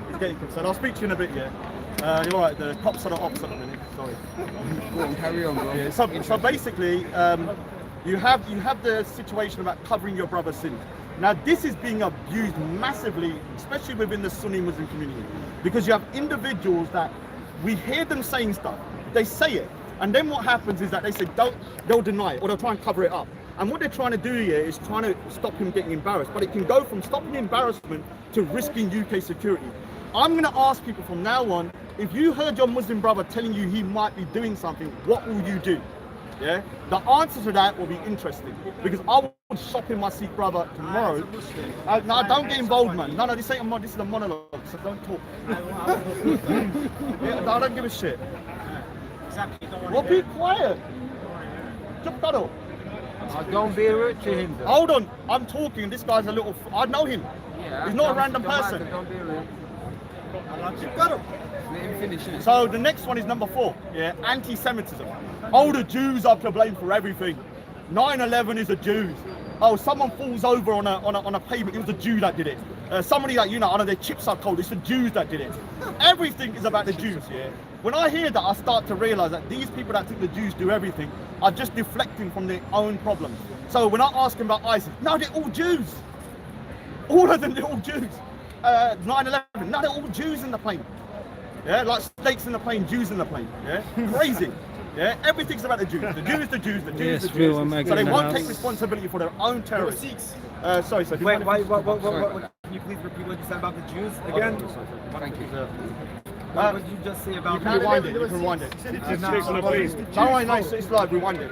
He's getting concerned. I'll speak to you in a bit, yeah. You're right, the cops are the ops at the minute, sorry. Go on, carry on, bro. Yeah, so basically, you have the situation about covering your brother's sins. Now this is being abused massively, especially within the Sunni Muslim community, because you have individuals that we hear them saying stuff, they say it, and then what happens is that they say they'll deny it or they'll try and cover it up. And what they're trying to do here is trying to stop him getting embarrassed, but it can go from stopping embarrassment to risking UK security. I'm going to ask people from now on, if you heard your Muslim brother telling you he might be doing something, what will you do? Yeah, the answer to that will be interesting, because I will shop in my Sikh brother tomorrow. No, don't get involved, man. No, this ain't this is a monologue, so don't talk. Yeah, I don't give a shit. Well, be quiet. Just cuddle. Don't be rude to him, though. Hold on, I'm talking. This guy's a little. I know him. Yeah, he's not a random person. Don't be rude. Just cuddle. Let him finish it. So the next one is number 4. Yeah, anti-Semitism. Oh, the Jews are to blame for everything. 9/11 is the Jews. Oh, someone falls over on a pavement. It was the Jew that did it. Somebody that, you know, I know their chips are cold. It's the Jews that did it. Everything is about the Jews. Yeah. When I hear that, I start to realise that these people that think the Jews do everything are just deflecting from their own problems. So when I ask them about ISIS, no, they're all Jews. All of them, they're all Jews. 9/11, no, they're all Jews in the plane. Yeah, like snakes in the plane, Jews in the plane. Yeah, crazy. Yeah, everything's about the Jews. The Jews, the Jews, the Jews, the Jews. So they won't take responsibility for their own terrorists. Sorry, sir. Wait, what? Can you please repeat what you said about the Jews again? Thank you. What did you just say about? You can rewind it. You can rewind it. Don't worry, no, it's live. Rewind it.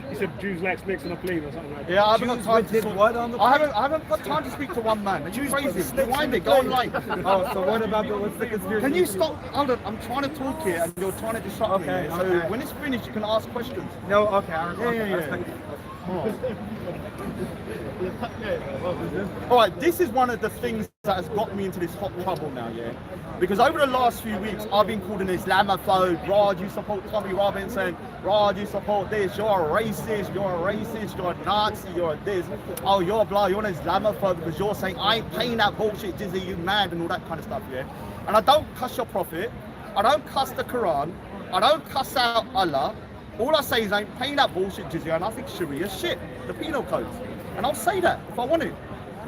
He said Jews like snakes on a plane or something like that. Yeah, I haven't got time to talk. I haven't got time to speak to one man. Are you crazy? Rewind it. Go online. Oh, so what about what's the conspiracy? Can you stop? Hold on. I'm trying to talk here, and you're trying to disrupt me. So when it's finished, you can ask questions. No. Okay. Yeah. All right, this is one of the things that has got me into this hot trouble now, yeah? Because over the last few weeks, I've been called an Islamophobe. Raj, you support Tommy Robinson. Raj, you support this. You're a racist. You're a racist. You're a Nazi. You're a this. Oh, you're blah. You're an Islamophobe because you're saying, I ain't paying that bullshit, Jizzy, you mad, and all that kind of stuff, yeah? And I don't cuss your prophet. I don't cuss the Quran. I don't cuss out Allah. All I say is I ain't paying that bullshit, Jizzy, and I think Sharia is shit, the penal codes. And I'll say that if I want to.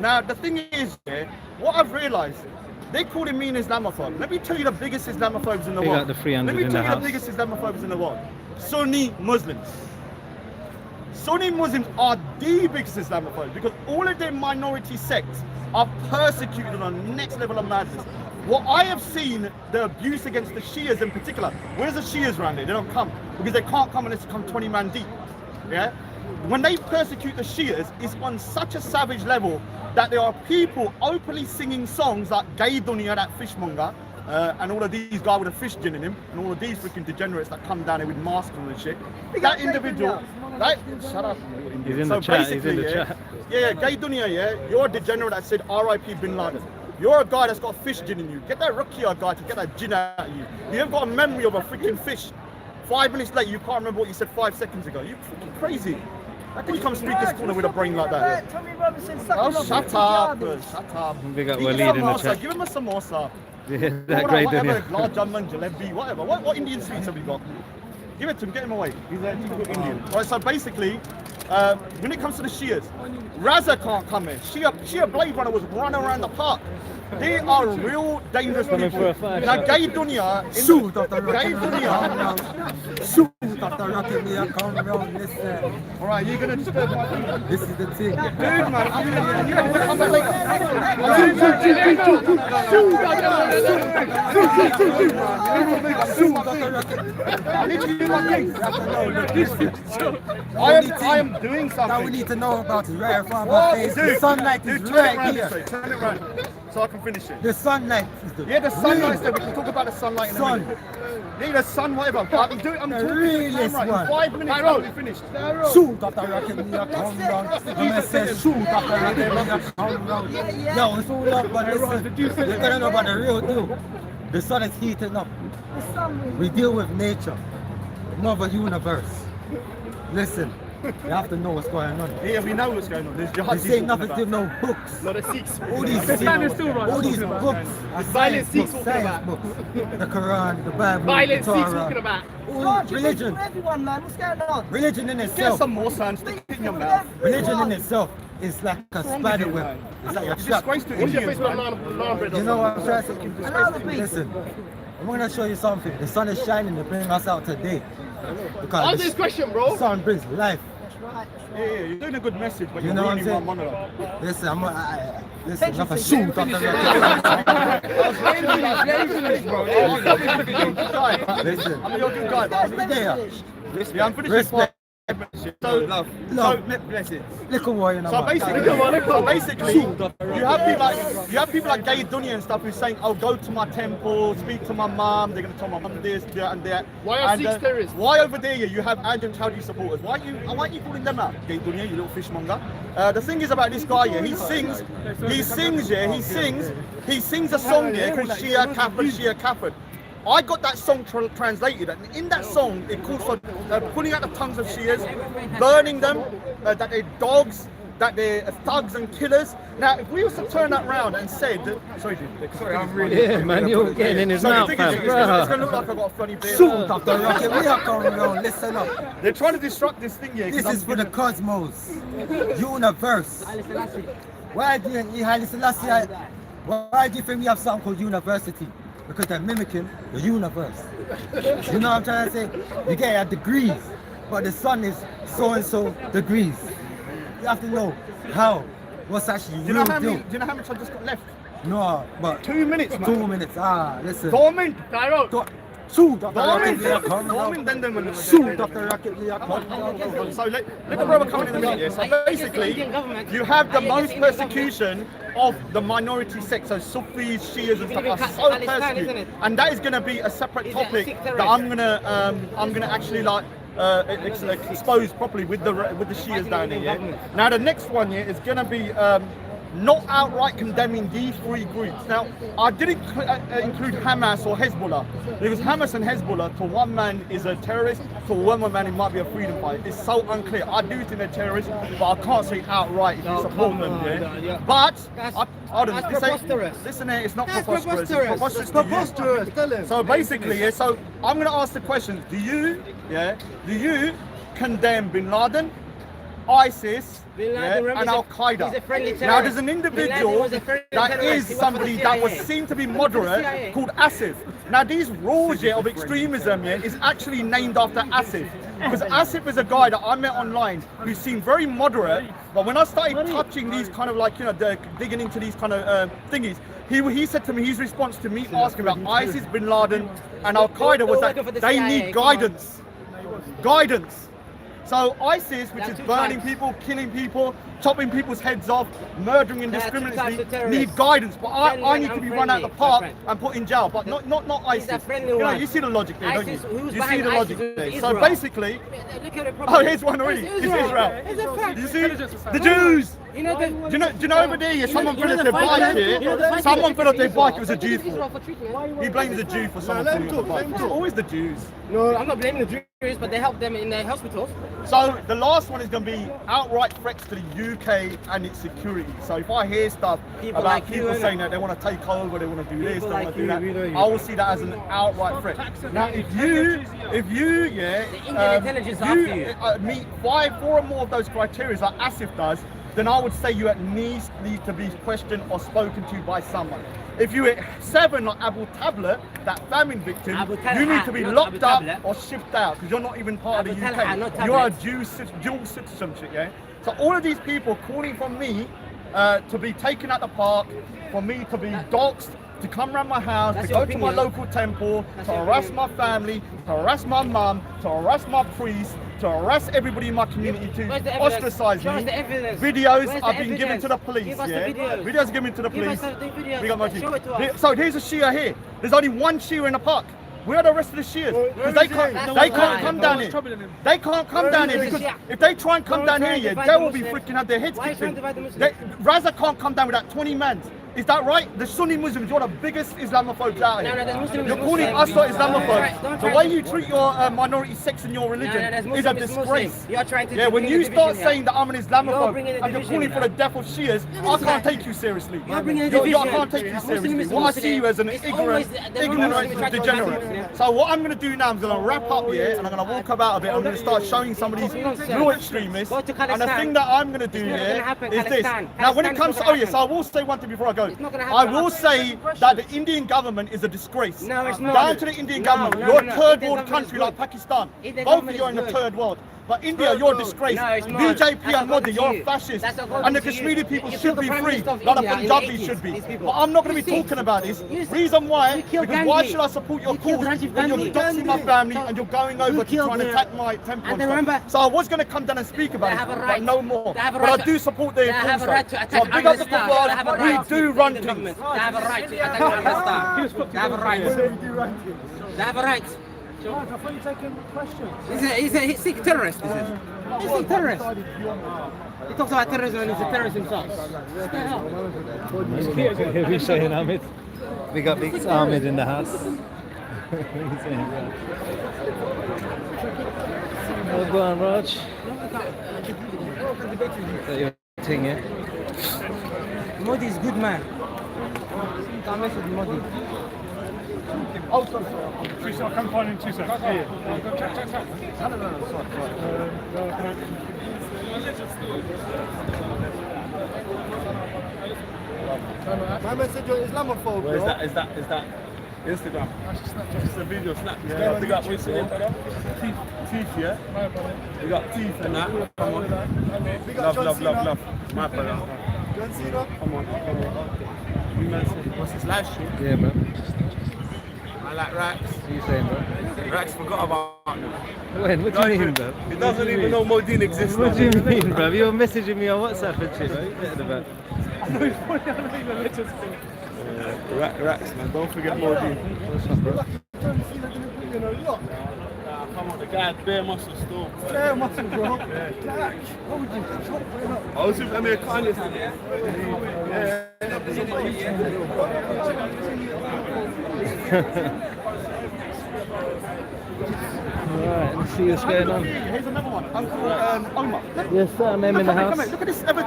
Now, the thing is, yeah, what I've realised, they're calling me an Islamophobe. Let me tell you the biggest Islamophobes in the world. The 300 Let me in tell the you house. the biggest Islamophobes in the world. Sunni Muslims. Sunni Muslims are the biggest Islamophobes because all of their minority sects are persecuted on the next level of madness. What I have seen, the abuse against the Shias in particular, where's the Shias around there? They don't come because they can't come unless they come 20 man deep. Yeah? When they persecute the Shias, it's on such a savage level that there are people openly singing songs like Gay Dunya, that fishmonger, and all of these guys with a fish gin in him, and all of these freaking degenerates that come down here with masks on and shit. That individual, that, shut up. He's in the chat, he's in the chat. Yeah, Gay Dunya, yeah, you're a degenerate that said R.I.P. Bin Laden. You're a guy that's got a fish gin in you. Get that Rukia guy to get that gin out of you. You haven't got a memory of a freaking fish. 5 minutes later, you can't remember what you said 5 seconds ago. You're freaking crazy. How can you come speak this corner with a brain like that? Tommy Robinson, Oh, shut up, shut up. Big up Give him Waleed in the samosa, chat. give him a samosa. Yeah, that Whatever, great whatever, dunya. gulab jamun, jalebi, whatever. What Indian sweets have we got? Give it to him, get him away. He's a typical Indian. Right, so basically, when it comes to the Shias, Raza can't come in. Shia Blade Runner was running around the park. They are real dangerous Coming people. for a fight. Now, Gay Dunya, Shoot after Gay rocket, Dunya. shoot after rocket, me I come round, listen. All right, you're gonna disturb my people. This is the thing. Dude, man, you have to come back later. I need to do my thing. I am doing something. Now we need to know about it right in front of our face. The sunlight is right here. Turn it around so I can finish it. The sunlight is the The sunlight's there. We can talk about the sunlight in a sun. minute. Yeah, the sun, whatever. I'm talking to the realest camera. one. In 5 minutes, I'll be finished. Shoot after rocket, me I come round. I'm gonna say shoot after rocket, me I come round. Yo, it's all up, but listen, you gotta know about the real deal. The sun is heating up. We deal with nature, Mother Universe. Listen, you have to know what's going on. Yeah, we know what's going on. There's jihad. This ain't nothing to no books. Not a six. All these books are science books, science books. The Quran, the Bible, Violent the six Torah. talking about. All religion. Everyone, man, what's going on? Religion in Get itself. some more sun. Stick it in your mouth. Religion in itself is like a spider web. It's like a It's trap. disgrace to What's your Indians, Facebook man. alarm, brother? You know what I'm trying to say? Listen, I'm gonna show you something. The sun is shining to bring us out today. Because Answer this question, bro. the sun brings life. Yeah, you're doing a good message, but You you're know what I'm ruining saying? my monologue. Listen, listen, enough of shoot after Listen, I'm a good guy. Yeah, I'm finished. respect. So, love. Bless it. Little warrior, So basically, you have people like Gay Dunya and stuff who's saying, "Oh, go to my temple, speak to my mom. They're gonna tell my mum this, that, and that." Why are And, Sikhs terrorists? Why over there you have Andrew Chowdhury supporters? Why aren't you calling them out, Gay Dunya, you little fishmonger? The thing is about this guy, yeah, he sings a song, yeah, called Shia Kafir. I got that song translated, and in that song, it calls for pulling out the tongues of Shias, burning them, that they're dogs, that they're thugs and killers. Now, if we was to turn that round and said, sorry, I'm really. Yeah, man, you're getting in his mouth, It's fam. going to look like I've got a funny beard. Shoot after rocket, we are coming round. Listen up. They're trying to disrupt this thing, yeah. This is for the cosmos, universe. Why do you Haile Selassie? Why do you think we have something called university? Because they're mimicking the universe. You know what I'm trying to say? You get it at degrees, but the sun is so and so degrees. You have to know how. What's actually Do you know real how deal? many? Do you know how much I just got left? No, but 2 minutes, man. 2 minutes. Listen. 4 minutes. Shoot after rocket, we are coming round. Shoot after rocket, we are coming round. So let the brother come in a minute. Yeah. So basically, you have the most persecution of the minority sects, so Sufis, Shias, and stuff are so persecuted, and that is going to be a separate topic that I'm gonna actually like exposed properly with the Shias down there. Yeah? Now the next one here is going to be not outright condemning these three groups. Now, I didn't include Hamas or Hezbollah, because Hamas and Hezbollah, to one man is a terrorist, to one man it might be a freedom fighter. It's so unclear. I do think they're terrorists, but I can't say outright if you support them. Yeah? But, listen here, it's not preposterous. It's preposterous. So basically, yeah, so I'm going to ask the question, do you condemn Bin Laden, ISIS, and Al-Qaeda? Now there's an individual that is somebody that was seen to be moderate called Asif. Now these rules of extremism is actually named after Asif. Because Asif is a guy that I met online who seemed very moderate, but when I started touching these kind of like, digging into these kind of thingies, he said to me, his response to me asking about ISIS, Bin Laden, and Al-Qaeda was that they need guidance. Guidance. So ISIS, which is burning people, killing people, chopping people's heads off, murdering indiscriminately, need guidance. But I need to be run out of the park and put in jail. But not ISIS. You see the logic there, don't you? You see the logic there. So basically, oh, here's one already. It's Israel. You see the Jews. Do you know over there? Someone fell off their bike here. Someone fell off their bike. It was a Jew. He blames the Jew for someone falling off the bike. It's always the Jews. No, I'm not blaming the Jews, but they help them in their hospitals. So the last one is going to be outright threats to the UK and its security. So if I hear stuff about people saying that they want to take over, they want to do this, they want to do that, I will see that as an outright threat. Now, if you meet 4 or more of those criteria, like Asif does, then I would say you at least need to be questioned or spoken to by someone. If you hit 7 like Abu Tablet, that famine victim, you need to be locked up or shipped out because you're not even part of the UK. You are a dual citizenship, yeah? So all of these people calling for me to be taken at the park, for me to be doxxed, to come around my house, to go to my local temple, to harass my family, to harass my mum, to harass my priest, to harass everybody in my community, to ostracize me. Videos are being given to the police, yeah? Videos are given to the police. We got my so here's a Shia here. There's only one Shia in the park. Where are the rest of the Shias? Because they can't come down here. They can't come down here because if they try and come down here, they will be freaking out their heads kicked in. Raza can't come down with that 20 men. Is that right? The Sunni Muslims, you're the biggest Islamophobes out here. You're calling us Islamophobes. The way you treat your minority sects in your religion is a disgrace. Yeah, when you start saying that I'm an Islamophobe and you're calling for the death of Shias, I can't take you seriously. I can't take you seriously. What I see you as an ignorant degenerate. So what I'm going to do now, I'm going to wrap up here and I'm going to walk about a bit. I'm going to start showing some of these real extremists. And the thing that I'm going to do here is this. Now when it comes to, so I will say one thing before I go. I will say that the Indian government is a disgrace. No, it's not. Down to the Indian government. You're a third world country like Pakistan. Both of you are in the third world. But India, you're a disgrace. BJP and Modi, you're a fascist. And the Kashmiri people should be free, like the Punjabis should be. But I'm not going to be talking about this. Reason why? Because why should I support your cause when you're doxing my family and you're going over to try and attack my temple? So I was going to come down and speak about it, but no more. But I do support their cause. So big up the football. We do run things. They have a right to attack Pakistan. They have a right. They have a right. George, I thought you were taking questions. He's a Sikh terrorist, he says. He's a terrorist. He talks about terrorism and he's a terrorist himself. What are you saying, Ahmed? We got big Ahmed in the house. Oh, go on, Raj. Your thing, yeah? Modi is a good man. Can't mess with Modi. Oh, sorry. 2 seconds. I'll come find in 2 seconds. Yeah. My message is Islamophobe. Where is that? Is that Instagram? It's a video snap. Yeah. You got teeth, yeah? You got teeth and that. Come on. Love. My brother. John Cena? Come on. You man, what's this live stream? Yeah, man. I like Rax. What are you saying, bro? Rax forgot about me. When? What do you mean, bro? He doesn't even know Modine exists. What do you mean, bro? You're messaging me on WhatsApp and shit, bro. You're about. I know it's funny, I don't even listen to Rax, man. Don't forget Modine. What's up, bro? John Cena didn't put you in a lot. Come on, the guy had bare muscle still. Bare muscle, bro. I was with American yesterday. Alright, let's see what's going on. Here's another one. Uncle Omar. Yes, sir, I'm in the house. Come here. Look at this ever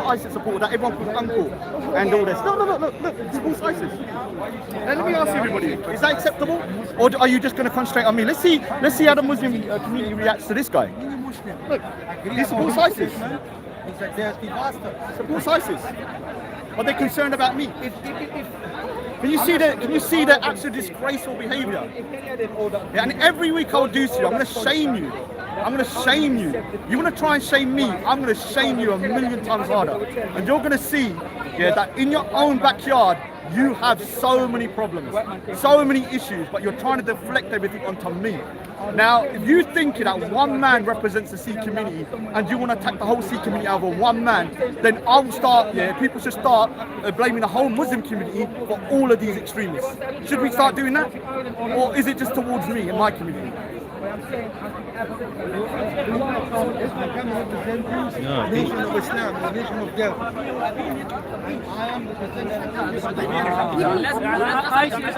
ISIS supporter that everyone calls Uncle and all this. Look. This false ISIS. Now, let me ask everybody: is that acceptable, or are you just going to concentrate on me? Let's see how the Muslim community reacts to this guy. Look, this supports ISIS. He's a dirty bastard. Supports ISIS. Are they concerned about me? Can you see the absolute disgraceful behaviour? Yeah, and every week I'll do to you. I'm going to shame you. I'm going to shame you. You want to try and shame me? I'm going to shame you a million times harder. And you're going to see, that in your own backyard you have so many problems, so many issues, but you're trying to deflect everything onto me. Now, if you think that one man represents the Sikh community and you want to attack the whole Sikh community over one man, then I'll start, people should start blaming the whole Muslim community for all of these extremists. Should we start doing that? Or is it just towards me and my community? No, nation of Islam, the nation of death. I am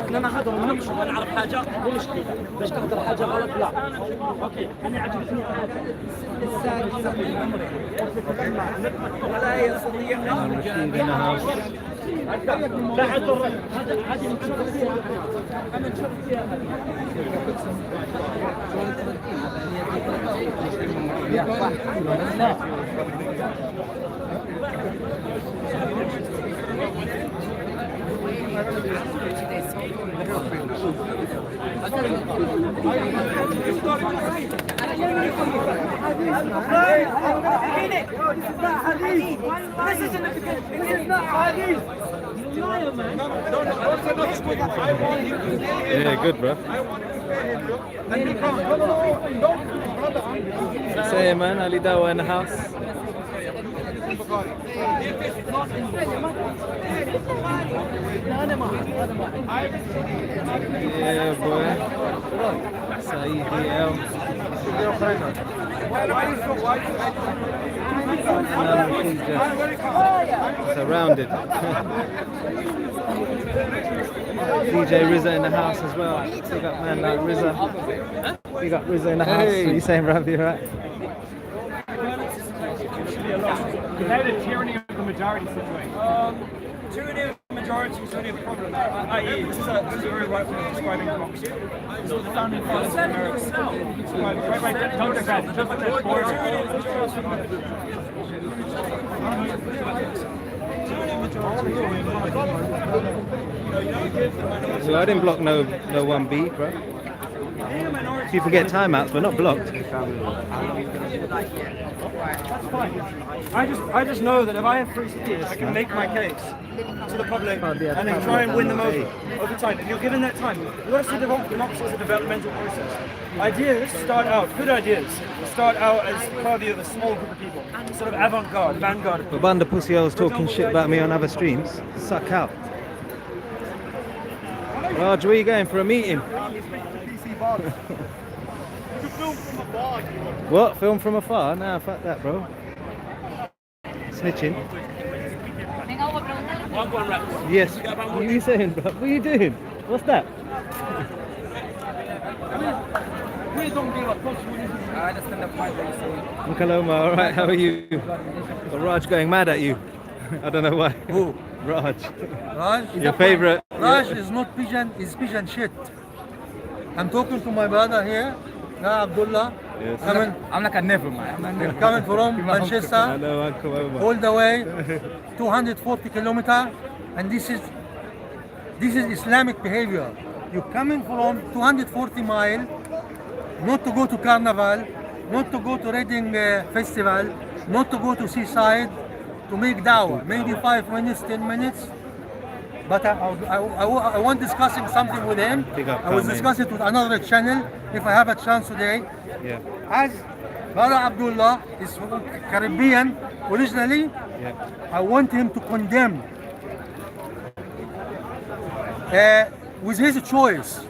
احنا ناخذهم ونمشي ولا نعرف حاجه مو مشكله باش تهضر حاجه غلط لا اوكي انا عجبتني ولا هي صديق لا هذه نشوف فيها انا نشوف فيها Yeah, good, bro. Say, man, Ali Dawa in the house. Yeah, boy. Saeed EL. Surrounded. DJ Rizza in the house as well. We got man like Rizza. We got Rizza in the house. What are you saying, Ravi, right? Without a tyranny of the majority situation. Tyranny of the majority is only a problem. I.e., this is a very right way of describing democracy. This is what the founding fathers of America described. Don't forget, just like that border. So I didn't block no 1B, bro. People get timeouts, but not blocked. That's fine. I just know that if I have free speech, I can make my case to the public and then try and win them over time. If you're given that time, you've got to see democracy as a developmental process. Ideas start out, good ideas, start out as purview of a small group of people, sort of avant-garde, vanguard. But Banda Pussy was talking shit about me on other streams. Suck out. Raj, where are you going for a meeting? What? Film from afar? Nah, fuck that, bro. Snitching. Yes. What are you saying, bro? What are you doing? What's that? I understand the point that you're saying. Uncle Omar, alright, how are you? Well, Raj going mad at you. I don't know why. Who? Raj. Raj? Your favourite. Raj is not pigeon, is pigeon shit. I'm talking to my brother here, Abdullah. Yes. I'm like a never man. Coming from Manchester, I know, Uncle Omar. all the way 240 kilometers, and this is Islamic behavior. You're coming from 240 miles, not to go to carnival, not to go to Reading festival, not to go to seaside, to make dawah, maybe 5 minutes, 10 minutes. But I want discussing something with him. I was discussing it with another channel if I have a chance today. Yeah. As Brother Abdullah is from Caribbean originally, I want him to condemn with his choice.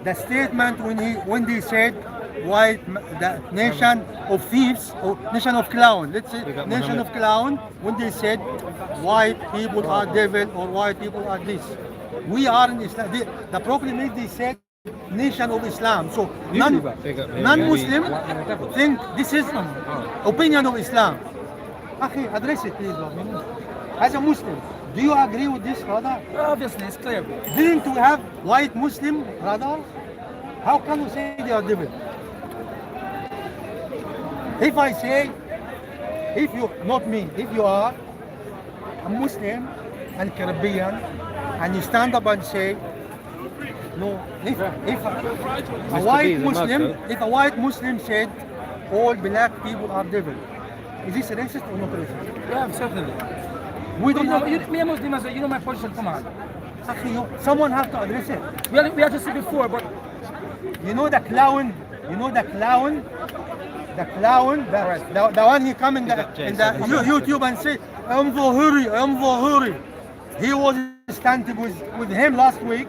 The statement when they said white the nation of thieves or nation of clown, let's say nation of clown, when they said white people are devil or white people are this. We are in Islam. The problem is they said nation of Islam. So non-Muslim think this is opinion of Islam. Akhi, address it please. As a Muslim, do you agree with this, brother? Obviously, it's clear. Didn't we have white Muslim, brother? How can we say they are devil? If I say, if you, not me, if you are a Muslim and Caribbean, and you stand up and say, no, if a white Muslim said all black people are devil, is this racist or not racist? Yeah, certainly. We don't know. Me a Muslim, you know my position, come on. Someone has to address it. We had to see before, but you know the clown, the one he come in the YouTube and say, I'm Zahuri. He was standing with him last week,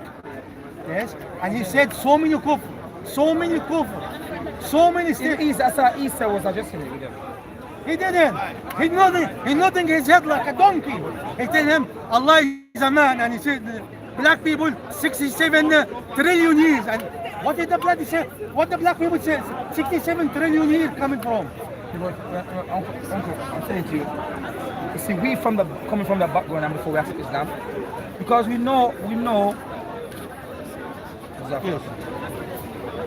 yes, and he said so many kufr, so many I saw Isa was addressing it with him. He didn't. He nodding his head like a donkey. He tell him Allah is a man, and he said black people 67 trillion years. And what did the bloody say? What the black people say? 67 trillion years coming from? Uncle, I'm saying to you. You see, we coming from the background and before we accept Islam, because we know.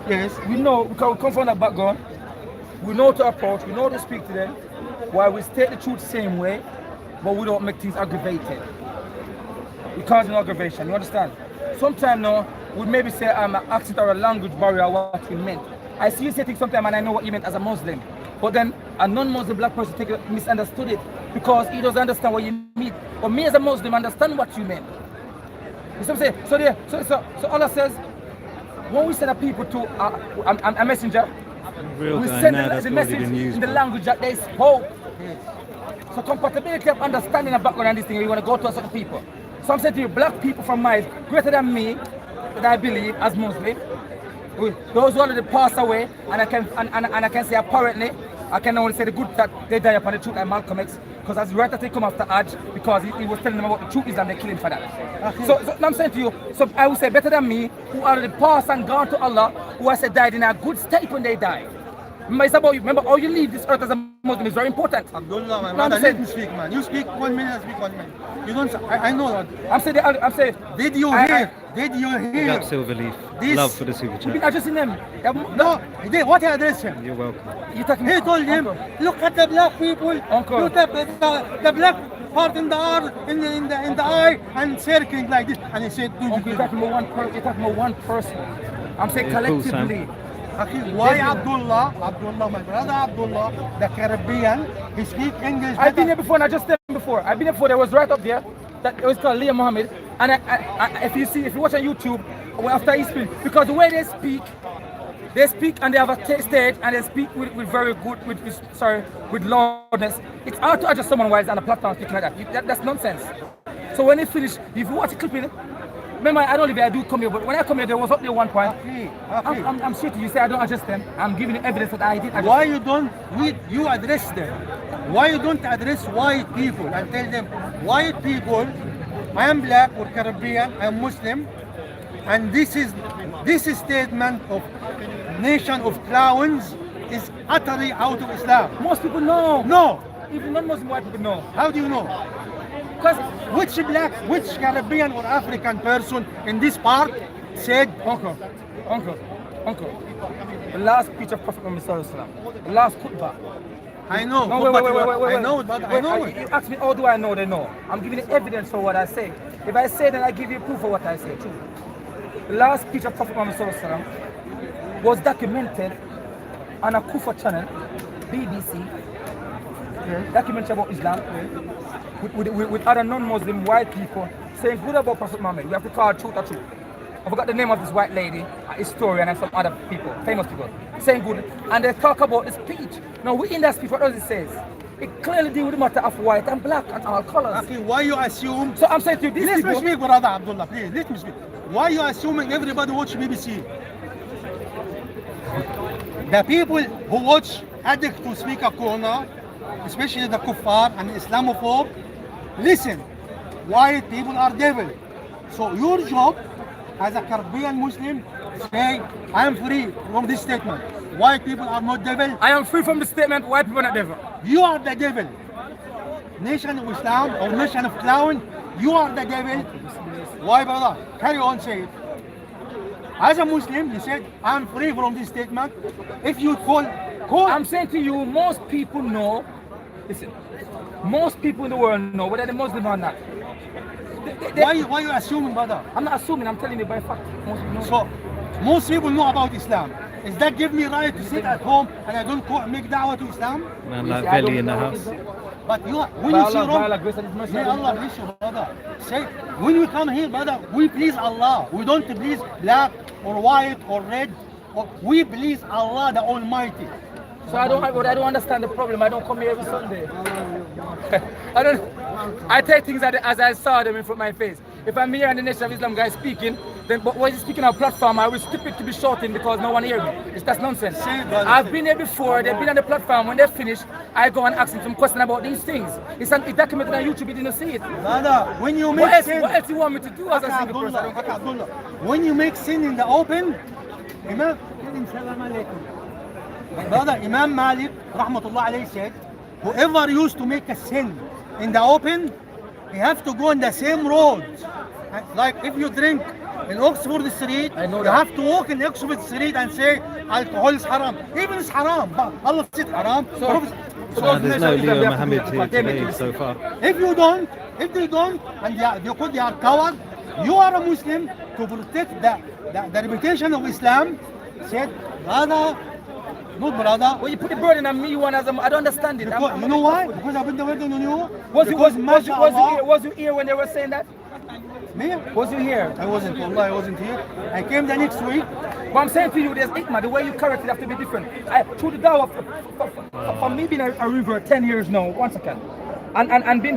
Yes. We know because we come from the background. We know to approach. We know to speak to them. While we state the truth the same way, but we don't make things aggravated. We cause an aggravation. You understand? Sometimes now we maybe say I'm an accent or a language barrier what we meant. I see you say things sometimes and I know what you meant as a Muslim. But then a non-Muslim black person misunderstood it because he doesn't understand what you mean. But me as a Muslim understand what you meant. You see what I'm saying? So Allah says, when we send a people to a messenger, we send the message in the language that they spoke. So compatibility of understanding and background and this thing, we want to go to a certain people. So I'm saying to you, black people from miles greater than me, that I believe as Muslim, those who already passed away, and I can say apparently, I can only say the good that they die upon the truth like Malcolm X, because as right that they come after Hajj, because he was telling them about the truth is and they kill him for that. So I'm saying to you, so I would say better than me, who already passed and gone to Allah, who I said died in a good state when they died. Remember how you leave this earth as a Muslim is very important. Abdullah, my brother, let me speak, man. You speak 1 minute, I speak 1 minute. You don't. I know that. I'm saying. Did you hear? Did you hear? Big up Silver Leaf. Love for the super chat. You've been addressing them. No, he did. What he addressed him? You're welcome. He told him, look at the black people. Uncle. Look at the black part in the eye and circling like this. And he said, Uncle, you're talking about one person. I'm saying collectively. Why Abdullah, my brother Abdullah, the Caribbean, he speaks English. I've been here before and I just said before. I've been here before, there was right up there, that it was called Leah Muhammad. And if you watch on YouTube, after he speaks, because the way they speak and they have a stage and they speak with very good, with loudness. It's hard to adjust someone wise on a platform speaking like that. That's nonsense. So when they finish, if you watch the clip in it, remember, I don't live here, I do come here, but when I come here, there was up there one point. I'm straight to you, say I don't adjust them. I'm giving you evidence that I did adjust Why them. you don't, you address them? Why you don't address white people and tell them, white people, I am black or Caribbean, I am Muslim, and this statement of nation of clowns is utterly out of Islam. Most people know. No. Even non-Muslim white people know. How do you know? Because which Caribbean or African person in this part said, Uncle, the last speech of Prophet Muhammad the last khutbah. I know. No, wait. I know it, but I know it. You ask me, how do I know they know? I'm giving you evidence for what I say. If I say, then I give you proof for what I say. True. The last speech of Prophet Muhammad was documented on a Kufa channel, BBC, documentary about Islam, with other non-Muslim white people saying good about Prophet Muhammad. We have to call truth or truth. I forgot the name of this white lady, a historian, and some other people, famous people, saying good. And they talk about the speech. Now, within that speech, what does it say? It clearly deals with the matter of white and black and all colors. Okay, why you assume? So I'm saying to you, these let people... me speak, brother Abdullah, please. Let me speak. Why you assuming everybody watch BBC? The people who watch addict to speak a corner, especially the kuffar and Islamophobe, listen. White people are devil. So your job as a Caribbean Muslim, say I am free from this statement. White people are not devil. I am free from the statement. White people are not devil. You are the devil. Nation of Islam or nation of clown, you are the devil. Why, brother? Carry on, say it. As a Muslim, you said, I'm free from this statement. If you call... I'm saying to you, most people know, listen, most people in the world know whether they're Muslim or not. Why are you assuming, brother? I'm not assuming, I'm telling you by fact. So, most people know about Islam. Does that give me right to sit at home and I don't make da'wah to Islam? Man like Belly in the house. But you, when you see wrong, may Allah bless you, brother. Say, when we come here, brother, we please Allah. We don't please black or white or red. We please Allah, the Almighty. So I don't understand the problem. I don't come here every Sunday. I take things as I saw them in front of my face. If I'm here and the Nation of Islam guy speaking, then but when he's speaking on a platform, I will skip it to be shortened because no one hears me. That's nonsense. I've been here before, they've been on the platform. When they finish, I go and ask them some question about these things. It's documented on YouTube, you didn't see it. Brother, when you make sin, what else you want me to do as a single person? When you make sin in the open, Imam, brother, Imam Malik, rahmatullah alayhi, said, whoever used to make a sin in the open, you have to go on the same road. Like if you drink in Oxford Street, you have to walk in Oxford Street and say alcohol is haram. Even it's haram, but Allah said haram. So there's no Leo Muhammad here today so far. If they don't, and they are coward, you are a Muslim to protect the reputation of Islam. Said, brother, not brother. When you put the burden on me, I don't understand it. Because, you know why? Because I put the burden on you. Was you here when they were saying that? Me? Was you here? I wasn't. Allah, I wasn't here. I came the next week. But I'm saying to you, there's hikmah. The way you correct it have to be different. Through the dawah, for me being a revert 10 years now, once again, and being